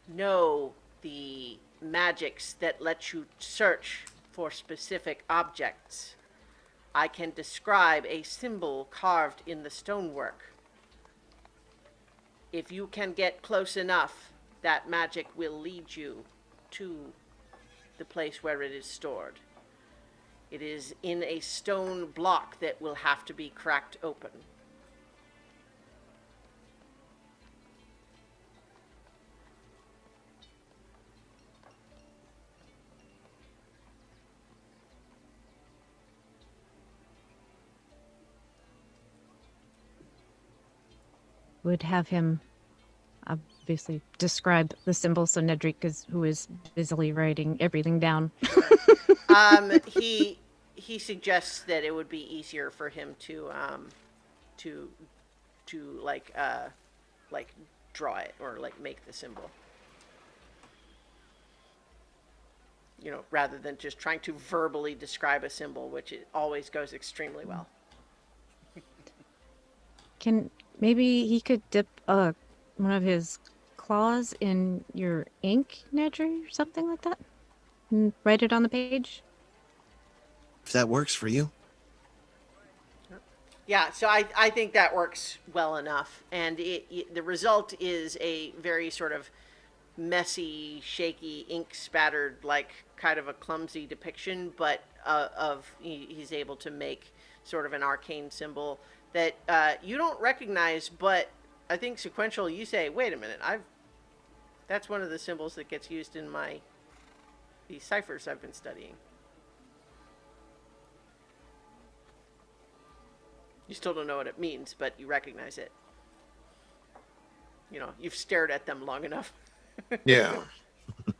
know the magics that let you search for specific objects, I can describe a symbol carved in the stonework. If you can get close enough, that magic will lead you to the place where it is stored. It is in a stone block that will have to be cracked open. Would have him obviously describe the symbol. So Nedrick who is busily writing everything down. He suggests that it would be easier for him to like draw it or like make the symbol. You know, rather than just trying to verbally describe a symbol, which it always goes extremely well. Maybe he could dip one of his claws in your ink, Nedry, or something like that, and write it on the page. If that works for you. Yeah, so I think that works well enough, and the result is a very sort of messy, shaky, ink spattered, like kind of a clumsy depiction, but he's able to make sort of an arcane symbol that you don't recognize, but I think sequential. You say, wait a minute, that's one of the symbols that gets used in these ciphers I've been studying. You still don't know what it means, but you recognize it. You know, you've stared at them long enough. Yeah. I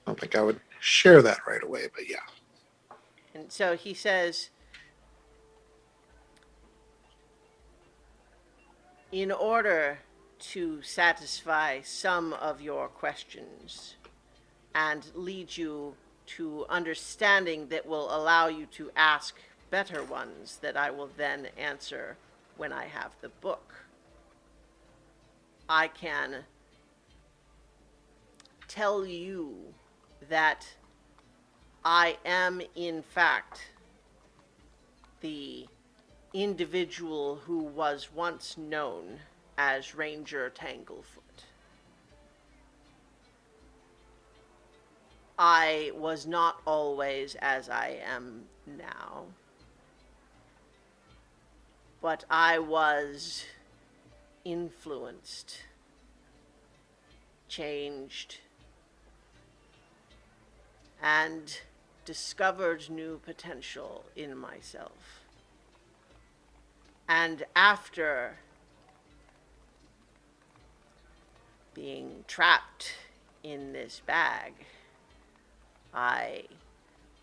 don't think I would share that right away, but yeah. And so he says, in order to satisfy some of your questions and lead you to understanding that will allow you to ask better ones that I will then answer when I have the book, I can tell you that I am, in fact, the individual who was once known as Ranger Tanglefoot. I was not always as I am now, but I was influenced, changed, and discovered new potential in myself. And after being trapped in this bag, I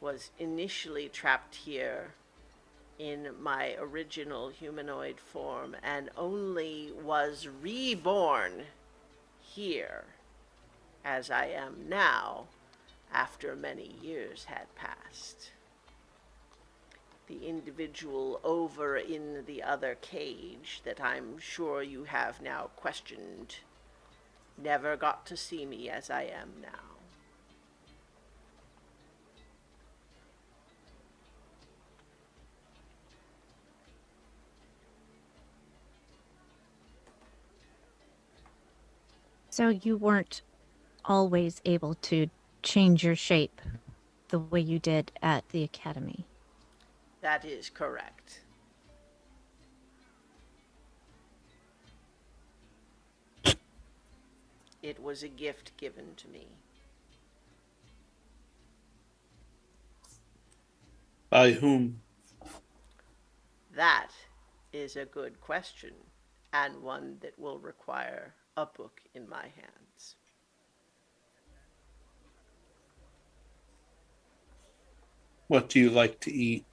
was initially trapped here in my original humanoid form and only was reborn here as I am now after many years had passed. The individual over in the other cage that I'm sure you have now questioned never got to see me as I am now. So you weren't always able to change your shape the way you did at the academy. That is correct. It was a gift given to me. By whom? That is a good question, and one that will require a book in my hands. What do you like to eat?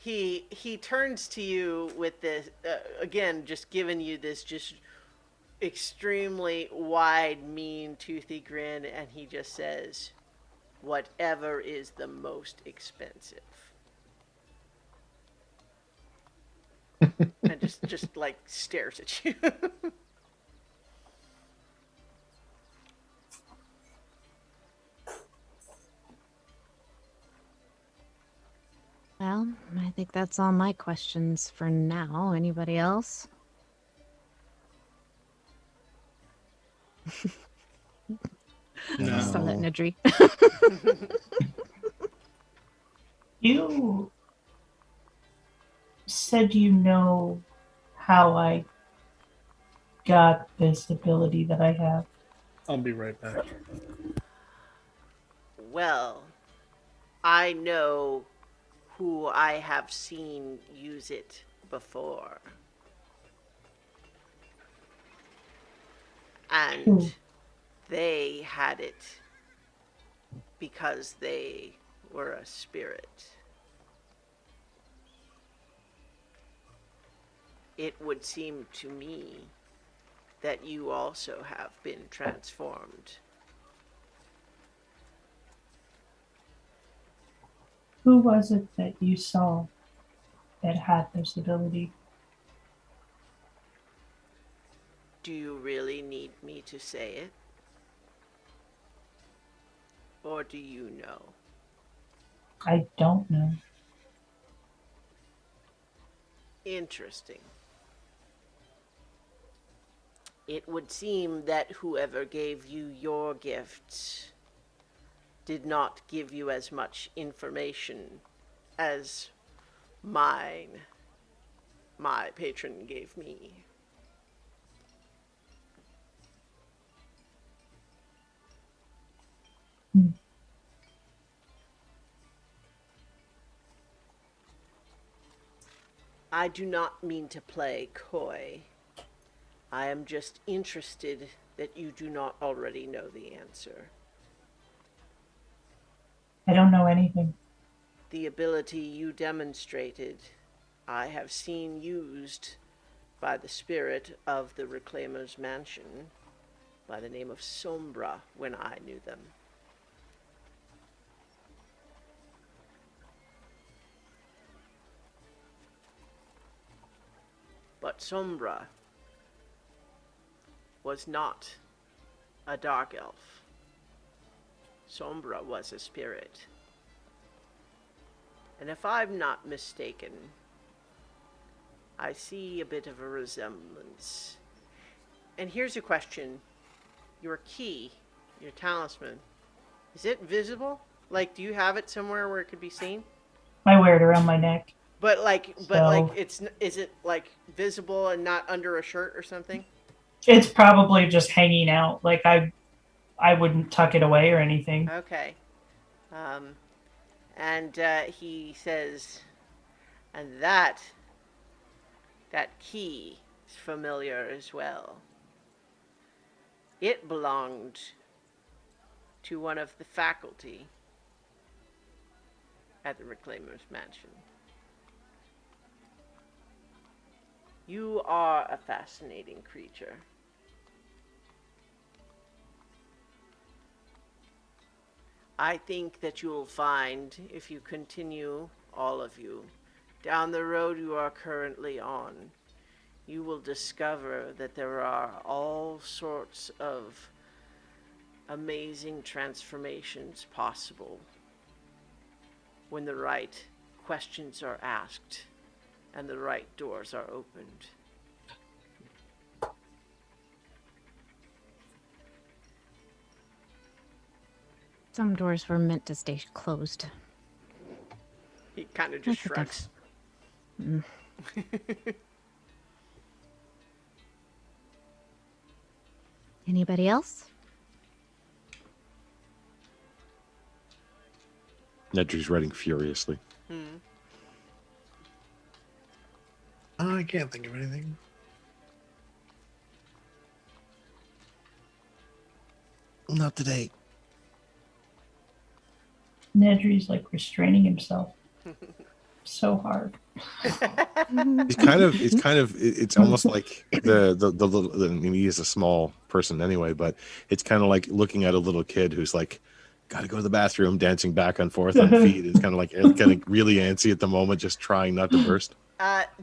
He turns to you with this again, just giving you this just extremely wide, mean, toothy grin, and he just says, "Whatever is the most expensive." And just like stares at you. Well, I think that's all my questions for now. Anybody else? No. Saw that, Nedry. You said you know how I got this ability that I have. I'll be right back. Well, I know who I have seen use it before. And Ooh. they had it because they were a spirit. It would seem to me that you also have been transformed. Who was it that you saw that had this ability? Do you really need me to say it? Or do you know? I don't know. Interesting. It would seem that whoever gave you your gifts did not give you as much information as my patron gave me. Hmm. I do not mean to play coy. I am just interested that you do not already know the answer. I don't know anything. The ability you demonstrated, I have seen used by the spirit of the Reclaimer's Mansion by the name of Sombra when I knew them. But Sombra was not a dark elf. Sombra was a spirit. And if I'm not mistaken, I see a bit of a resemblance. And here's a question. Your key, your talisman, is it visible? Like, do you have it somewhere where it could be seen? I wear it around my neck. But like, So- is it like visible and not under a shirt or something? It's probably just hanging out. Like I wouldn't tuck it away or anything. Okay. And he says, and that key is familiar as well. It belonged to one of the faculty at the Reclaimer's Mansion. You are a fascinating creature. I think that you'll find, if you continue, all of you, down the road you are currently on, you will discover that there are all sorts of amazing transformations possible when the right questions are asked and the right doors are opened. Some doors were meant to stay closed. He kind of just Like the shrugs. Anybody else? Nedry's writing furiously. I can't think of anything. Not today. Nedry's like restraining himself so hard. It's almost like the little, I mean, he is a small person anyway, but it's kind of like looking at a little kid who's like, got to go to the bathroom, dancing back and forth on feet. It's kind of like getting really antsy at the moment, just trying not to burst.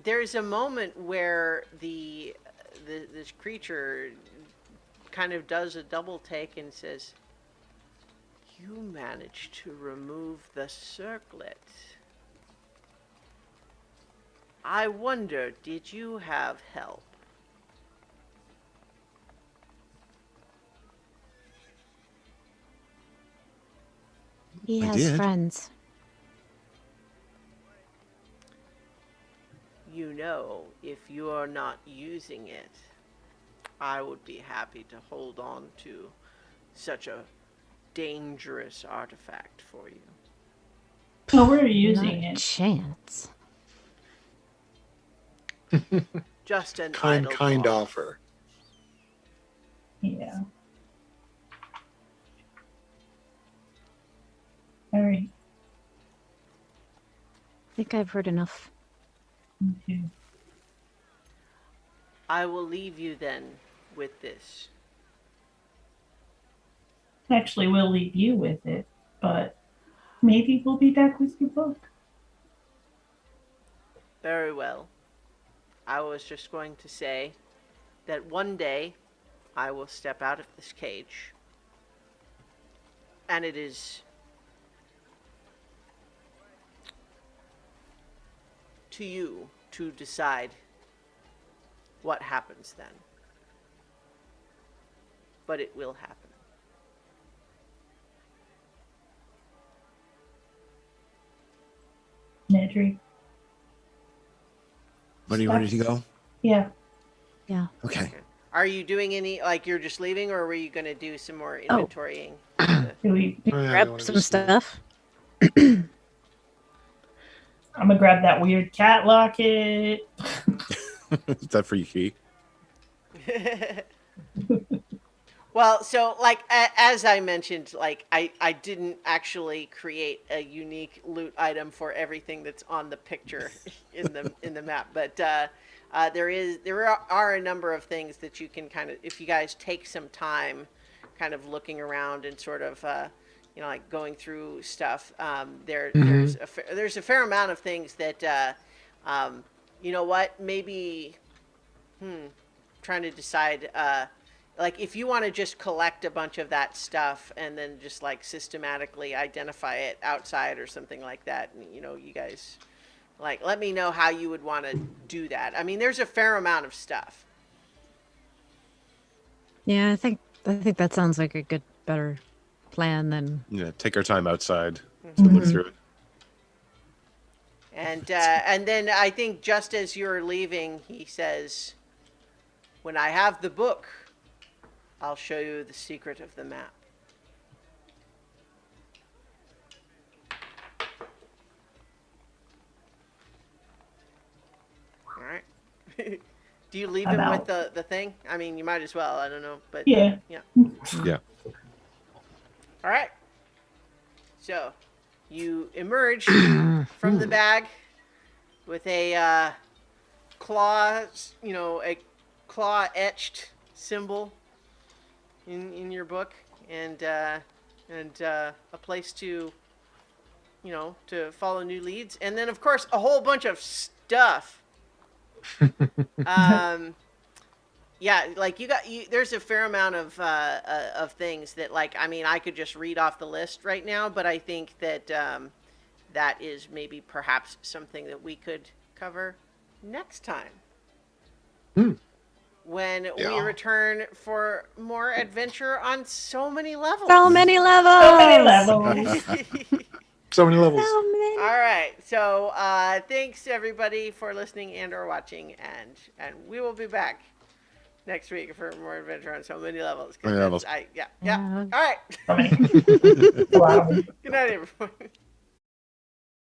There's a moment where this creature kind of does a double take and says, "You managed to remove the circlet. I wonder, did you have help?" He I has did. friends. You know, if you are not using it, I would be happy to hold on to such a dangerous artifact for you. Oh, we're using Not a it. chance. Just an Kind idle thought. offer. Yeah. All right. I think I've heard enough. Me too. I will leave you then with this. Actually, we'll leave you with it, but maybe we'll be back with your book. Very well. I was just going to say that one day I will step out of this cage. And it is to you to decide what happens then. But it will happen. Nedry. Are you ready to go? Yeah. Okay. Are you doing any, like, you're just leaving, or were you going to do some more Oh. inventorying? Do we? Oh, yeah, I Grab wanna some just- stuff. I'm gonna grab that weird cat locket. Is that for you, Key? Well, so like as I mentioned, like I didn't actually create a unique loot item for everything that's on the picture in the map, but there are a number of things that you can kind of, if you guys take some time, kind of looking around and sort of like going through stuff. There's a fair amount of things that you know what, maybe trying to decide like if you want to just collect a bunch of that stuff and then just like systematically identify it outside or something like that, and you guys like let me know how you would want to do that. I mean, there's a fair amount of stuff. Yeah, I think that sounds like a better plan than. Yeah, take our time outside to look Mhm. through it. And then I think just as you're leaving, he says, "When I have the book, I'll show you the secret of the map." All right. Do you leave I'm him with out. the thing? I mean, you might as well. I don't know, but Yeah. Yeah. All right. So, you emerge from the bag with a a claw etched symbol in your book, and a place to to follow new leads, and then of course a whole bunch of stuff. Yeah, like there's a fair amount of things that, like, I mean, I could just read off the list right now, but I think that that is maybe perhaps something that we could cover next time. When we Yeah. return for more adventure on so many levels. So many levels. So many levels. So many levels. So many. All right. So thanks everybody for listening and or watching, and we will be back next week for more adventure on so many levels. 'Cause Many levels. Yeah. Yeah. All right. So many. A lot of them. Good night, everyone.